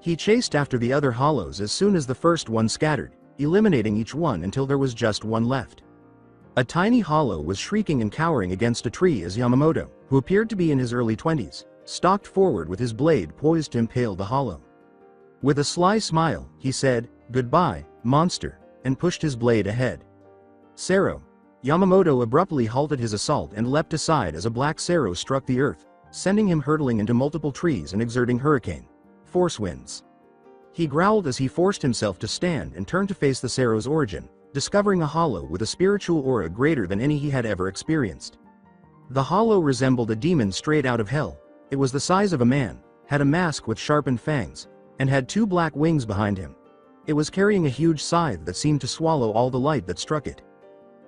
He chased after the other hollows as soon as the first one scattered, eliminating each one until there was just one left. A tiny hollow was shrieking and cowering against a tree as Yamamoto, who appeared to be in his early 20s, stalked forward with his blade poised to impale the hollow. With a sly smile, he said, "Goodbye, monster," and pushed his blade ahead. Sero. Yamamoto abruptly halted his assault and leapt aside as a black Sero struck the earth, sending him hurtling into multiple trees and exerting hurricane force winds. He growled as he forced himself to stand and turned to face the Sero's origin, discovering a hollow with a spiritual aura greater than any he had ever experienced. The hollow resembled a demon straight out of hell. It was the size of a man, had a mask with sharpened fangs, and had two black wings behind him. It was carrying a huge scythe that seemed to swallow all the light that struck it.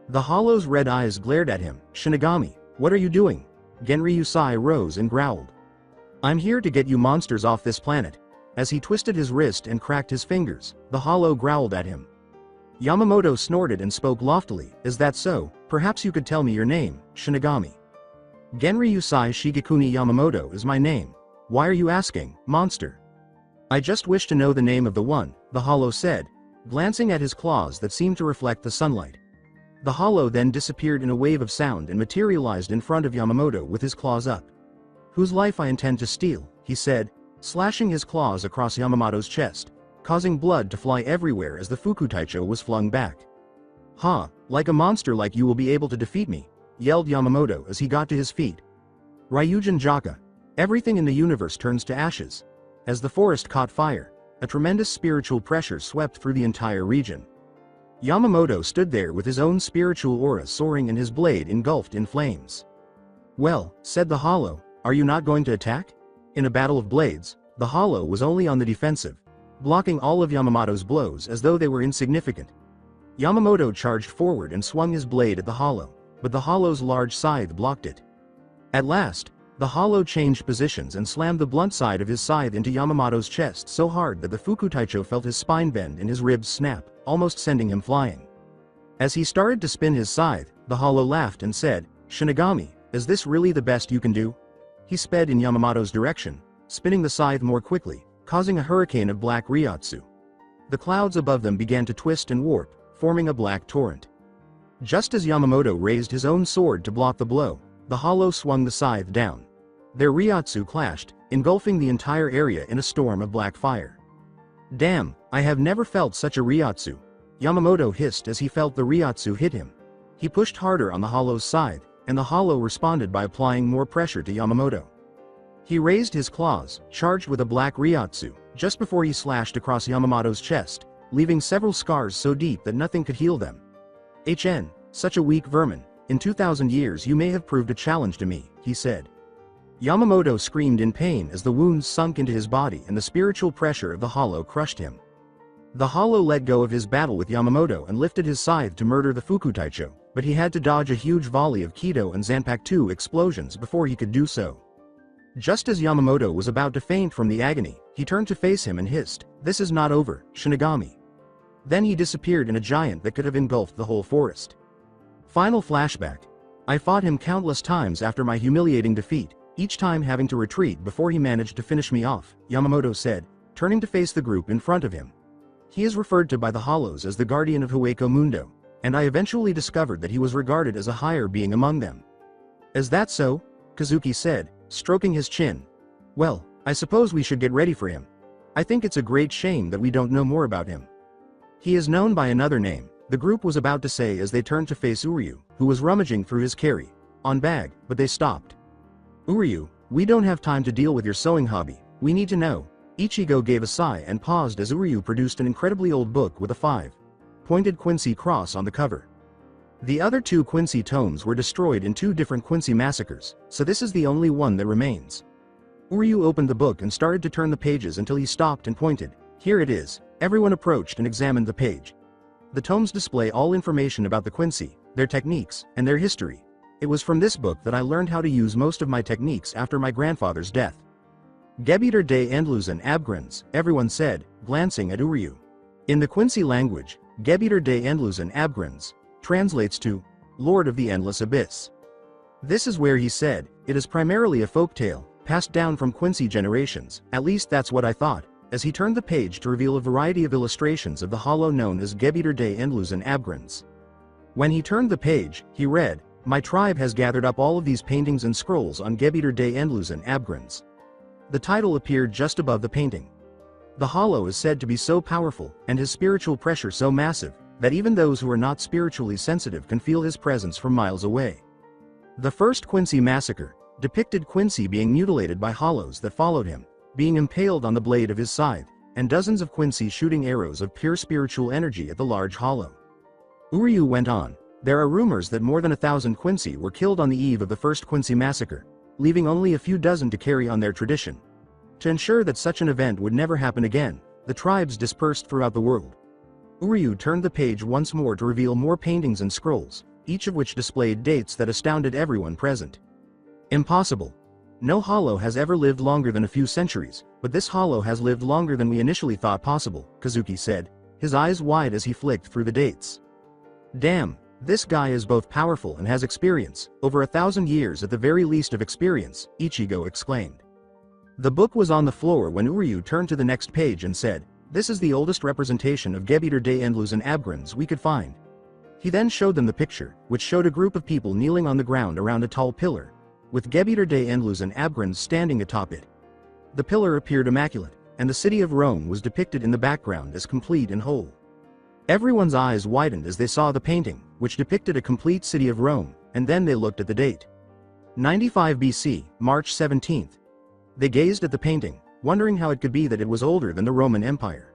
The hollow's red eyes glared at him. "Shinigami, what are you doing?" Genryusai rose and growled. "I'm here to get you monsters off this planet." As he twisted his wrist and cracked his fingers, the hollow growled at him. Yamamoto snorted and spoke loftily, "Is that so? Perhaps you could tell me your name, Shinigami." "Genryusai Shigekuni Yamamoto is my name. Why are you asking, monster?" "I just wish to know the name of the one," the hollow said, glancing at his claws that seemed to reflect the sunlight. The hollow then disappeared in a wave of sound and materialized in front of Yamamoto with his claws up. "Whose life I intend to steal," he said, slashing his claws across Yamamoto's chest, causing blood to fly everywhere as the Fukutaicho was flung back. "Ha, like a monster like you will be able to defeat me," yelled Yamamoto as he got to his feet. Ryujin Jaka. Everything in the universe turns to ashes. As the forest caught fire, a tremendous spiritual pressure swept through the entire region. Yamamoto stood there with his own spiritual aura soaring and his blade engulfed in flames. "Well," said the hollow, "are you not going to attack?" In a battle of blades, the hollow was only on the defensive, blocking all of Yamamoto's blows as though they were insignificant. Yamamoto charged forward and swung his blade at the hollow, but the hollow's large scythe blocked it. At last, the hollow changed positions and slammed the blunt side of his scythe into Yamamoto's chest so hard that the Fukutaicho felt his spine bend and his ribs snap, almost sending him flying. As he started to spin his scythe, the hollow laughed and said, "Shinigami, is this really the best you can do?" He sped in Yamamoto's direction, spinning the scythe more quickly, causing a hurricane of black ryotsu. The clouds above them began to twist and warp, forming a black torrent. Just as Yamamoto raised his own sword to block the blow, the hollow swung the scythe down. Their ryotsu clashed, engulfing the entire area in a storm of black fire. "Damn, I have never felt such a ryotsu," Yamamoto hissed as he felt the ryotsu hit him. He pushed harder on the hollow's scythe, and the hollow responded by applying more pressure to Yamamoto. He raised his claws, charged with a black ryotsu, just before he slashed across Yamamoto's chest, leaving several scars so deep that nothing could heal them. "HN, such a weak vermin, in 2,000 years you may have proved a challenge to me," he said. Yamamoto screamed in pain as the wounds sunk into his body and the spiritual pressure of the hollow crushed him. The hollow let go of his battle with Yamamoto and lifted his scythe to murder the Fukutaicho, but he had to dodge a huge volley of Kido and Zanpakuto explosions before he could do so. Just as Yamamoto was about to faint from the agony, he turned to face him and hissed, "This is not over, Shinigami." Then he disappeared in a giant that could have engulfed the whole forest. Final flashback. I fought him countless times after my humiliating defeat, each time having to retreat before he managed to finish me off, Yamamoto said, turning to face the group in front of him. He is referred to by the Hollows as the Guardian of Hueco Mundo, and I eventually discovered that he was regarded as a higher being among them. "Is that so?" Kazuki said, stroking his chin. "Well, I suppose we should get ready for him. I think it's a great shame that we don't know more about him. He is known by another name," the group was about to say as they turned to face Uryu, who was rummaging through his carry-on bag, but they stopped. "Uryu, we don't have time to deal with your sewing hobby, we need to know." Ichigo gave a sigh and paused as Uryu produced an incredibly old book with a 5-pointed Quincy cross on the cover. The other 2 Quincy tomes were destroyed in 2 different Quincy massacres, so this is the only one that remains. Uryu opened the book and started to turn the pages until he stopped and pointed. "Here it is." Everyone approached and examined the page. The tomes display all information about the Quincy, their techniques, and their history. It was from this book that I learned how to use most of my techniques after my grandfather's death. "Gebiete de Endlosen Abgrunds," everyone said, glancing at Uryu. In the Quincy language, Gebiete de Endlosen Abgrunds translates to Lord of the Endless Abyss. This is where he said, "It is primarily a folk tale, passed down from Quincy generations, at least that's what I thought." as he turned the page to reveal a variety of illustrations of the hollow known as Gebiete des Endlosen Abgrunds. When he turned the page, he read, "My tribe has gathered up all of these paintings and scrolls on Gebiete des Endlosen Abgrunds." The title appeared just above the painting. The hollow is said to be so powerful, and his spiritual pressure so massive, that even those who are not spiritually sensitive can feel his presence from miles away. The first Quincy massacre depicted Quincy being mutilated by hollows that followed him, being impaled on the blade of his scythe, and dozens of Quincy shooting arrows of pure spiritual energy at the large hollow. Uryu went on, "There are rumors that more than 1,000 Quincy were killed on the eve of the first Quincy massacre, leaving only a few dozen to carry on their tradition. To ensure that such an event would never happen again, the tribes dispersed throughout the world." Uryu turned the page once more to reveal more paintings and scrolls, each of which displayed dates that astounded everyone present. Impossible. No hollow has ever lived longer than a few centuries, but this hollow has lived longer than we initially thought possible, Kazuki said, his eyes wide as he flicked through the dates. Damn, this guy is both powerful and has experience, over 1,000 years at the very least of experience, Ichigo exclaimed. The book was on the floor when Uryu turned to the next page and said, "This is the oldest representation of Gebiete des Endlosen Abgrunds we could find." He then showed them the picture, which showed a group of people kneeling on the ground around a tall pillar, with Gebiete des Endlosen Abgrunds standing atop it. The pillar appeared immaculate, and the city of Rome was depicted in the background as complete and whole. Everyone's eyes widened as they saw the painting, which depicted a complete city of Rome, and then they looked at the date. 95 BC, March 17th. They gazed at the painting, wondering how it could be that it was older than the Roman Empire.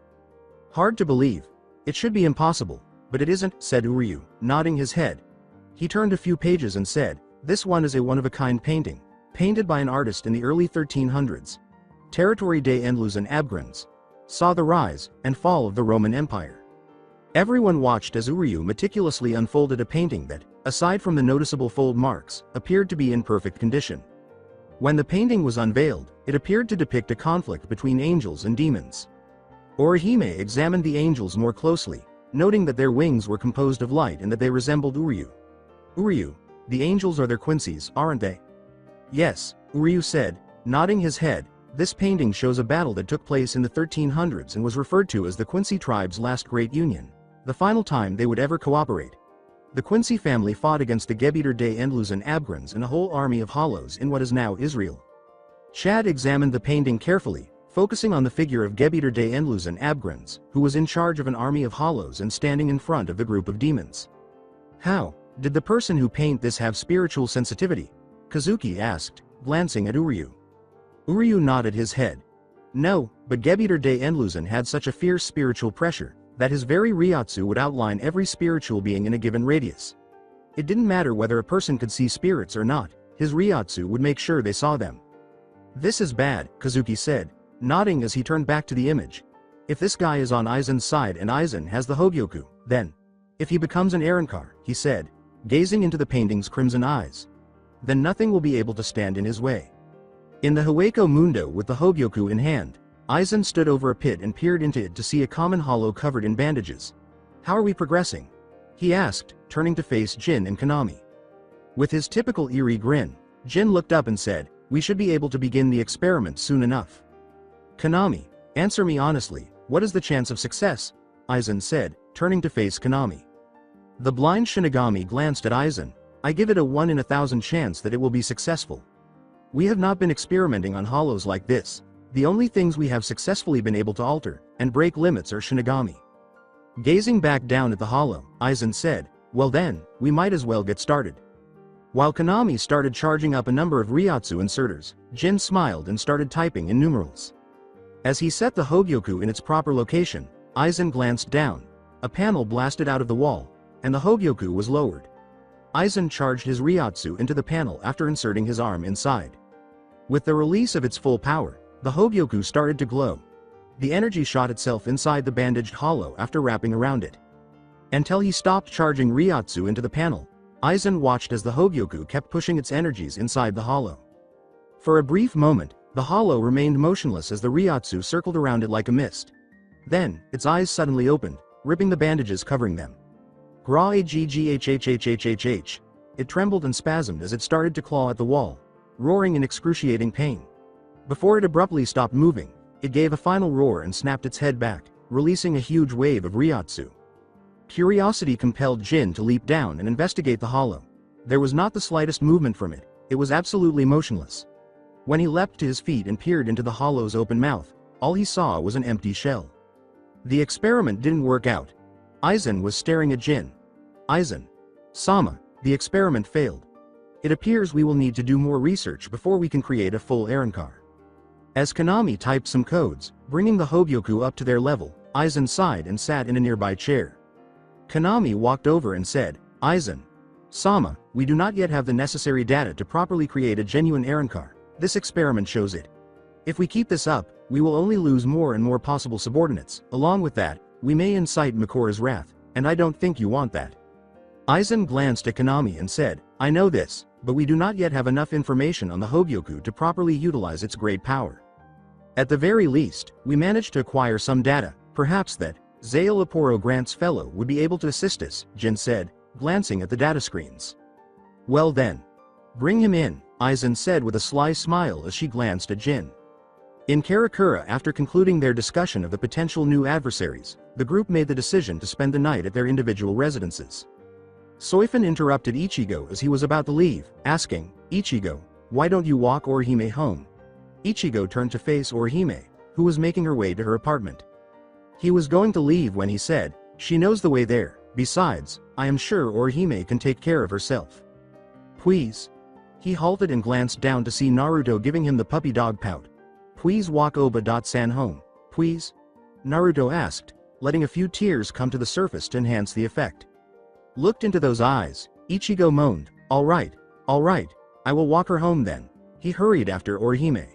Hard to believe. It should be impossible, but it isn't, said Uryu, nodding his head. He turned a few pages and said, "This one is a one-of-a-kind painting, painted by an artist in the early 1300s. Territory des Endlosen Abgrunds. Saw the rise and fall of the Roman Empire." Everyone watched as Uryu meticulously unfolded a painting that, aside from the noticeable fold marks, appeared to be in perfect condition. When the painting was unveiled, it appeared to depict a conflict between angels and demons. Orihime examined the angels more closely, noting that their wings were composed of light and that they resembled Uryu. "Uryu, the angels are their Quincies, aren't they?" "Yes," Uryu said, nodding his head. "This painting shows a battle that took place in the 1300s and was referred to as the Quincy tribe's last great union, the final time they would ever cooperate. The Quincy family fought against the Gebiete des Endlosen Abgrunds and a whole army of hollows in what is now Israel." Chad examined the painting carefully, focusing on the figure of Gebiete des Endlosen Abgrunds, who was in charge of an army of hollows and standing in front of the group of demons. "How did the person who painted this have spiritual sensitivity?" Kazuki asked, glancing at Uryu. Uryu nodded his head. "No, but Gebiete des Endlosen had such a fierce spiritual pressure that his very Ryotsu would outline every spiritual being in a given radius. It didn't matter whether a person could see spirits or not, his Ryotsu would make sure they saw them." "This is bad," Kazuki said, nodding as he turned back to the image. "If this guy is on Aizen's side and Aizen has the Hogyoku, then if he becomes an Arankar," he said, gazing into the painting's crimson eyes, "then nothing will be able to stand in his way." In the Hueco Mundo with the Hogyoku in hand, Aizen stood over a pit and peered into it to see a common hollow covered in bandages. "How are we progressing?" he asked, turning to face Jin and Konami. With his typical eerie grin, Jin looked up and said, "We should be able to begin the experiment soon enough." "Konami, answer me honestly, what is the chance of success?" Aizen said, turning to face Konami. The blind Shinigami glanced at Aizen. "I give it a 1 in 1,000 chance that it will be successful. We have not been experimenting on hollows like this. The only things we have successfully been able to alter and break limits are Shinigami." Gazing back down at the hollow, Aizen said, "Well then, we might as well get started." While Konami started charging up a number of Ryotsu inserters, Jin smiled and started typing in numerals. As he set the Hogyoku in its proper location, Aizen glanced down. A panel blasted out of the wall, and the Hogyoku was lowered. Aizen charged his Ryotsu into the panel after inserting his arm inside. With the release of its full power, the Hogyoku started to glow. The energy shot itself inside the bandaged hollow after wrapping around it. Until he stopped charging Ryotsu into the panel, Aizen watched as the Hogyoku kept pushing its energies inside the hollow. For a brief moment, the hollow remained motionless as the Ryotsu circled around it like a mist. Then, its eyes suddenly opened, ripping the bandages covering them. Gra-a-g-g-h-h-h-h-h-h-h. It trembled and spasmed as it started to claw at the wall, roaring in excruciating pain. Before it abruptly stopped moving, It gave a final roar and snapped its head back, releasing a huge wave of Ryotsu. Curiosity compelled Jin to leap down and investigate the hollow. There was not the slightest movement from it, it was absolutely motionless. When he leapt to his feet and peered into the hollow's open mouth, all he saw was an empty shell. The experiment didn't work out. Aizen was staring at Jin. Aizen. Sama, the experiment failed. It appears we will need to do more research before we can create a full Aaronkar. As Konami typed some codes, bringing the Hogyoku up to their level, Aizen sighed and sat in a nearby chair. Konami walked over and said, Aizen. Sama, we do not yet have the necessary data to properly create a genuine Aaronkar. This experiment shows it. If we keep this up, we will only lose more and more possible subordinates. Along with that, we may incite Makora's wrath, and I don't think you want that. Aizen glanced at Konami and said, I know this, but we do not yet have enough information on the Hogyoku to properly utilize its great power. At the very least, we managed to acquire some data, perhaps that Zale Aporo Grant's fellow would be able to assist us, Jin said, glancing at the data screens. Well then. Bring him in, Aizen said with a sly smile as she glanced at Jin. In Karakura, after concluding their discussion of the potential new adversaries, the group made the decision to spend the night at their individual residences. Soifun interrupted Ichigo as he was about to leave, asking, Ichigo, why don't you walk Orihime home? Ichigo turned to face Orihime, who was making her way to her apartment. He was going to leave when he said, she knows the way there, besides, I am sure Orihime can take care of herself. Please. He halted and glanced down to see Naruto giving him the puppy dog pout. Please walk Oba-san home, please? Naruto asked, letting a few tears come to the surface to enhance the effect. Looked into those eyes, Ichigo moaned, all right, I will walk her home then. He hurried after Orihime.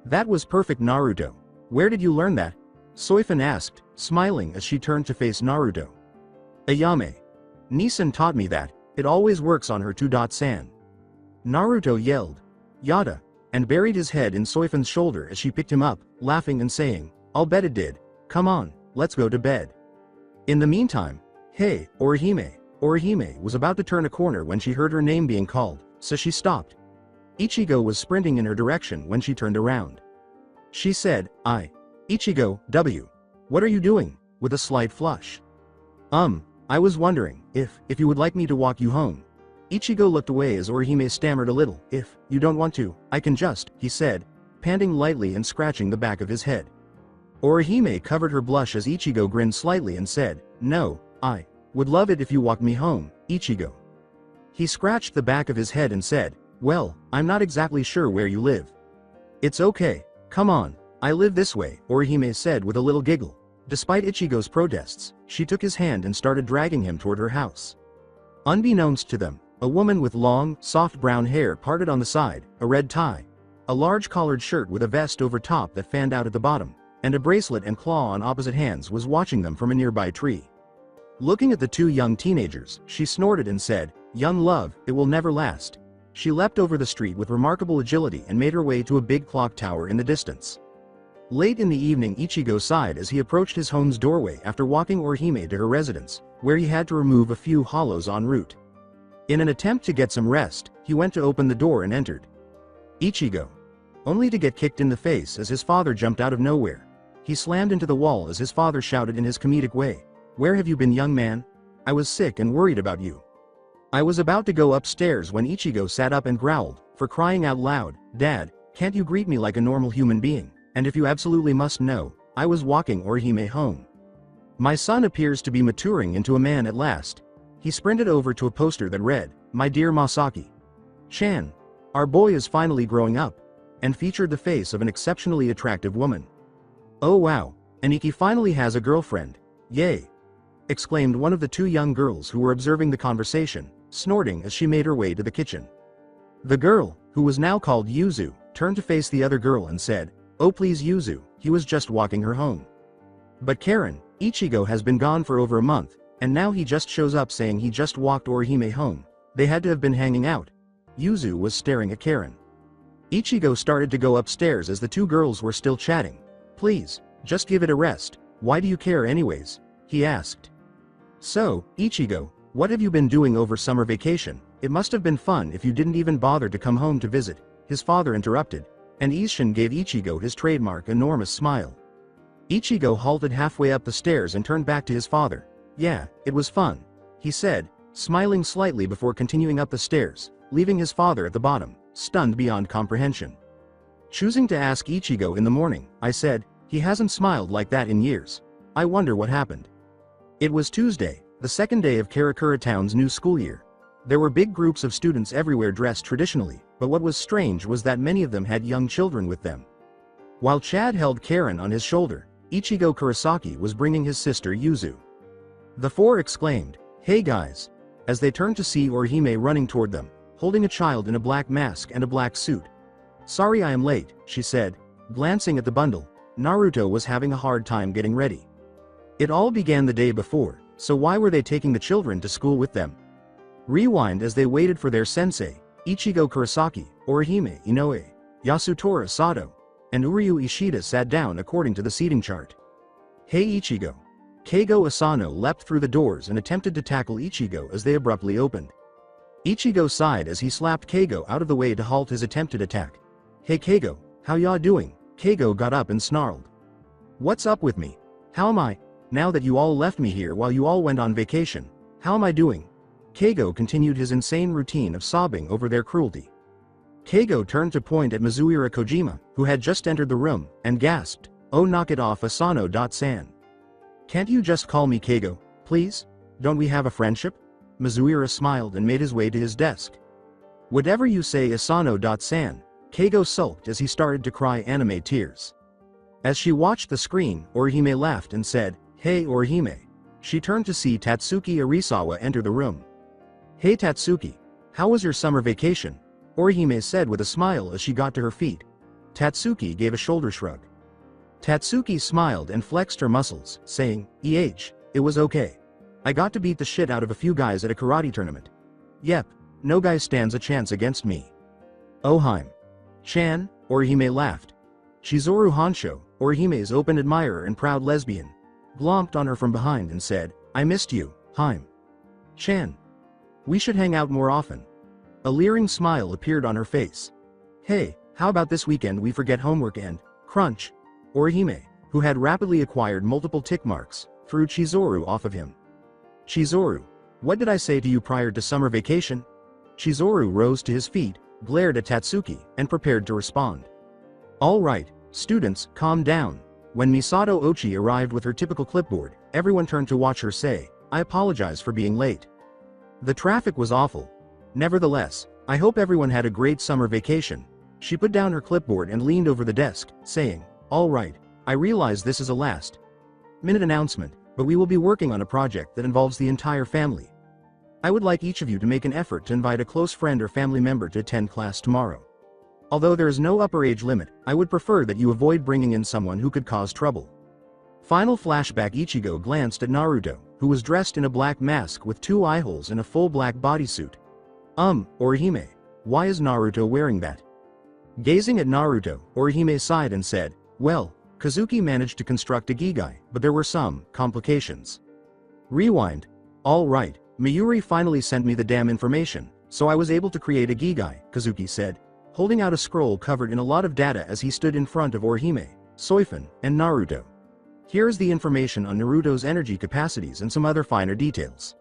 That was perfect, Naruto. Where did you learn that? Soifun asked, smiling as she turned to face Naruto. Ayame. Nisan taught me that, it always works on her San. Naruto yelled, Yada, and buried his head in Soifun's shoulder as she picked him up, laughing and saying, I'll bet it did. Come on, let's go to bed. In the meantime, hey, Orihime. Orihime was about to turn a corner when she heard her name being called, so she stopped. Ichigo was sprinting in her direction when she turned around. She said, Ichigo, W. What are you doing? With a slight flush. I was wondering, if you would like me to walk you home. Ichigo looked away as Orihime stammered a little. If you don't want to, I can just, he said, panting lightly and scratching the back of his head. Orihime covered her blush as Ichigo grinned slightly and said, no, I would love it if you walked me home, Ichigo. He scratched the back of his head and said, well, I'm not exactly sure where you live. It's okay, come on, I live this way, Orihime said with a little giggle. Despite Ichigo's protests, she took his hand and started dragging him toward her house. Unbeknownst to them, a woman with long, soft brown hair parted on the side, a red tie, a large collared shirt with a vest over top that fanned out at the bottom, and a bracelet and claw on opposite hands was watching them from a nearby tree. Looking at the two young teenagers, she snorted and said, young love, it will never last. She leapt over the street with remarkable agility and made her way to a big clock tower in the distance. Late in the evening, Ichigo sighed as he approached his home's doorway after walking Orihime to her residence, where he had to remove a few hollows en route. In an attempt to get some rest, he went to open the door and entered. Ichigo. Only to get kicked in the face as his father jumped out of nowhere. He slammed into the wall as his father shouted in his comedic way, where have you been, young man? I was sick and worried about you. I was about to go upstairs when Ichigo sat up and growled, for crying out loud, Dad, can't you greet me like a normal human being? And if you absolutely must know, I was walking Orihime home. My son appears to be maturing into a man at last. He sprinted over to a poster that read, My dear Masaki. Chan. Our boy is finally growing up. And featured the face of an exceptionally attractive woman. Oh wow, Aniki finally has a girlfriend. Yay. Exclaimed one of the two young girls who were observing the conversation, snorting as she made her way to the kitchen. The girl, who was now called Yuzu, turned to face the other girl and said, Oh please Yuzu, he was just walking her home. But Karen, Ichigo has been gone for over a month, and now he just shows up saying he just walked Orihime home. They had to have been hanging out. Yuzu was staring at Karen. Ichigo started to go upstairs as the two girls were still chatting. Please, just give it a rest, why do you care anyways? He asked. So, Ichigo, what have you been doing over summer vacation? It must have been fun if you didn't even bother to come home to visit, his father interrupted. and Isshin gave Ichigo his trademark enormous smile. Ichigo halted halfway up the stairs and turned back to his father. "Yeah, it was fun," he said, smiling slightly before continuing up the stairs, leaving his father at the bottom, stunned beyond comprehension. Choosing to ask Ichigo in the morning, I said, "He hasn't smiled like that in years. I wonder what happened." It was Tuesday, the second day of Karakura Town's new school year. There were big groups of students everywhere dressed traditionally, but what was strange was that many of them had young children with them. While Chad held Karen on his shoulder, Ichigo Kurosaki was bringing his sister Yuzu. The four exclaimed, "Hey guys," as they turned to see Orihime running toward them, holding a child in a black mask and a black suit. "Sorry I am late," she said, glancing at the bundle. Naruto was having a hard time getting ready. It all began the day before, so why were they taking the children to school with them? Rewind as they waited for their sensei, Ichigo Kurosaki, Orihime Inoue, Yasutora Sato, and Uryu Ishida sat down according to the seating chart. "Hey Ichigo." Keigo Asano leapt through the doors and attempted to tackle Ichigo as they abruptly opened. Ichigo sighed as he slapped Keigo out of the way to halt his attempted attack. "Hey Keigo, how ya doing?" Keigo got up and snarled. "What's up with me? How am I? Now that you all left me here while you all went on vacation, how am I doing?" Keigo continued his insane routine of sobbing over their cruelty. Keigo turned to point at Mizuira Kojima, who had just entered the room, and gasped, "Oh knock it off Asano-san. Can't you just call me Keigo, please? Don't we have a friendship?" Mizuira smiled and made his way to his desk. "Whatever you say Asano-san," Keigo sulked as he started to cry anime tears. As she watched the screen, Orihime laughed and said, "Hey Orihime." She turned to see Tatsuki Arisawa enter the room. "Hey Tatsuki, how was your summer vacation?" Orihime said with a smile as she got to her feet. Tatsuki gave a shoulder shrug. Tatsuki smiled and flexed her muscles, saying, it was okay. I got to beat the shit out of a few guys at a karate tournament. Yep, no guy stands a chance against me." Ohime-chan, Orihime laughed. Chizuru Hansho, Orihime's open admirer and proud lesbian, glomped on her from behind and said, "I missed you, Haim-chan. We should hang out more often." A leering smile appeared on her face. "Hey, how about this weekend we forget homework and crunch?" Orihime, who had rapidly acquired multiple tick marks, threw Chizuru off of him. "Chizuru, what did I say to you prior to summer vacation?" Chizuru rose to his feet, glared at Tatsuki, and prepared to respond. "All right, students, calm down." When Misato Ochi arrived with her typical clipboard, everyone turned to watch her say, "I apologize for being late. The traffic was awful. Nevertheless, I hope everyone had a great summer vacation." She put down her clipboard and leaned over the desk, saying, "All right, I realize this is a last-minute announcement, but we will be working on a project that involves the entire family. I would like each of you to make an effort to invite a close friend or family member to attend class tomorrow. Although there is no upper age limit, I would prefer that you avoid bringing in someone who could cause trouble." Final flashback. Ichigo glanced at Naruto, who was dressed in a black mask with 2 eye holes and a full black bodysuit. Orihime, why is Naruto wearing that?" Gazing at Naruto, Orihime sighed and said, "Well, Kazuki managed to construct a Gigai, but there were some complications." Rewind. "All right, Miyuri finally sent me the damn information, so I was able to create a Gigai," Kazuki said, holding out a scroll covered in a lot of data as he stood in front of Orihime, Soifun, and Naruto. "Here is the information on Naruto's energy capacities and some other finer details."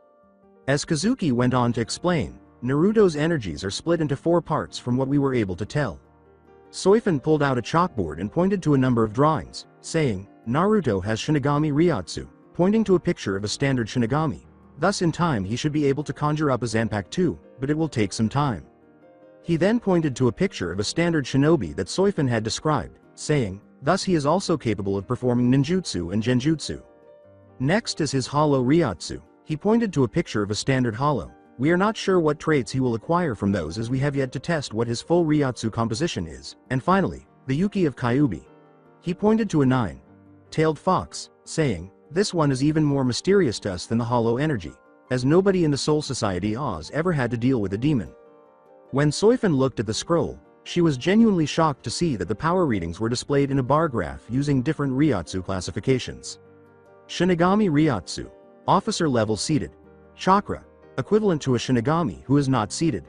As Kazuki went on to explain, Naruto's energies are split into 4 parts from what we were able to tell. Soifun pulled out a chalkboard and pointed to a number of drawings, saying, "Naruto has Shinigami Ryatsu," pointing to a picture of a standard Shinigami. Thus in time he should be able to conjure up a Zanpakuto too, but it will take some time. He then pointed to a picture of a standard shinobi that Soifun had described, saying, "Thus he is also capable of performing ninjutsu and genjutsu." Next is his hollow Ryatsu. He pointed to a picture of a standard hollow. We are not sure what traits he will acquire from those as we have yet to test what his full Ryatsu composition is. And finally, the Yuki of Kyuubi. He pointed to a 9-tailed fox, saying, "This one is even more mysterious to us than the hollow energy, as nobody in the Soul Society Oz ever had to deal with a demon." When Soifun looked at the scroll, she was genuinely shocked to see that the power readings were displayed in a bar graph using different Ryatsu classifications. Shinigami Ryatsu. Officer level seated. Chakra. Equivalent to a Shinigami who is not seated.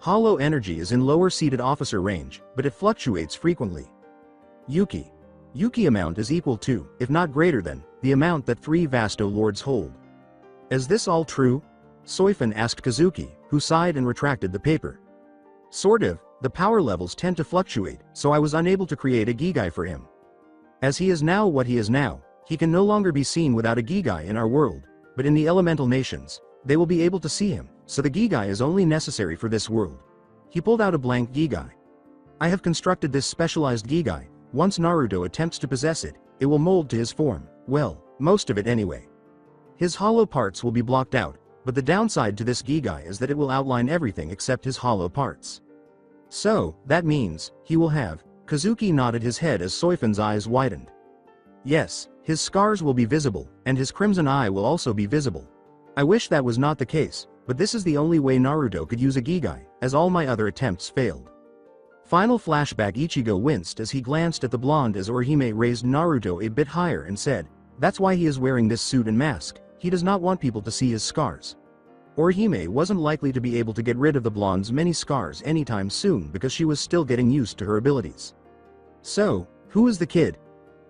Hollow energy is in lower seated officer range, but it fluctuates frequently. Yuki. Yuki amount is equal to, if not greater than, the amount that 3 Vasto Lords hold. Is this all true? Soifun asked Kazuki, who sighed and retracted the paper. Sort of, the power levels tend to fluctuate, so I was unable to create a Gigai for him. As he is now what he is now, he can no longer be seen without a Gigai in our world, but in the elemental nations, they will be able to see him, so the Gigai is only necessary for this world. He pulled out a blank Gigai. I have constructed this specialized Gigai. Once Naruto attempts to possess it, it will mold to his form, well, most of it anyway. His hollow parts will be blocked out, but the downside to this Gigai is that it will outline everything except his hollow parts. So, that means, he will have. Kazuki nodded his head as Soifun's eyes widened. Yes, his scars will be visible, and his crimson eye will also be visible. I wish that was not the case, but this is the only way Naruto could use a Gigai, as all my other attempts failed. Final flashback. Ichigo winced as he glanced at the blonde as Orihime raised Naruto a bit higher and said, "That's why he is wearing this suit and mask, he does not want people to see his scars." Orihime wasn't likely to be able to get rid of the blonde's many scars anytime soon because she was still getting used to her abilities. So, who is the kid?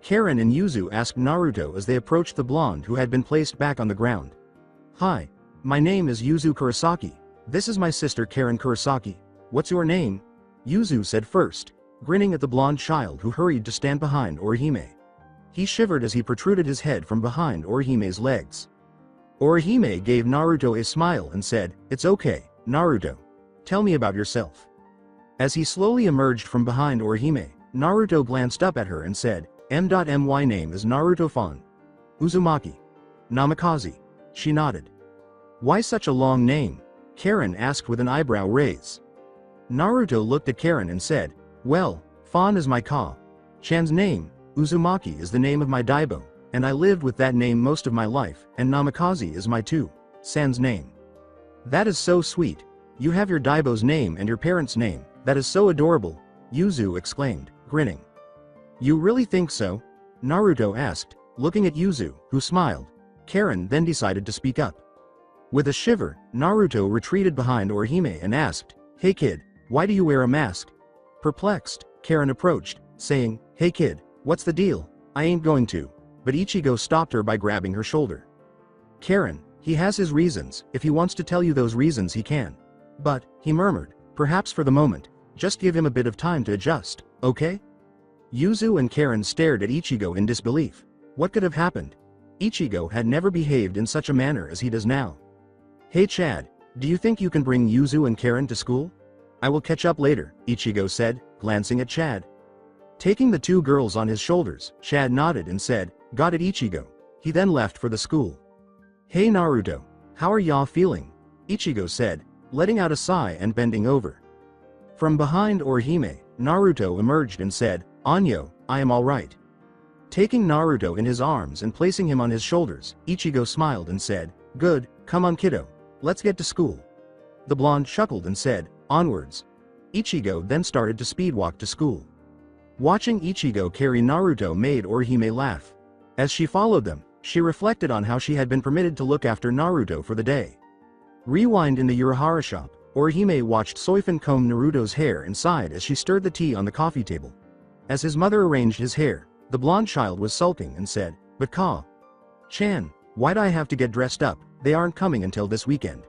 Karen and Yuzu asked Naruto as they approached the blonde who had been placed back on the ground. Hi. My name is Yuzu Kurosaki. This is my sister Karen Kurosaki. What's your name? Yuzu said first, grinning at the blonde child who hurried to stand behind Orihime. He shivered as he protruded his head from behind Orihime's legs. Orihime gave Naruto a smile and said, "It's okay, Naruto. Tell me about yourself." As he slowly emerged from behind Orihime, Naruto glanced up at her and said, "My name is Naruto-fan. Uzumaki. Namikaze." She nodded. "Why such a long name?" Karen asked with an eyebrow raise. Naruto looked at Karen and said, "Well, Fan is my Chan's name, Uzumaki is the name of my Daibo, and I lived with that name most of my life, and Namikaze is my San's name." "That is so sweet. You have your Daibo's name and your parents' name, that is so adorable," Yuzu exclaimed, grinning. "You really think so?" Naruto asked, looking at Yuzu, who smiled. Karen then decided to speak up. With a shiver, Naruto retreated behind Orihime and asked, "Hey kid, why do you wear a mask?" Perplexed, Karen approached, saying, "Hey kid, what's the deal? I ain't going to." But Ichigo stopped her by grabbing her shoulder. "Karen, he has his reasons, if he wants to tell you those reasons he can. But," he murmured, "perhaps for the moment, just give him a bit of time to adjust, okay?" Yuzu and Karen stared at Ichigo in disbelief. What could have happened? Ichigo had never behaved in such a manner as he does now. "Hey Chad, do you think you can bring Yuzu and Karen to school? I will catch up later," Ichigo said, glancing at Chad. Taking the 2 girls on his shoulders, Chad nodded and said, "Got it Ichigo." He then left for the school. "Hey Naruto, how are y'all feeling?" Ichigo said, letting out a sigh and bending over. From behind Orihime, Naruto emerged and said, "Anyo, I am alright." Taking Naruto in his arms and placing him on his shoulders, Ichigo smiled and said, "Good, come on kiddo. Let's get to school." The blonde chuckled and said, "Onwards." Ichigo then started to speedwalk to school. Watching Ichigo carry Naruto made Orihime laugh. As she followed them, she reflected on how she had been permitted to look after Naruto for the day. Rewind in the Urahara shop, Orihime watched Soifun comb Naruto's hair and sighed as she stirred the tea on the coffee table. As his mother arranged his hair, the blonde child was sulking and said, "But Chan, why'd I have to get dressed up? They aren't coming until this weekend."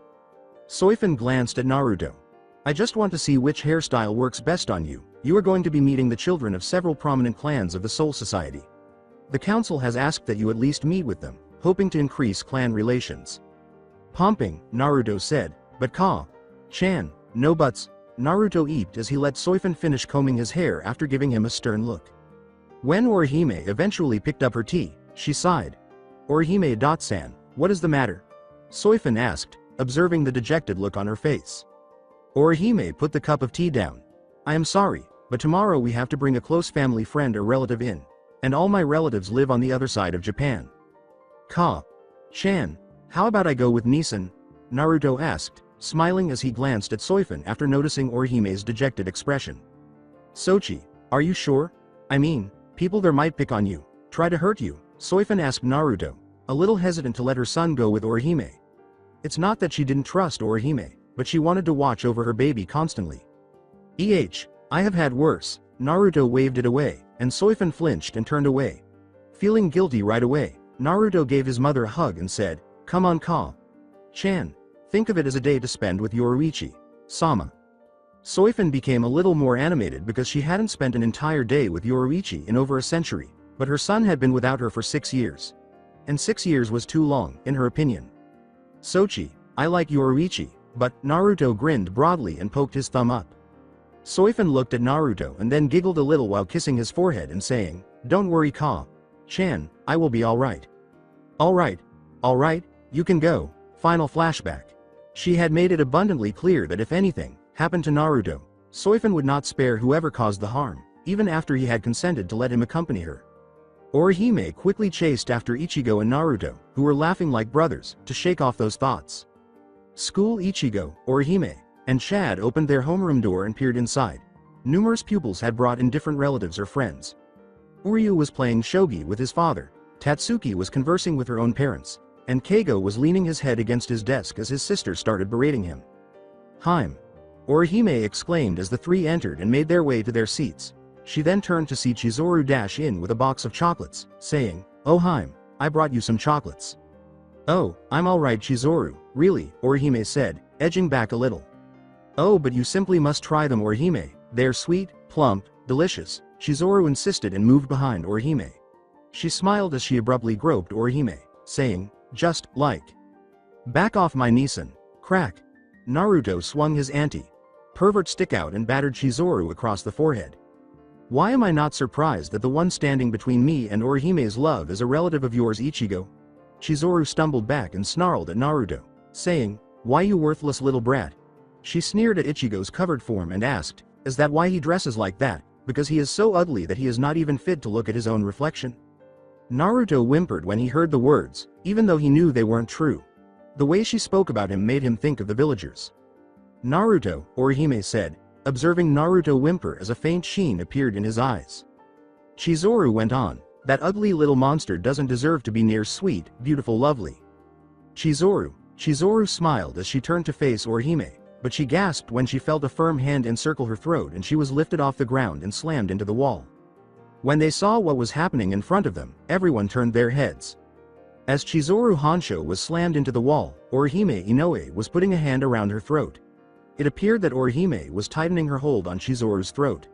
Soifun glanced at Naruto. "I just want to see which hairstyle works best on you. You are going to be meeting the children of several prominent clans of the Soul Society. The council has asked that you at least meet with them, hoping to increase clan relations." Pumping, Naruto said, "But Chan, no buts." Naruto eeped as he let Soifun finish combing his hair after giving him a stern look. When Orihime eventually picked up her tea, she sighed. "Orihime-san, what is the matter?" Soifun asked, observing the dejected look on her face. Orihime put the cup of tea down. "I am sorry, but tomorrow we have to bring a close family friend or relative in, and all my relatives live on the other side of Japan." Chan, how about I go with Nisan?" Naruto asked, smiling as he glanced at Soifun after noticing Orihime's dejected expression. "Sochi, are you sure? I mean, people there might pick on you, try to hurt you," Soifun asked Naruto, a little hesitant to let her son go with Orihime. It's not that she didn't trust Orihime, but she wanted to watch over her baby constantly. I have had worse. Naruto waved it away, and Soifun flinched and turned away. Feeling guilty right away, Naruto gave his mother a hug and said, "Come on, Chan. Think of it as a day to spend with Yoruichi Sama." Soifun became a little more animated because she hadn't spent an entire day with Yoruichi in over a century, but her son had been without her for 6 years. And 6 years was too long, in her opinion. "Sochi, I like Yoruichi, but," Naruto grinned broadly and poked his thumb up. Soifun looked at Naruto and then giggled a little while kissing his forehead and saying, "Don't worry, Chan, I will be alright." Alright, you can go." Final flashback. She had made it abundantly clear that if anything happened to Naruto, Soifun would not spare whoever caused the harm, even after he had consented to let him accompany her. Orihime quickly chased after Ichigo and Naruto, who were laughing like brothers, to shake off those thoughts. School. Ichigo, Orihime, and Chad opened their homeroom door and peered inside. Numerous pupils had brought in different relatives or friends. Uryu was playing shogi with his father, Tatsuki was conversing with her own parents, and Keigo was leaning his head against his desk as his sister started berating him. "Heim!" Orihime exclaimed as the three entered and made their way to their seats. She then turned to see Chizuru dash in with a box of chocolates, saying, "Oh Heim, I brought you some chocolates." "Oh, I'm alright Chizuru, really," Orihime said, edging back a little. "Oh, but you simply must try them, Orihime, they're sweet, plump, delicious," Chizuru insisted and moved behind Orihime. She smiled as she abruptly groped Orihime, saying, "Just like. Back off my Nisan." Crack. Naruto swung his anti-pervert stick out and battered Chizuru across the forehead. "Why am I not surprised that the one standing between me and Orihime's love is a relative of yours, Ichigo?" Chizuru stumbled back and snarled at Naruto, saying, "Why, you worthless little brat?" She sneered at Ichigo's covered form and asked, "Is that why he dresses like that, because he is so ugly that he is not even fit to look at his own reflection?" Naruto whimpered when he heard the words, even though he knew they weren't true. The way she spoke about him made him think of the villagers. "Naruto," Orihime said, observing Naruto whimper as a faint sheen appeared in his eyes. Chizuru went on, "That ugly little monster doesn't deserve to be near sweet, beautiful, lovely." Chizuru smiled as she turned to face Orihime, but she gasped when she felt a firm hand encircle her throat and she was lifted off the ground and slammed into the wall. When they saw what was happening in front of them, everyone turned their heads. As Chizuru Honsho was slammed into the wall, Orihime Inoue was putting a hand around her throat. It appeared that Orihime was tightening her hold on Chizuru's throat.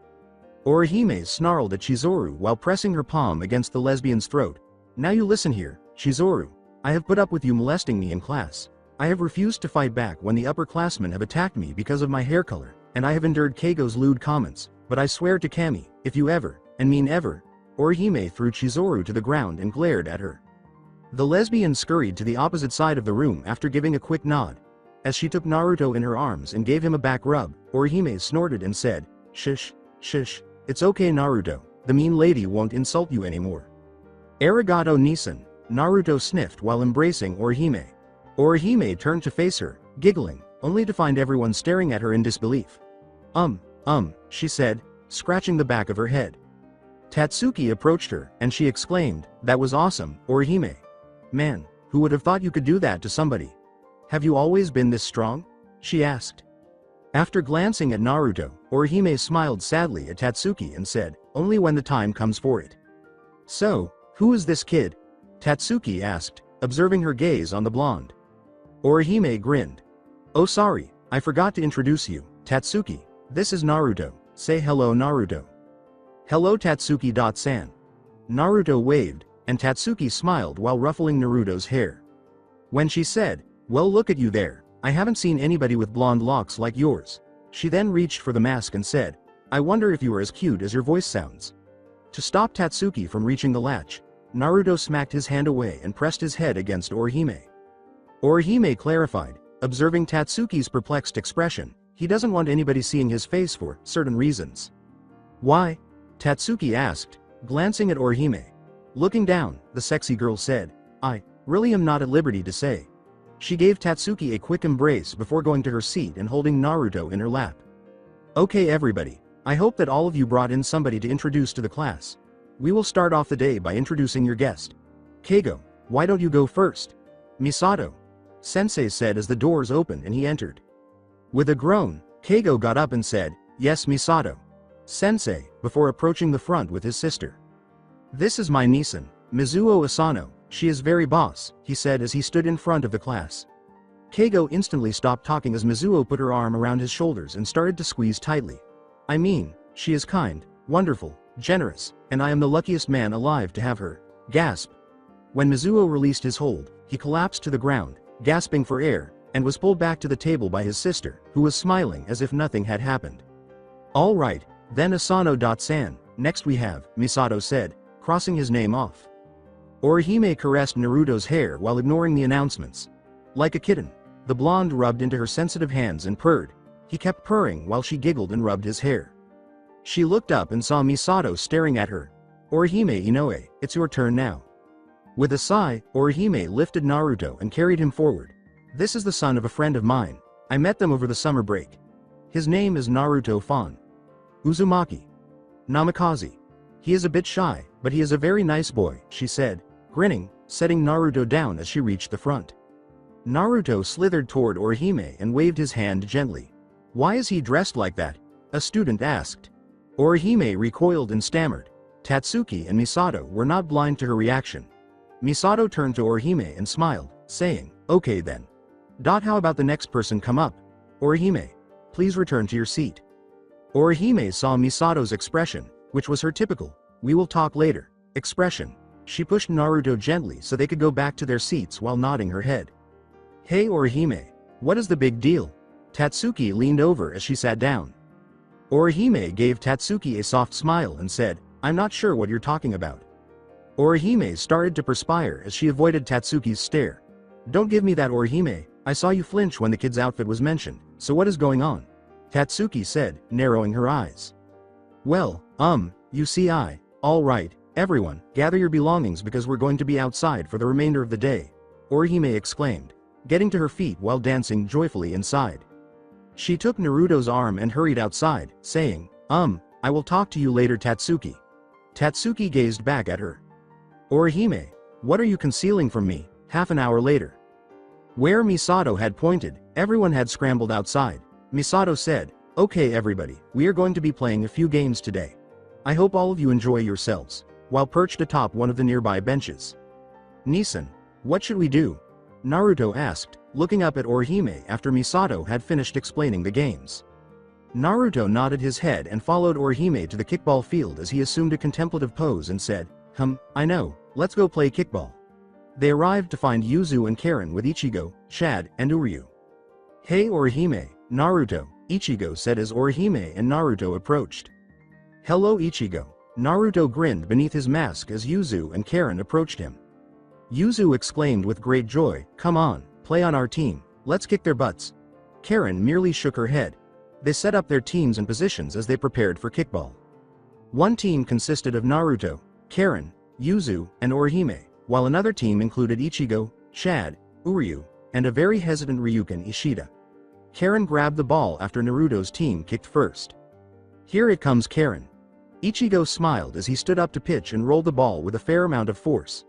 Orihime snarled at Chizuru while pressing her palm against the lesbian's throat. "Now you listen here, Chizuru. I have put up with you molesting me in class. I have refused to fight back when the upperclassmen have attacked me because of my hair color, and I have endured Keigo's lewd comments, but I swear to Kami, if you ever, and mean ever." Orihime threw Chizuru to the ground and glared at her. The lesbian scurried to the opposite side of the room after giving a quick nod. As she took Naruto in her arms and gave him a back rub, Orihime snorted and said, Shush, it's okay Naruto, the mean lady won't insult you anymore." "Arigato Nisan," Naruto sniffed while embracing Orihime. Orihime turned to face her, giggling, only to find everyone staring at her in disbelief. She said, scratching the back of her head. Tatsuki approached her, and she exclaimed, "That was awesome, Orihime. Man, who would have thought you could do that to somebody? Have you always been this strong?" she asked. After glancing at Naruto, Orihime smiled sadly at Tatsuki and said, "Only when the time comes for it." "So, who is this kid?" Tatsuki asked, observing her gaze on the blonde. Orihime grinned. "Oh sorry, I forgot to introduce you, Tatsuki. This is Naruto. Say hello Naruto." "Hello Tatsuki-san." Naruto waved, and Tatsuki smiled while ruffling Naruto's hair. When she said, "Well look at you there, I haven't seen anybody with blonde locks like yours," she then reached for the mask and said, "I wonder if you are as cute as your voice sounds." To stop Tatsuki from reaching the latch, Naruto smacked his hand away and pressed his head against Orihime. Orihime clarified, observing Tatsuki's perplexed expression, he doesn't want anybody seeing his face for certain reasons. "Why?" Tatsuki asked, glancing at Orihime. Looking down, the sexy girl said, "I really am not at liberty to say." She gave Tatsuki a quick embrace before going to her seat and holding Naruto in her lap. "Okay everybody, I hope that all of you brought in somebody to introduce to the class. We will start off the day by introducing your guest. Keigo, why don't you go first?" "Misato," Sensei said as the doors opened and he entered. With a groan, Keigo got up and said, "Yes, Misato Sensei," before approaching the front with his sister. "This is my Nisan, Mizuo Asano, she is very boss," he said as he stood in front of the class. Keigo instantly stopped talking as Mizuo put her arm around his shoulders and started to squeeze tightly. "I mean, she is kind, wonderful, generous, and I am the luckiest man alive to have her." Gasp. When Mizuo released his hold, he collapsed to the ground, gasping for air, and was pulled back to the table by his sister, who was smiling as if nothing had happened. "All right, then Asano-san, next we have," Misato said, crossing his name off. Orihime caressed Naruto's hair while ignoring the announcements. Like a kitten, the blonde rubbed into her sensitive hands and purred. He kept purring while she giggled and rubbed his hair. She looked up and saw Misato staring at her. "Orihime Inoue, it's your turn now." With a sigh, Orihime lifted Naruto and carried him forward. "This is the son of a friend of mine. I met them over the summer break. His name is Naruto Fan Uzumaki Namikaze. He is a bit shy, but he is a very nice boy," she said, grinning, setting Naruto down as she reached the front. Naruto slithered toward Orihime and waved his hand gently. "Why is he dressed like that?" a student asked. Orihime recoiled and stammered. Tatsuki and Misato were not blind to her reaction. Misato turned to Orihime and smiled, saying, "Okay then. How about the next person come up? Orihime, please return to your seat." Orihime saw Misato's expression, which was her typical, "we will talk later," expression. She pushed Naruto gently so they could go back to their seats while nodding her head. "Hey Orihime, what is the big deal?" Tatsuki leaned over as she sat down. Orihime gave Tatsuki a soft smile and said, "I'm not sure what you're talking about." Orihime started to perspire as she avoided Tatsuki's stare. "Don't give me that, Orihime, I saw you flinch when the kid's outfit was mentioned, so what is going on?" Tatsuki said, narrowing her eyes. "Well, you see all right, everyone, gather your belongings because we're going to be outside for the remainder of the day," Orihime exclaimed, getting to her feet while dancing joyfully inside. She took Naruto's arm and hurried outside, saying, I will talk to you later, Tatsuki." Tatsuki gazed back at her. "Orihime, what are you concealing from me?" Half an hour later. Where Misato had pointed, everyone had scrambled outside. Misato said, "Okay everybody, we are going to be playing a few games today. I hope all of you enjoy yourselves," while perched atop one of the nearby benches. "Nisan, what should we do?" Naruto asked, looking up at Orihime after Misato had finished explaining the games. Naruto nodded his head and followed Orihime to the kickball field as he assumed a contemplative pose and said, I know, let's go play kickball." They arrived to find Yuzu and Karen with Ichigo, Chad, and Uryu. "Hey Orihime, Naruto," Ichigo said as Orihime and Naruto approached. "Hello Ichigo." Naruto grinned beneath his mask as Yuzu and Karen approached him. Yuzu exclaimed with great joy, "Come on, play on our team, let's kick their butts." Karen merely shook her head. They set up their teams and positions as they prepared for kickball. One team consisted of Naruto, Karen, Yuzu, and Orihime, while another team included Ichigo, Chad, Uryu, and a very hesitant Ryuken Ishida. Karen grabbed the ball after Naruto's team kicked first. "Here it comes, Karen." Ichigo smiled as he stood up to pitch and rolled the ball with a fair amount of force.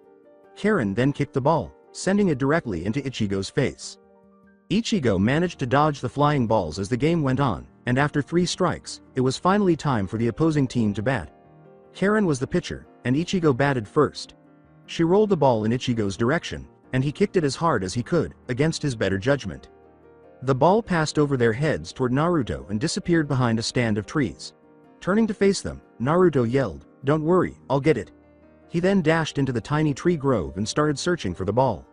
Karen then kicked the ball, sending it directly into Ichigo's face. Ichigo managed to dodge the flying balls as the game went on, and after 3 strikes, it was finally time for the opposing team to bat. Karen was the pitcher, and Ichigo batted first. She rolled the ball in Ichigo's direction, and he kicked it as hard as he could, against his better judgment. The ball passed over their heads toward Naruto and disappeared behind a stand of trees. Turning to face them, Naruto yelled, "Don't worry, I'll get it." He then dashed into the tiny tree grove and started searching for the ball.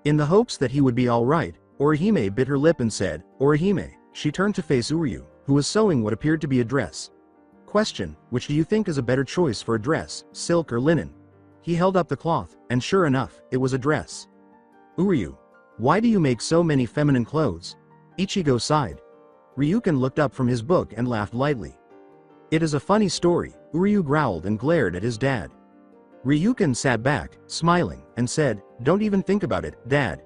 In the hopes that he would be all right, Orihime bit her lip and said, "Orihime." She turned to face Uryu, who was sewing what appeared to be a dress. Question, which do you think is a better choice for a dress, silk or linen? He held up the cloth, and sure enough, it was a dress. Uryu, why do you make so many feminine clothes? Ichigo sighed. Ryuken looked up from his book and laughed lightly. It is a funny story, Uryu growled and glared at his dad. Ryuken sat back, smiling, and said, "Don't even think about it, Dad."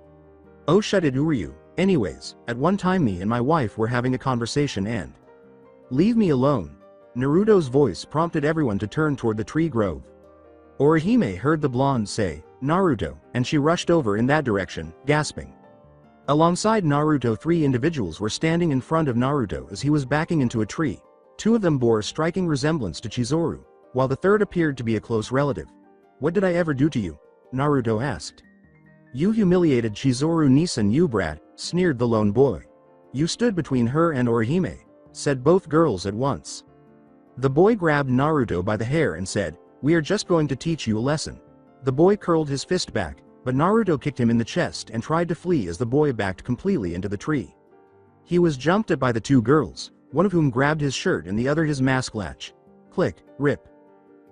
"Oh shut it, Uryu. Anyways, at one time me and my wife were having a conversation and..." "Leave me alone." Naruto's voice prompted everyone to turn toward the tree grove. Orihime heard the blonde say, "Naruto," and she rushed over in that direction, gasping. Alongside Naruto, 3 individuals were standing in front of Naruto as he was backing into a tree. 2 of them bore a striking resemblance to Chizuru, while the third appeared to be a close relative. "What did I ever do to you?" Naruto asked. "You humiliated Chizuru Nisan, you brat," sneered the lone boy. "You stood between her and Orihime," said both girls at once. The boy grabbed Naruto by the hair and said, "We are just going to teach you a lesson." The boy curled his fist back, but Naruto kicked him in the chest and tried to flee as the boy backed completely into the tree. He was jumped at by the 2 girls, one of whom grabbed his shirt and the other his mask latch. Click, rip.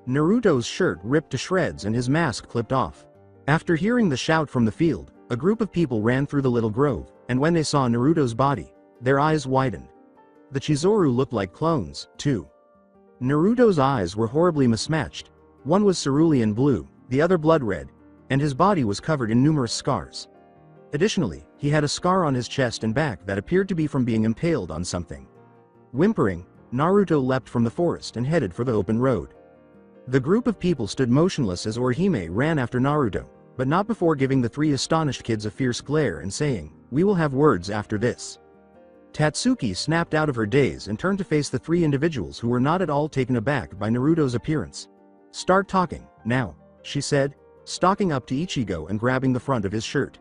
Naruto's shirt ripped to shreds and his mask clipped off. After hearing the shout from the field, a group of people ran through the little grove, and when they saw Naruto's body, their eyes widened. The Chizuru looked like clones, too. Naruto's eyes were horribly mismatched. One was cerulean blue, the other blood red, and his body was covered in numerous scars. Additionally, he had a scar on his chest and back that appeared to be from being impaled on something. Whimpering, Naruto leapt from the forest and headed for the open road. The group of people stood motionless as Orihime ran after Naruto, but not before giving the 3 astonished kids a fierce glare and saying, "We will have words after this." Tatsuki snapped out of her daze and turned to face the 3 individuals who were not at all taken aback by Naruto's appearance. "Start talking, now," she said, stalking up to Ichigo and grabbing the front of his shirt.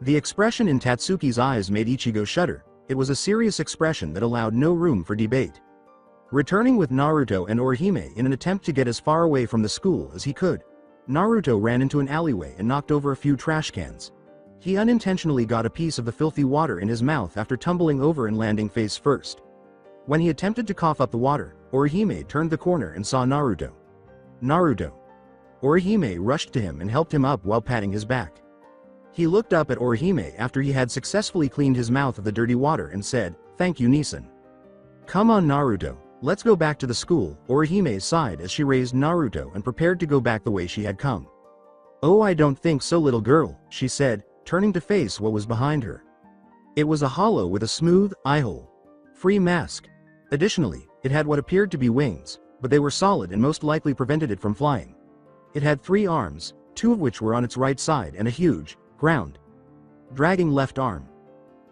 The expression in Tatsuki's eyes made Ichigo shudder. It was a serious expression that allowed no room for debate. Returning with Naruto and Orihime in an attempt to get as far away from the school as he could, Naruto ran into an alleyway and knocked over a few trash cans. He unintentionally got a piece of the filthy water in his mouth after tumbling over and landing face first. When he attempted to cough up the water, Orihime turned the corner and saw Naruto. "Naruto." Orihime rushed to him and helped him up while patting his back. He looked up at Orihime after he had successfully cleaned his mouth of the dirty water and said, "Thank you, Nisan." "Come on, Naruto, let's go back to the school," Orihime sighed as she raised Naruto and prepared to go back the way she had come. "Oh, I don't think so, little girl," she said, turning to face what was behind her. It was a hollow with a smooth, eye-hole-free mask. Additionally, it had what appeared to be wings, but they were solid and most likely prevented it from flying. It had 3 arms, 2 of which were on its right side and a huge, dragging left arm.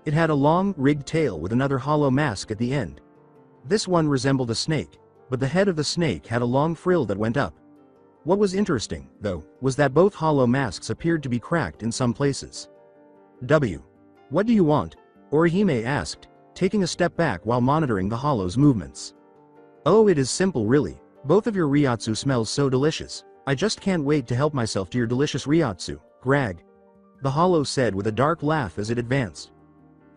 It had a long, rigged tail with another hollow mask at the end. This one resembled a snake, but the head of the snake had a long frill that went up. What was interesting, though, was that both hollow masks appeared to be cracked in some places. What do you want?" Orihime asked, taking a step back while monitoring the hollow's movements. "Oh, it is simple really. Both of your ryotsu smells so delicious. I just can't wait to help myself to your delicious ryotsu, Grag," the hollow said with a dark laugh as it advanced.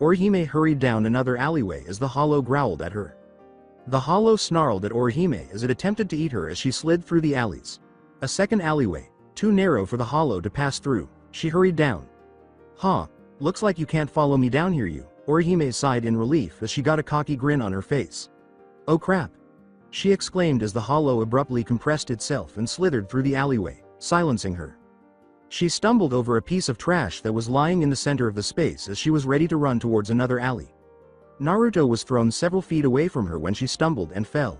Orihime hurried down another alleyway as the hollow growled at her. The hollow snarled at Orihime as it attempted to eat her as she slid through the alleys. A second alleyway, too narrow for the hollow to pass through, she hurried down. "Huh, looks like you can't follow me down here, you," Orihime sighed in relief as she got a cocky grin on her face. "Oh crap," she exclaimed as the hollow abruptly compressed itself and slithered through the alleyway, silencing her. She stumbled over a piece of trash that was lying in the center of the space as she was ready to run towards another alley. Naruto was thrown several feet away from her when she stumbled and fell.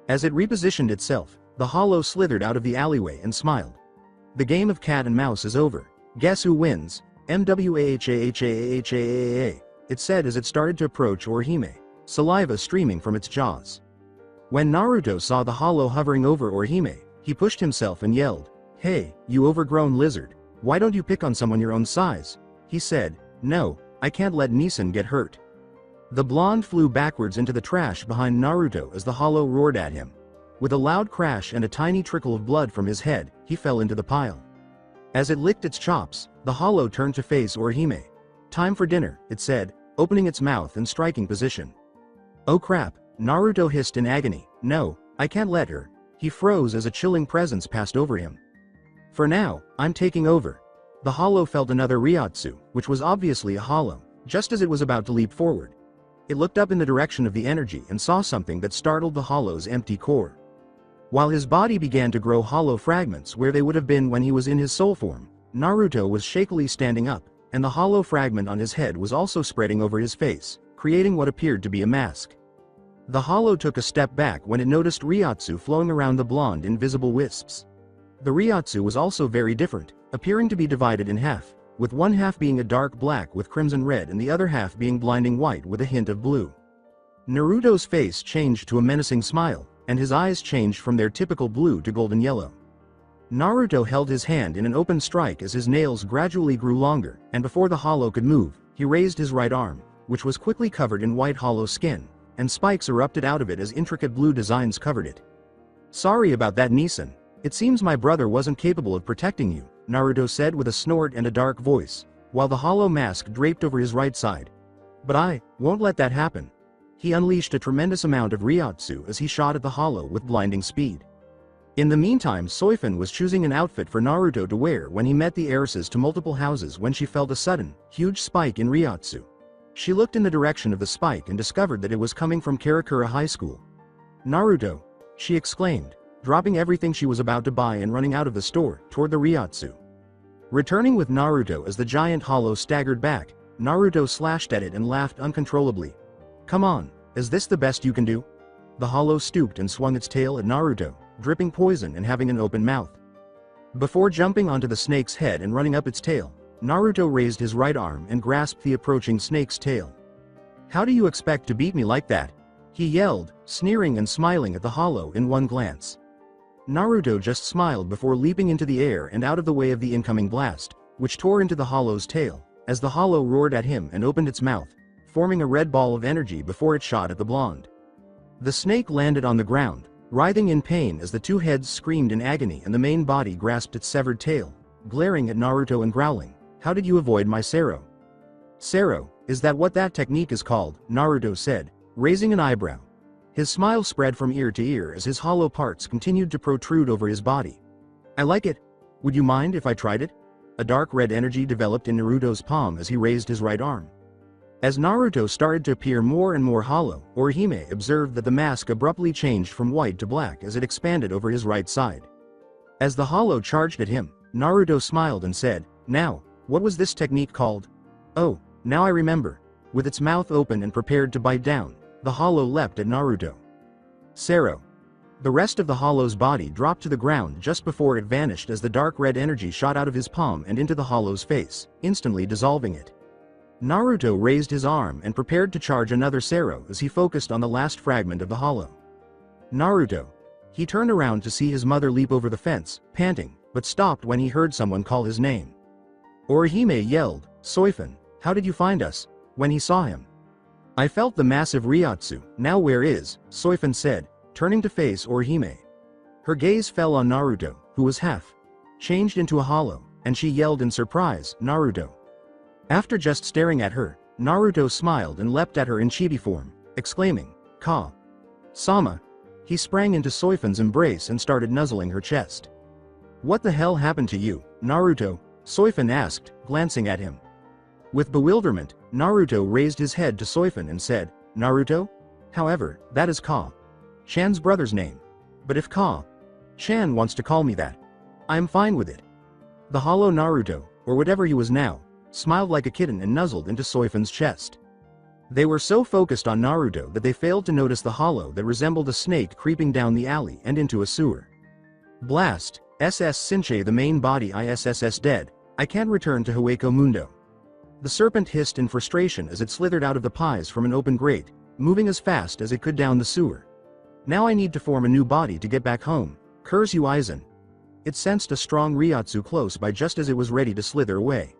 As it repositioned itself, the hollow slithered out of the alleyway and smiled. "The game of cat and mouse is over. Guess who wins? MWAHAHAHAHAHA, it said as it started to approach Orihime, saliva streaming from its jaws. When Naruto saw the hollow hovering over Orihime, he pushed himself and yelled, "Hey, you overgrown lizard, why don't you pick on someone your own size?" He said, "No, I can't let Nisan get hurt." The blonde flew backwards into the trash behind Naruto as the hollow roared at him. With a loud crash and a tiny trickle of blood from his head, he fell into the pile. As it licked its chops, the hollow turned to face Orihime. "Time for dinner," it said, opening its mouth and striking position. "Oh crap," Naruto hissed in agony. "No, I can't let her." He froze as a chilling presence passed over him. "For now, I'm taking over." The hollow felt another ryotsu, which was obviously a hollow, just as it was about to leap forward. It looked up in the direction of the energy and saw something that startled the hollow's empty core. While his body began to grow hollow fragments where they would have been when he was in his soul form, Naruto was shakily standing up, and the hollow fragment on his head was also spreading over his face, creating what appeared to be a mask. The hollow took a step back when it noticed ryotsu flowing around the blonde invisible wisps. The ryotsu was also very different, appearing to be divided in half, with one half being a dark black with crimson red and the other half being blinding white with a hint of blue. Naruto's face changed to a menacing smile, and his eyes changed from their typical blue to golden yellow. Naruto held his hand in an open strike as his nails gradually grew longer, and before the hollow could move, he raised his right arm, which was quickly covered in white hollow skin, and spikes erupted out of it as intricate blue designs covered it. "Sorry about that, Nisan. It seems my brother wasn't capable of protecting you," Naruto said with a snort and a dark voice, while the hollow mask draped over his right side. "But I won't let that happen." He unleashed a tremendous amount of Ryotsu as he shot at the hollow with blinding speed. In the meantime, Soifun was choosing an outfit for Naruto to wear when he met the heiresses to multiple houses when she felt a sudden, huge spike in Ryotsu. She looked in the direction of the spike and discovered that it was coming from Karakura High School. "Naruto!" she exclaimed, dropping everything she was about to buy and running out of the store, toward the Ryotsu. Returning with Naruto as the giant hollow staggered back, Naruto slashed at it and laughed uncontrollably. "Come on, is this the best you can do?" The hollow stooped and swung its tail at Naruto, dripping poison and having an open mouth. Before jumping onto the snake's head and running up its tail, Naruto raised his right arm and grasped the approaching snake's tail. "How do you expect to beat me like that?" he yelled, sneering and smiling at the hollow in one glance. Naruto just smiled before leaping into the air and out of the way of the incoming blast, which tore into the hollow's tail, as the hollow roared at him and opened its mouth, forming a red ball of energy before it shot at the blonde. The snake landed on the ground, writhing in pain as the two heads screamed in agony and the main body grasped its severed tail, glaring at Naruto and growling, "How did you avoid my Sero?" "Sero, is that what that technique is called?" Naruto said, raising an eyebrow. His smile spread from ear to ear as his hollow parts continued to protrude over his body. "I like it. Would you mind if I tried it?" A dark red energy developed in Naruto's palm as he raised his right arm. As Naruto started to appear more and more hollow, Orihime observed that the mask abruptly changed from white to black as it expanded over his right side. As the hollow charged at him, Naruto smiled and said, "Now, what was this technique called?" "Oh, now I remember." With its mouth open and prepared to bite down, the hollow leapt at Naruto. "Sero." The rest of the hollow's body dropped to the ground just before it vanished as the dark red energy shot out of his palm and into the hollow's face, instantly dissolving it. Naruto raised his arm and prepared to charge another Sero as he focused on the last fragment of the hollow. "Naruto." He turned around to see his mother leap over the fence, panting, but stopped when he heard someone call his name. Orihime yelled, "Soifun, how did you find us?" when he saw him. "I felt the massive Ryotsu, now where is?" Soifun said, turning to face Orihime. Her gaze fell on Naruto, who was half changed into a hollow, and she yelled in surprise, "Naruto." After just staring at her, Naruto smiled and leapt at her in chibi form, exclaiming, "Ka-sama." He sprang into Soifun's embrace and started nuzzling her chest. "What the hell happened to you, Naruto?" Soifun asked, glancing at him. With bewilderment, Naruto raised his head to Soifun and said, "Naruto? However, that is Ka-chan's brother's name. But if Ka-chan wants to call me that, I am fine with it." The hollow Naruto, or whatever he was now, smiled like a kitten and nuzzled into Soifun's chest. They were so focused on Naruto that they failed to notice the hollow that resembled a snake creeping down the alley and into a sewer. "Blast, SS Shinchei, the main body ISSS dead, I can't return to Hueco Mundo." The serpent hissed in frustration as it slithered out of the pies from an open grate, moving as fast as it could down the sewer. "Now I need to form a new body to get back home. Curse you, Aizen." It sensed a strong Ryotsu close by just as it was ready to slither away.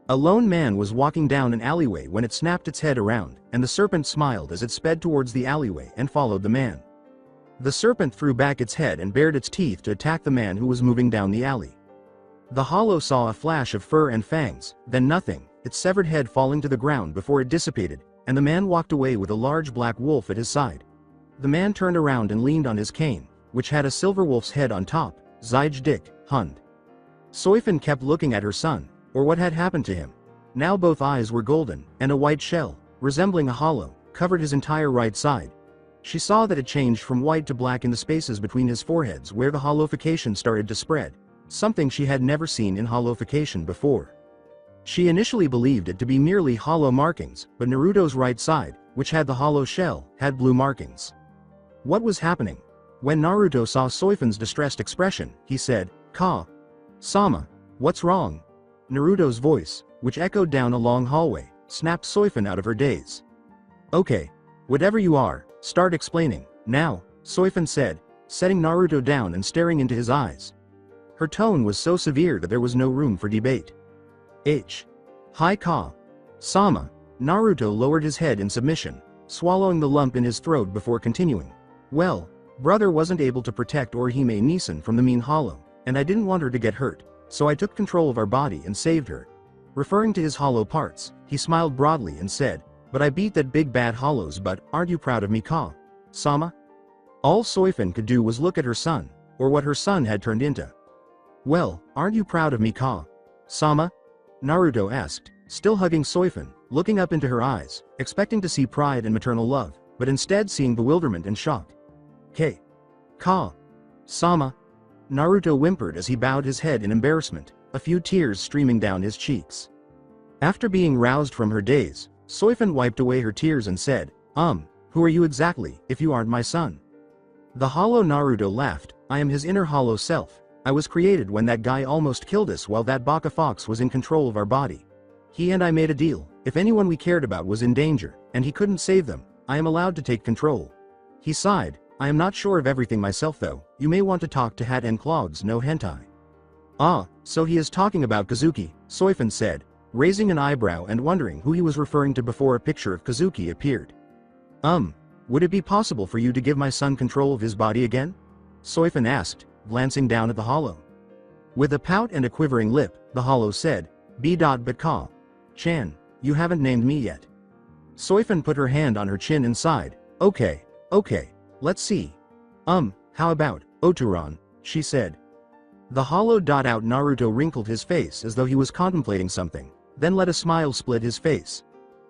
A lone man was walking down an alleyway when it snapped its head around, and the serpent smiled as it sped towards the alleyway and followed the man. The serpent threw back its head and bared its teeth to attack the man who was moving down the alley. The hollow saw a flash of fur and fangs, then nothing, its severed head falling to the ground before it dissipated, and the man walked away with a large black wolf at his side. The man turned around and leaned on his cane, which had a silver wolf's head on top. Zij Dik, Hund. Soifun kept looking at her son, or what had happened to him. Now both eyes were golden, and a white shell, resembling a hollow, covered his entire right side. She saw that it changed from white to black in the spaces between his foreheads where the hollowification started to spread, something she had never seen in hollowification before. She initially believed it to be merely hollow markings, but Naruto's right side, which had the hollow shell, had blue markings. What was happening? When Naruto saw Soifun's distressed expression, he said, "Ka-sama, what's wrong?" Naruto's voice, which echoed down a long hallway, snapped Soifin out of her daze. Okay. Whatever you are, start explaining, now, Soifin said, setting Naruto down and staring into his eyes. Her tone was so severe that there was no room for debate. Hi Sama. Naruto lowered his head in submission, swallowing the lump in his throat before continuing. Well, brother wasn't able to protect Orihime Nisan from the mean hollow, and I didn't want her to get hurt, so I took control of our body and saved her. Referring to his hollow parts, he smiled broadly and said, but I beat that big bad hollow's butt, aren't you proud of me Sama? All Soifin could do was look at her son, or what her son had turned into. Well, aren't you proud of me Sama? Naruto asked, still hugging Soifin, looking up into her eyes, expecting to see pride and maternal love, but instead seeing bewilderment and shock. Sama. Naruto whimpered as he bowed his head in embarrassment, a few tears streaming down his cheeks. After being roused from her daze, Soifin wiped away her tears and said, who are you exactly, if you aren't my son? The hollow Naruto laughed, I am his inner hollow self. I was created when that guy almost killed us while that Baka Fox was in control of our body. He and I made a deal, if anyone we cared about was in danger, and he couldn't save them, I am allowed to take control. He sighed, I am not sure of everything myself though, you may want to talk to Hat and Clogs no hentai. So he is talking about Kazuki, Soifin said, raising an eyebrow and wondering who he was referring to before a picture of Kazuki appeared. Would it be possible for you to give my son control of his body again? Soifin asked, glancing down at the hollow. With a pout and a quivering lip, the hollow said, but Chan, you haven't named me yet. Soifin put her hand on her chin and sighed, okay, let's see. How about, Oturan, she said. The hollow out Naruto wrinkled his face as though he was contemplating something, then let a smile split his face.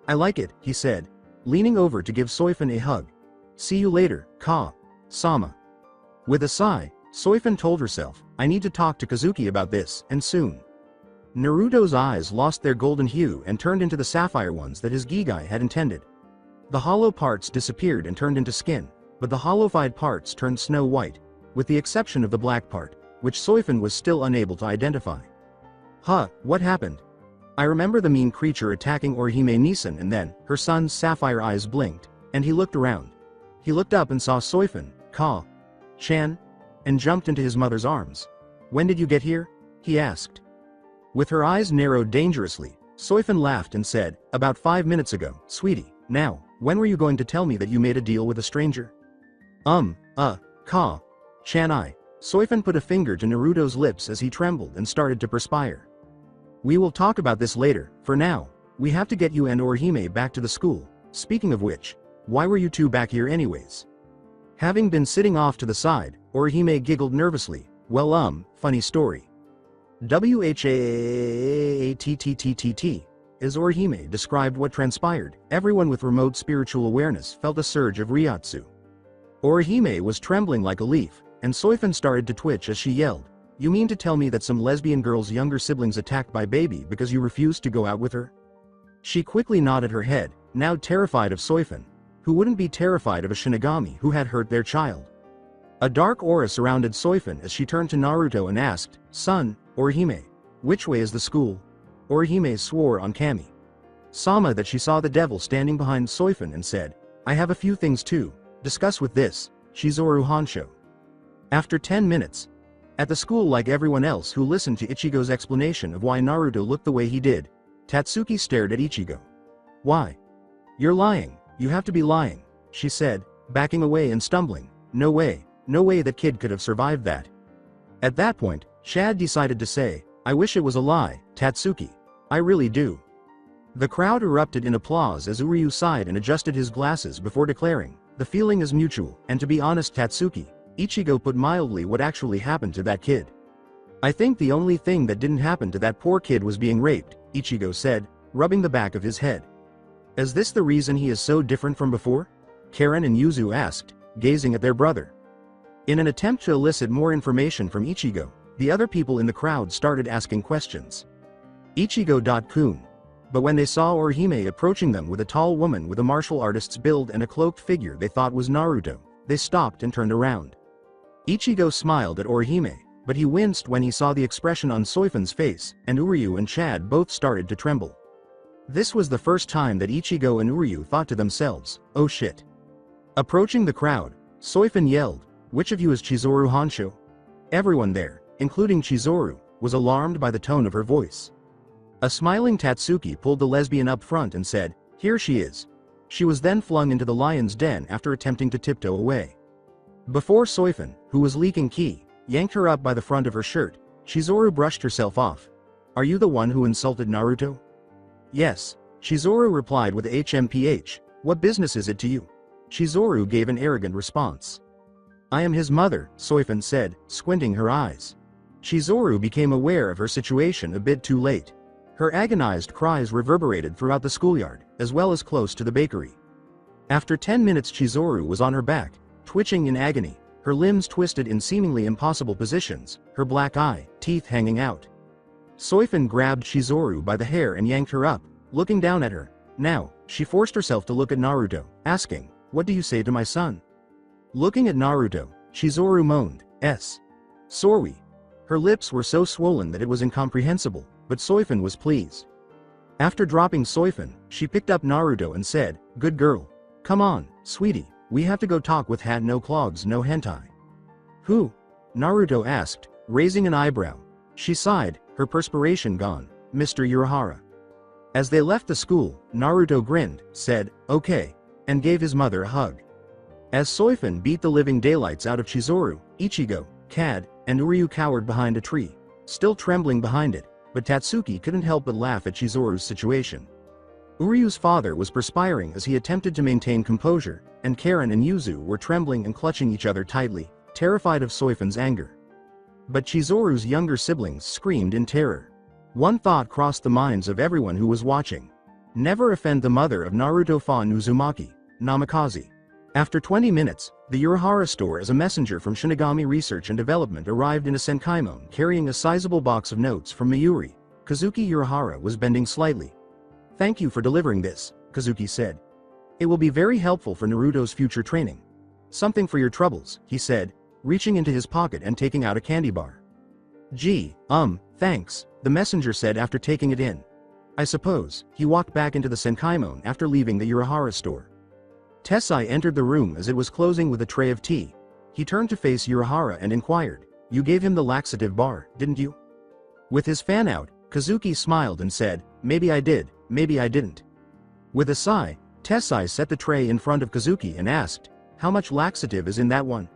I like it, he said, leaning over to give Soifin a hug. See you later, Sama. With a sigh, Soifin told herself, I need to talk to Kazuki about this, and soon. Naruto's eyes lost their golden hue and turned into the sapphire ones that his Gigai had intended. The hollow parts disappeared and turned into skin, but the hollowified parts turned snow white, with the exception of the black part, which Soifin was still unable to identify. What happened? I remember the mean creature attacking Orihime Nisan, and then, her son's sapphire eyes blinked, and he looked around. He looked up and saw Soifin, Chan, and jumped into his mother's arms. When did you get here? He asked. With her eyes narrowed dangerously, Soifin laughed and said, about 5 minutes ago, sweetie. Now, when were you going to tell me that you made a deal with a stranger? Chan. Soifin put a finger to Naruto's lips as he trembled and started to perspire. We will talk about this later, for now, we have to get you and Orihime back to the school. Speaking of which, why were you two back here anyways? Having been sitting off to the side, Orihime giggled nervously, well funny story. WHAATTTTT. As Orihime described what transpired, everyone with remote spiritual awareness felt a surge of Ryatsu. Orihime was trembling like a leaf, and Soifin started to twitch as she yelled, you mean to tell me that some lesbian girl's younger siblings attacked by baby because you refused to go out with her? She quickly nodded her head, now terrified of Soifin. Who wouldn't be terrified of a Shinigami who had hurt their child? A dark aura surrounded Soifin as she turned to Naruto and asked, son, Orihime, which way is the school? Orihime swore on Kami Sama that she saw the devil standing behind Soifin and said, I have a few things to discuss with this Shizoru Hansho. After 10 minutes, at the school, like everyone else who listened to Ichigo's explanation of why Naruto looked the way he did, Tatsuki stared at Ichigo. Why? You're lying, you have to be lying, she said, backing away and stumbling. No way that kid could have survived that. At that point, Shad decided to say, I wish it was a lie, Tatsuki. I really do. The crowd erupted in applause as Uryu sighed and adjusted his glasses before declaring, the feeling is mutual, and to be honest Tatsuki, Ichigo put mildly what actually happened to that kid. I think the only thing that didn't happen to that poor kid was being raped, Ichigo said, rubbing the back of his head. Is this the reason he is so different from before? Karen and Yuzu asked, gazing at their brother. In an attempt to elicit more information from Ichigo, the other people in the crowd started asking questions. Ichigo.kun. But when they saw Orihime approaching them with a tall woman with a martial artist's build and a cloaked figure they thought was Naruto, they stopped and turned around. Ichigo smiled at Orihime, but he winced when he saw the expression on Soifan's face, and Uryu and Chad both started to tremble. This was the first time that Ichigo and Uryu thought to themselves, oh shit. Approaching the crowd, Soifan yelled, which of you is Chizuru Honshu? Everyone there, including Chizuru, was alarmed by the tone of her voice. A smiling Tatsuki pulled the lesbian up front and said, here she is. She was then flung into the lion's den after attempting to tiptoe away. Before Soifan, who was leaking ki, yanked her up by the front of her shirt, Chizuru brushed herself off. Are you the one who insulted Naruto? Yes, Chizuru replied with HMPH, what business is it to you? Chizuru gave an arrogant response. I am his mother, Soifan said, squinting her eyes. Chizuru became aware of her situation a bit too late. Her agonized cries reverberated throughout the schoolyard, as well as close to the bakery. After 10 minutes Chizuru was on her back, twitching in agony, her limbs twisted in seemingly impossible positions, her black eye, teeth hanging out. Soifan grabbed Chizuru by the hair and yanked her up, looking down at her. Now, she forced herself to look at Naruto, asking, what do you say to my son? Looking at Naruto, Chizuru moaned, sorry. Her lips were so swollen that it was incomprehensible, but Soifan was pleased. After dropping Soifan, she picked up Naruto and said, good girl. Come on, sweetie, we have to go talk with Hat no Clogs no Hentai. Who? Naruto asked, raising an eyebrow. She sighed, her perspiration gone, Mr. Urahara. As they left the school, Naruto grinned, said, okay, and gave his mother a hug. As Soifan beat the living daylights out of Chizuru, Ichigo, Kad, and Uryu cowered behind a tree, still trembling behind it, but Tatsuki couldn't help but laugh at Chizuru's situation. Uryu's father was perspiring as he attempted to maintain composure, and Karen and Yuzu were trembling and clutching each other tightly, terrified of Soifan's anger. But Chizuru's younger siblings screamed in terror. One thought crossed the minds of everyone who was watching. Never offend the mother of Naruto Fan Uzumaki, Namikaze. After 20 minutes, the Urahara store as a messenger from Shinigami Research and Development arrived in a Senkaimon carrying a sizable box of notes from Mayuri. Kazuki Urahara was bending slightly. Thank you for delivering this, Kazuki said. It will be very helpful for Naruto's future training. Something for your troubles, he said, reaching into his pocket and taking out a candy bar. Gee, thanks, the messenger said after taking it in. I suppose. He walked back into the Senkaimon after leaving the Urahara store. Tessai entered the room as it was closing with a tray of tea. He turned to face Urahara and inquired, you gave him the laxative bar, didn't you? With his fan out, Kazuki smiled and said, maybe I did, maybe I didn't. With a sigh, Tessai set the tray in front of Kazuki and asked, how much laxative is in that one?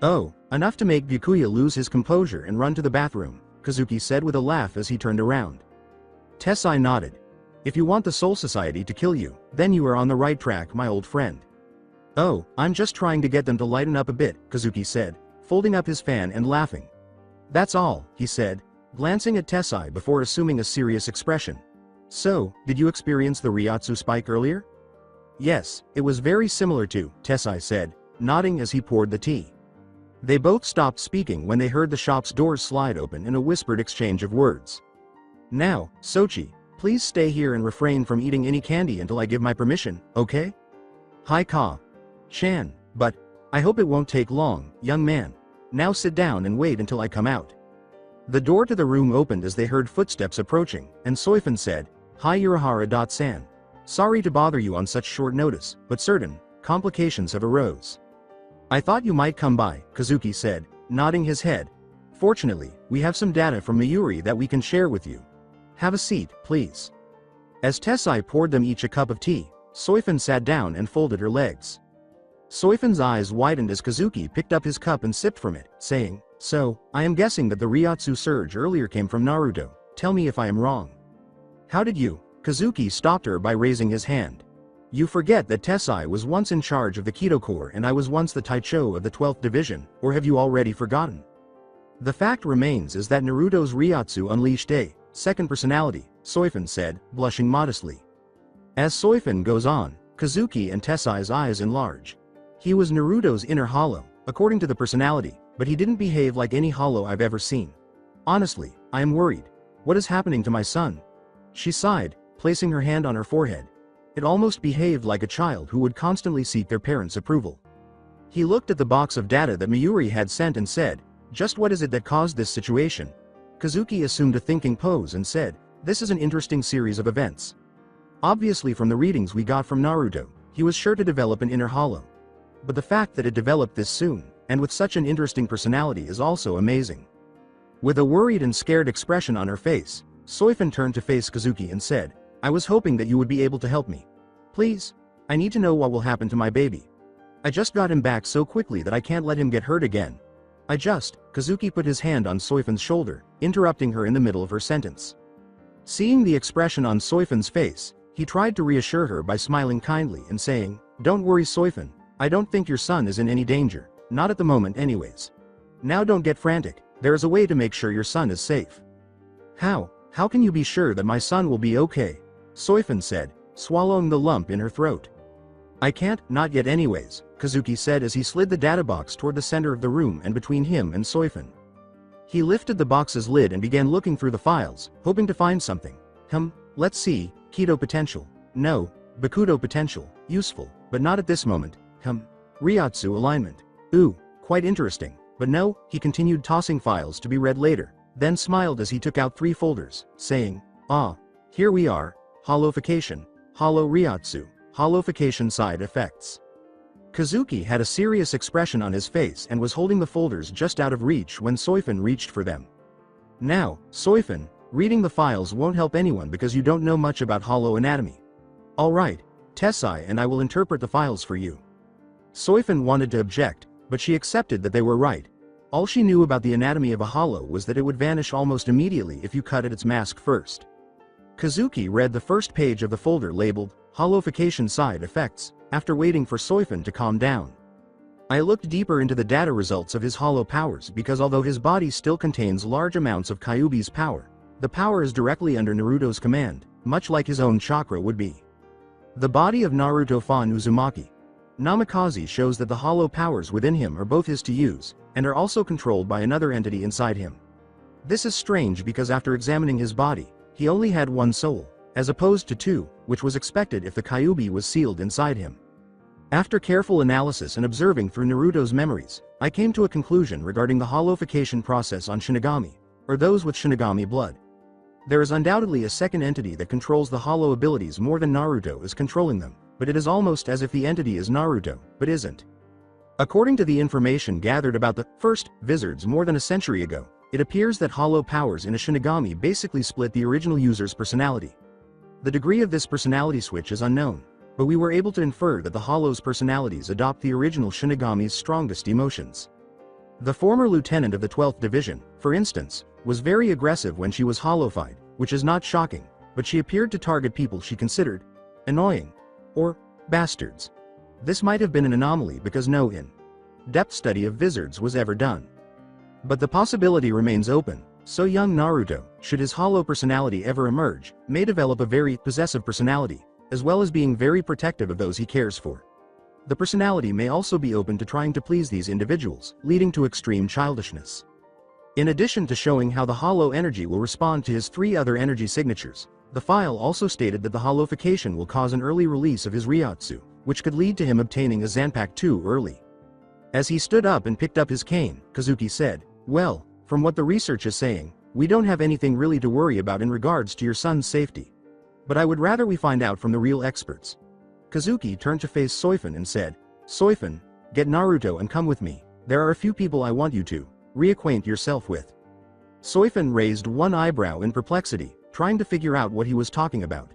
Oh, enough to make Byakuya lose his composure and run to the bathroom, Kazuki said with a laugh as he turned around. Tessai nodded. If you want the Soul Society to kill you, then you are on the right track, my old friend. Oh, I'm just trying to get them to lighten up a bit, Kazuki said, folding up his fan and laughing. That's all, he said, glancing at Tessai before assuming a serious expression. So, did you experience the Ryatsu spike earlier? Yes, it was very similar to, Tessai said, nodding as he poured the tea. They both stopped speaking when they heard the shop's doors slide open in a whispered exchange of words. Now, Sochi, please stay here and refrain from eating any candy until I give my permission, okay? Hi Ka. Chan, but, I hope it won't take long, young man. Now sit down and wait until I come out. The door to the room opened as they heard footsteps approaching, and Soifan said, Hi Urahara-san. Sorry to bother you on such short notice, but certain complications have arose. I thought you might come by, Kazuki said, nodding his head. Fortunately, we have some data from Mayuri that we can share with you. Have a seat, please. As Tessai poured them each a cup of tea, Soifan sat down and folded her legs. Soifan's eyes widened as Kazuki picked up his cup and sipped from it, saying, So, I am guessing that the Ryatsu surge earlier came from Naruto. Tell me if I am wrong. How did you? Kazuki stopped her by raising his hand. You forget that Tessai was once in charge of the Kido Corps and I was once the Taicho of the 12th Division, or have you already forgotten? The fact remains is that Naruto's Ryatsu unleashed a second personality, Soifan said, blushing modestly. As Soifan goes on, Kazuki and Tessai's eyes enlarge. He was Naruto's inner hollow, according to the personality, but he didn't behave like any hollow I've ever seen. Honestly, I am worried. What is happening to my son? She sighed, placing her hand on her forehead. It almost behaved like a child who would constantly seek their parents' approval. He looked at the box of data that Mayuri had sent and said, Just what is it that caused this situation? Kazuki assumed a thinking pose and said, this is an interesting series of events. Obviously from the readings we got from Naruto, he was sure to develop an inner hollow. But the fact that it developed this soon, and with such an interesting personality is also amazing. With a worried and scared expression on her face, Soifun turned to face Kazuki and said, I was hoping that you would be able to help me. Please, I need to know what will happen to my baby. I just got him back so quickly that I can't let him get hurt again. Kazuki put his hand on Soifun's shoulder, interrupting her in the middle of her sentence. Seeing the expression on Soifun's face, he tried to reassure her by smiling kindly and saying, don't worry Soifun, I don't think your son is in any danger, not at the moment anyways. Now don't get frantic, there is a way to make sure your son is safe. How can you be sure that my son will be okay? Soifun said, swallowing the lump in her throat. I can't, not yet anyways, Kazuki said as he slid the data box toward the center of the room and between him and Soifun. He lifted the box's lid and began looking through the files, hoping to find something. Let's see, Kido potential. No, Bakudo potential, useful, but not at this moment. Ryatsu alignment. Ooh, quite interesting, but no, he continued tossing files to be read later, then smiled as he took out 3 folders, saying, here we are, Hollowification, Hollow Ryatsu, Hollowification side effects. Kazuki had a serious expression on his face and was holding the folders just out of reach when Soifun reached for them. Now, Soifun, reading the files won't help anyone because you don't know much about hollow anatomy. Alright, Tessai and I will interpret the files for you. Soifun wanted to object, but she accepted that they were right. All she knew about the anatomy of a hollow was that it would vanish almost immediately if you cut at its mask first. Kazuki read the first page of the folder labeled, Hollowification side effects, after waiting for Soifun to calm down. I looked deeper into the data results of his hollow powers because although his body still contains large amounts of Kyuubi's power, the power is directly under Naruto's command, much like his own chakra would be. The body of Naruto Fan Uzumaki. Namikaze shows that the hollow powers within him are both his to use, and are also controlled by another entity inside him. This is strange because after examining his body, he only had 1 soul, as opposed to 2, which was expected if the Kyuubi was sealed inside him. After careful analysis and observing through Naruto's memories, I came to a conclusion regarding the hollowification process on Shinigami, or those with Shinigami blood. There is undoubtedly a second entity that controls the hollow abilities more than Naruto is controlling them, but it is almost as if the entity is Naruto, but isn't. According to the information gathered about the first Vizards more than a century ago, it appears that hollow powers in a Shinigami basically split the original user's personality. The degree of this personality switch is unknown, but we were able to infer that the Hollow's personalities adopt the original Shinigami's strongest emotions. The former lieutenant of the 12th Division, for instance, was very aggressive when she was hollowified, which is not shocking, but she appeared to target people she considered annoying, or bastards. This might have been an anomaly because no in-depth study of Vizards was ever done. But the possibility remains open. So young Naruto, should his hollow personality ever emerge, may develop a very possessive personality, as well as being very protective of those he cares for. The personality may also be open to trying to please these individuals, leading to extreme childishness. In addition to showing how the hollow energy will respond to his 3 other energy signatures, the file also stated that the hollowification will cause an early release of his Ryatsu, which could lead to him obtaining a Zanpakuto too early. As he stood up and picked up his cane, Kazuki said, well, from what the research is saying, we don't have anything really to worry about in regards to your son's safety. But I would rather we find out from the real experts. Kazuki turned to face Soifun and said, Soifun, get Naruto and come with me. There are a few people I want you to reacquaint yourself with. Soifun raised one eyebrow in perplexity, trying to figure out what he was talking about.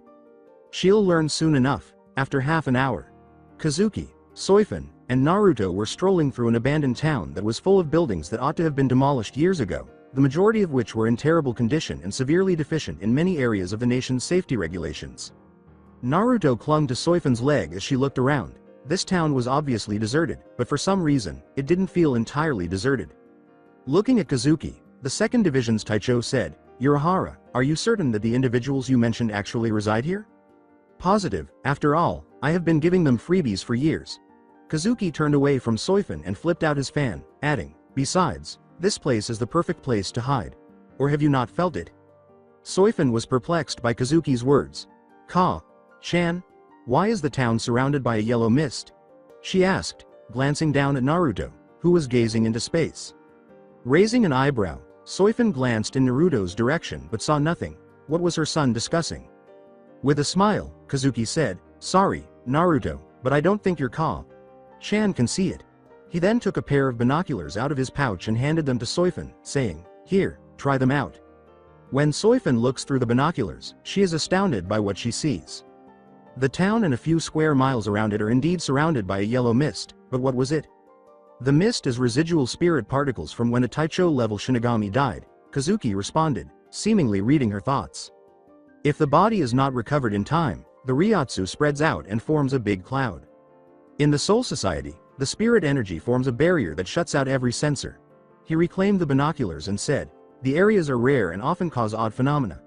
She'll learn soon enough, after half an hour. Kazuki, Soifun, and Naruto were strolling through an abandoned town that was full of buildings that ought to have been demolished years ago, the majority of which were in terrible condition and severely deficient in many areas of the nation's safety regulations. Naruto clung to Soifun's leg as she looked around. This town was obviously deserted, but for some reason, it didn't feel entirely deserted. Looking at Kazuki, the 2nd Division's Taicho said, Urahara, are you certain that the individuals you mentioned actually reside here? Positive, after all, I have been giving them freebies for years. Kazuki turned away from Soifun and flipped out his fan, adding, besides, this place is the perfect place to hide. Or have you not felt it? Soifun was perplexed by Kazuki's words. Ka-chan, why is the town surrounded by a yellow mist? She asked, glancing down at Naruto, who was gazing into space. Raising an eyebrow, Soifin glanced in Naruto's direction but saw nothing. What was her son discussing? With a smile, Kazuki said, "Sorry, Naruto, but I don't think you're Chan can see it." He then took a pair of binoculars out of his pouch and handed them to Soifin, saying, "Here, try them out." When Soifin looks through the binoculars, she is astounded by what she sees. The town and a few square miles around it are indeed surrounded by a yellow mist, but what was it? The mist is residual spirit particles from when a Taicho-level Shinigami died, Kazuki responded, seemingly reading her thoughts. If the body is not recovered in time, the Ryatsu spreads out and forms a big cloud. In the Soul Society, the spirit energy forms a barrier that shuts out every sensor. He reclaimed the binoculars and said, "The areas are rare and often cause odd phenomena.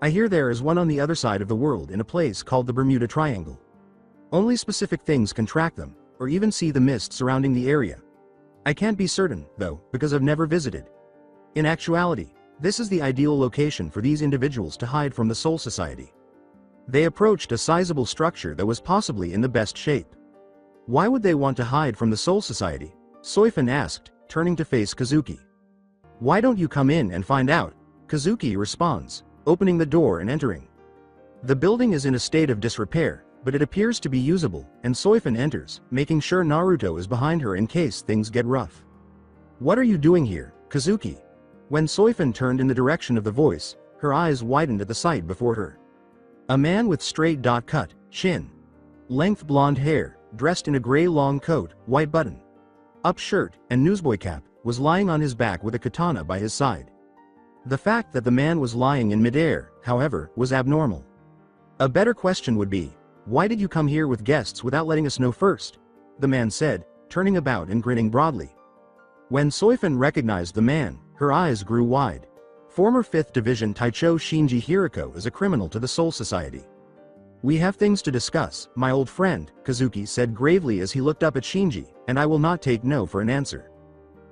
I hear there is one on the other side of the world in a place called the Bermuda Triangle. Only specific things can track them, or even see the mist surrounding the area. I can't be certain, though, because I've never visited. In actuality, this is the ideal location for these individuals to hide from the Soul Society." They approached a sizable structure that was possibly in the best shape. "Why would they want to hide from the Soul Society?" Soifin asked, turning to face Kazuki. "Why don't you come in and find out?" Kazuki responds, opening the door and entering. The building is in a state of disrepair, but it appears to be usable, and Soifin enters, making sure Naruto is behind her in case things get rough. "What are you doing here, Kazuki?" When Soifin turned in the direction of the voice, her eyes widened at the sight before her. A man with straight cut, chin, length blonde hair, dressed in a gray long coat, white button up shirt, and newsboy cap, was lying on his back with a katana by his side. The fact that the man was lying in midair, however, was abnormal. A better question would be, "Why did you come here with guests without letting us know first?" the man said, turning about and grinning broadly. When Soifin recognized the man, her eyes grew wide. Former 5th Division Taicho Shinji Hiriko is a criminal to the Soul Society. "We have things to discuss, my old friend," Kazuki said gravely as he looked up at Shinji, "and I will not take no for an answer."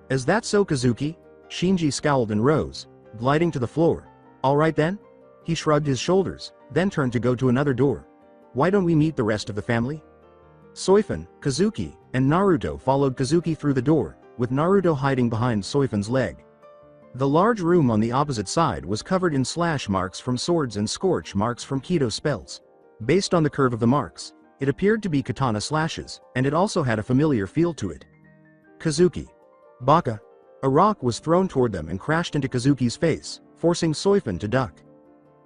"Is that so, Kazuki?" Shinji scowled and rose, gliding to the floor. "All right then?" He shrugged his shoulders, then turned to go to another door. "Why don't we meet the rest of the family?" Soifin, Kazuki, and Naruto followed Kazuki through the door, with Naruto hiding behind Soifin's leg. The large room on the opposite side was covered in slash marks from swords and scorch marks from Kido spells. Based on the curve of the marks, it appeared to be katana slashes, and it also had a familiar feel to it. "Kazuki. Baka." A rock was thrown toward them and crashed into Kazuki's face, forcing Soifin to duck.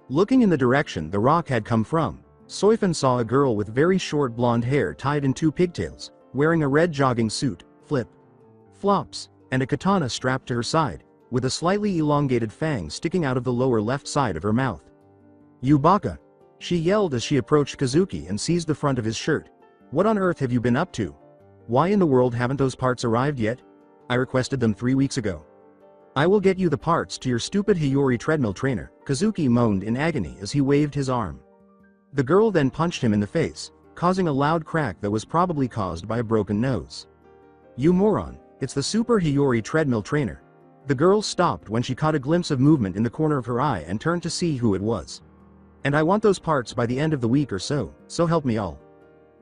Looking in the direction the rock had come from, Soifin saw a girl with very short blonde hair tied in 2 pigtails, wearing a red jogging suit, flip-flops, and a katana strapped to her side, with a slightly elongated fang sticking out of the lower left side of her mouth. "You Baka!" she yelled as she approached Kazuki and seized the front of his shirt. "What on earth have you been up to? Why in the world haven't those parts arrived yet? I requested them 3 weeks ago." "I will get you the parts to your stupid Hiyori treadmill trainer," Kazuki moaned in agony as he waved his arm. The girl then punched him in the face, causing a loud crack that was probably caused by a broken nose. "You moron, it's the Super Hiyori treadmill trainer." The girl stopped when she caught a glimpse of movement in the corner of her eye and turned to see who it was. "And I want those parts by the end of the week or so help me all."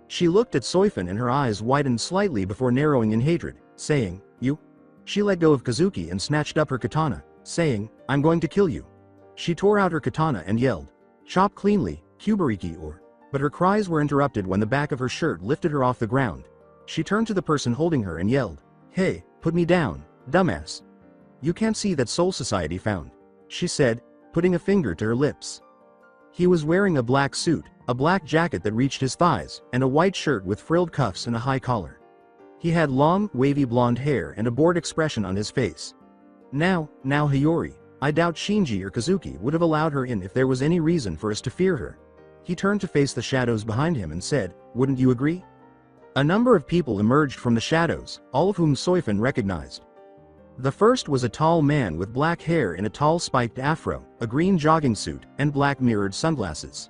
She looked at Soifin and her eyes widened slightly before narrowing in hatred, saying, "You?" She let go of Kazuki and snatched up her katana, saying, "I'm going to kill you." She tore out her katana and yelled, "Chop cleanly, Kubariki or..." But her cries were interrupted when the back of her shirt lifted her off the ground. She turned to the person holding her and yelled, "Hey, put me down, dumbass. You can't see that Soul Society found," she said, putting a finger to her lips. He was wearing a black suit, a black jacket that reached his thighs, and a white shirt with frilled cuffs and a high collar. He had long, wavy blonde hair and a bored expression on his face. Now Hiyori, I doubt Shinji or Kazuki would have allowed her in if there was any reason for us to fear her." He turned to face the shadows behind him and said, "Wouldn't you agree?" A number of people emerged from the shadows, all of whom Soifin recognized. The first was a tall man with black hair in a tall spiked afro, a green jogging suit, and black mirrored sunglasses.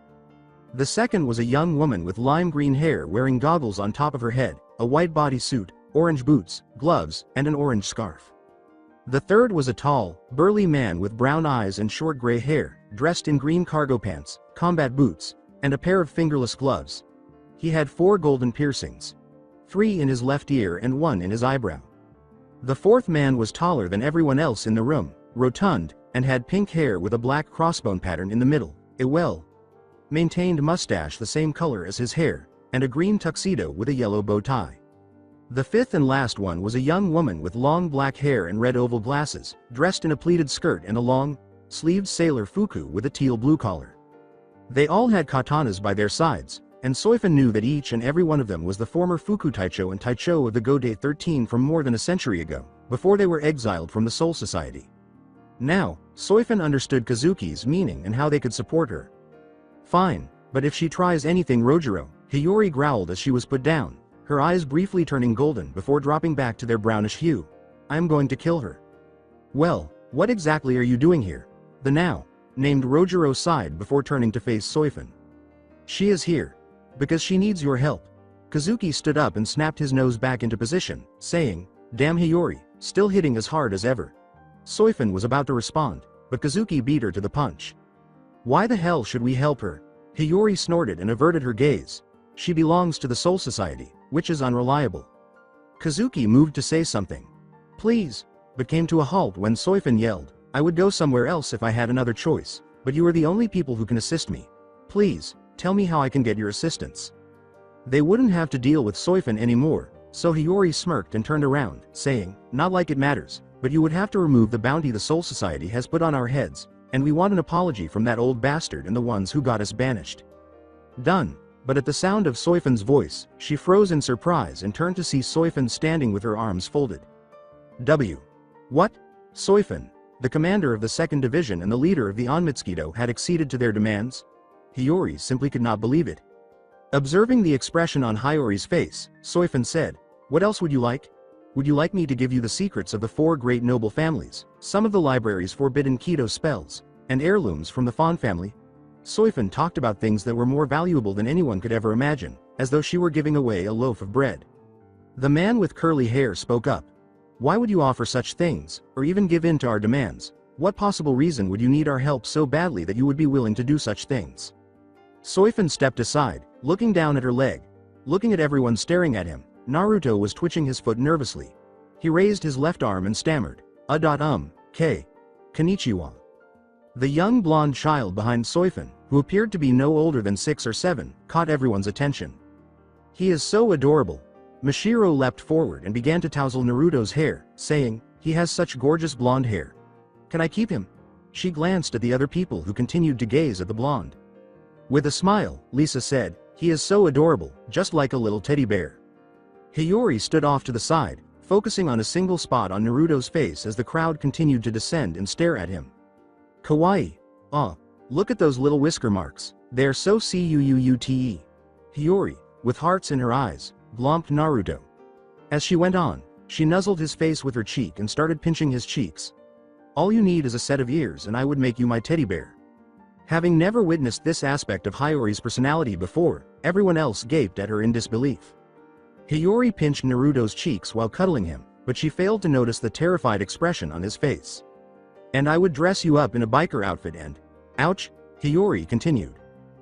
The second was a young woman with lime green hair wearing goggles on top of her head, a white bodysuit, orange boots, gloves, and an orange scarf. The third was a tall, burly man with brown eyes and short gray hair, dressed in green cargo pants, combat boots, and a pair of fingerless gloves. He had 4 golden piercings, 3 in his left ear and 1 in his eyebrow. The fourth man was taller than everyone else in the room, rotund, and had pink hair with a black crossbone pattern in the middle, a well-maintained mustache the same color as his hair, and a green tuxedo with a yellow bow tie. The fifth and last one was a young woman with long black hair and red oval glasses, dressed in a pleated skirt and a long-sleeved sailor fuku with a teal blue collar. They all had katanas by their sides, and Soifun knew that each and every one of them was the former Fuku Taicho and Taicho of the Godai 13 from more than a century ago, before they were exiled from the Soul Society. Now, Soifun understood Kazuki's meaning and how they could support her. Fine, but if she tries anything Rojiro, Hiyori growled as she was put down, her eyes briefly turning golden before dropping back to their brownish hue. I am going to kill her. Well, what exactly are you doing here? The now-named Rojiro sighed before turning to face Soifun. She is here because she needs your help. Kazuki stood up and snapped his nose back into position, saying, Damn Hiyori, still hitting as hard as ever. Soifun was about to respond, but Kazuki beat her to the punch. Why the hell should we help her? Hiyori snorted and averted her gaze. She belongs to the Soul Society, which is unreliable. Kazuki moved to say something. Please, but came to a halt when Soifun yelled, I would go somewhere else if I had another choice, but you are the only people who can assist me. Please, tell me how I can get your assistance. They wouldn't have to deal with Soifun anymore, so Hiyori smirked and turned around, saying, Not like it matters, but you would have to remove the bounty the Soul Society has put on our heads, and we want an apology from that old bastard and the ones who got us banished. Done. But at the sound of Soifun's voice, she froze in surprise and turned to see Soifun standing with her arms folded. What? Soifun, the commander of the 2nd Division and the leader of the Onmitsukido, had acceded to their demands? Hiyori simply could not believe it. Observing the expression on Hiyori's face, Soifun said, What else would you like? Would you like me to give you the secrets of the 4 great noble families, some of the library's forbidden Kido spells, and heirlooms from the Fawn family? Soifun talked about things that were more valuable than anyone could ever imagine, as though she were giving away a loaf of bread. The man with curly hair spoke up. Why would you offer such things, or even give in to our demands? What possible reason would you need our help so badly that you would be willing to do such things? Soifun stepped aside, looking down at her leg. Looking at everyone staring at him, Naruto was twitching his foot nervously. He raised his left arm and stammered, Konnichiwa. The young blonde child behind Soifun, who appeared to be no older than 6 or 7, caught everyone's attention. He is so adorable. Mashiro leapt forward and began to touzle Naruto's hair, saying, He has such gorgeous blonde hair. Can I keep him? She glanced at the other people who continued to gaze at the blonde. With a smile, Lisa said, He is so adorable, just like a little teddy bear. Hiyori stood off to the side, focusing on a single spot on Naruto's face as the crowd continued to descend and stare at him. Kawaii. Look at those little whisker marks, they are so cuute. Hiyori, with hearts in her eyes, glomped Naruto. As she went on, she nuzzled his face with her cheek and started pinching his cheeks. All you need is a set of ears and I would make you my teddy bear. Having never witnessed this aspect of Hiyori's personality before, everyone else gaped at her in disbelief. Hiyori pinched Naruto's cheeks while cuddling him, but she failed to notice the terrified expression on his face. And I would dress you up in a biker outfit and... Ouch, Hiyori continued.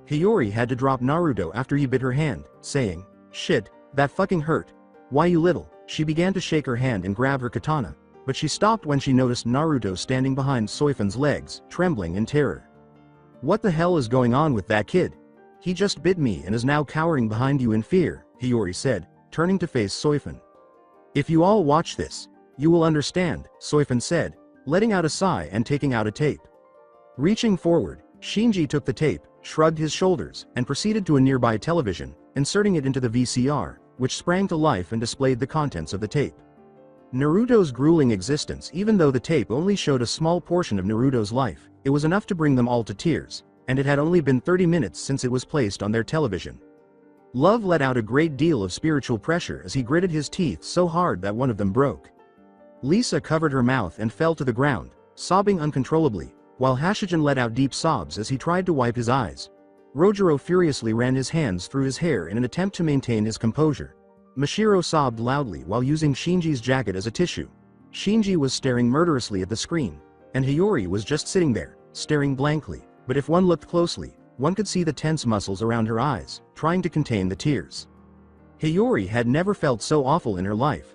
Hiyori had to drop Naruto after he bit her hand, saying, Shit, that fucking hurt. Why you little? She began to shake her hand and grab her katana, but she stopped when she noticed Naruto standing behind Soifun's legs, trembling in terror. What the hell is going on with that kid? He just bit me and is now cowering behind you in fear, Hiyori said, turning to face Soifun. If you all watch this, you will understand, Soifun said, letting out a sigh and taking out a tape. Reaching forward, Shinji took the tape, shrugged his shoulders, and proceeded to a nearby television, inserting it into the VCR, which sprang to life and displayed the contents of the tape. Naruto's grueling existence. Even though the tape only showed a small portion of Naruto's life, it was enough to bring them all to tears, and it had only been 30 minutes since it was placed on their television. Love let out a great deal of spiritual pressure as he gritted his teeth so hard that one of them broke. Lisa covered her mouth and fell to the ground, sobbing uncontrollably, while Hashijin let out deep sobs as he tried to wipe his eyes. Rojiro furiously ran his hands through his hair in an attempt to maintain his composure. Mashiro sobbed loudly while using Shinji's jacket as a tissue. Shinji was staring murderously at the screen, and Hiyori was just sitting there, staring blankly, but if one looked closely, one could see the tense muscles around her eyes, trying to contain the tears. Hiyori had never felt so awful in her life,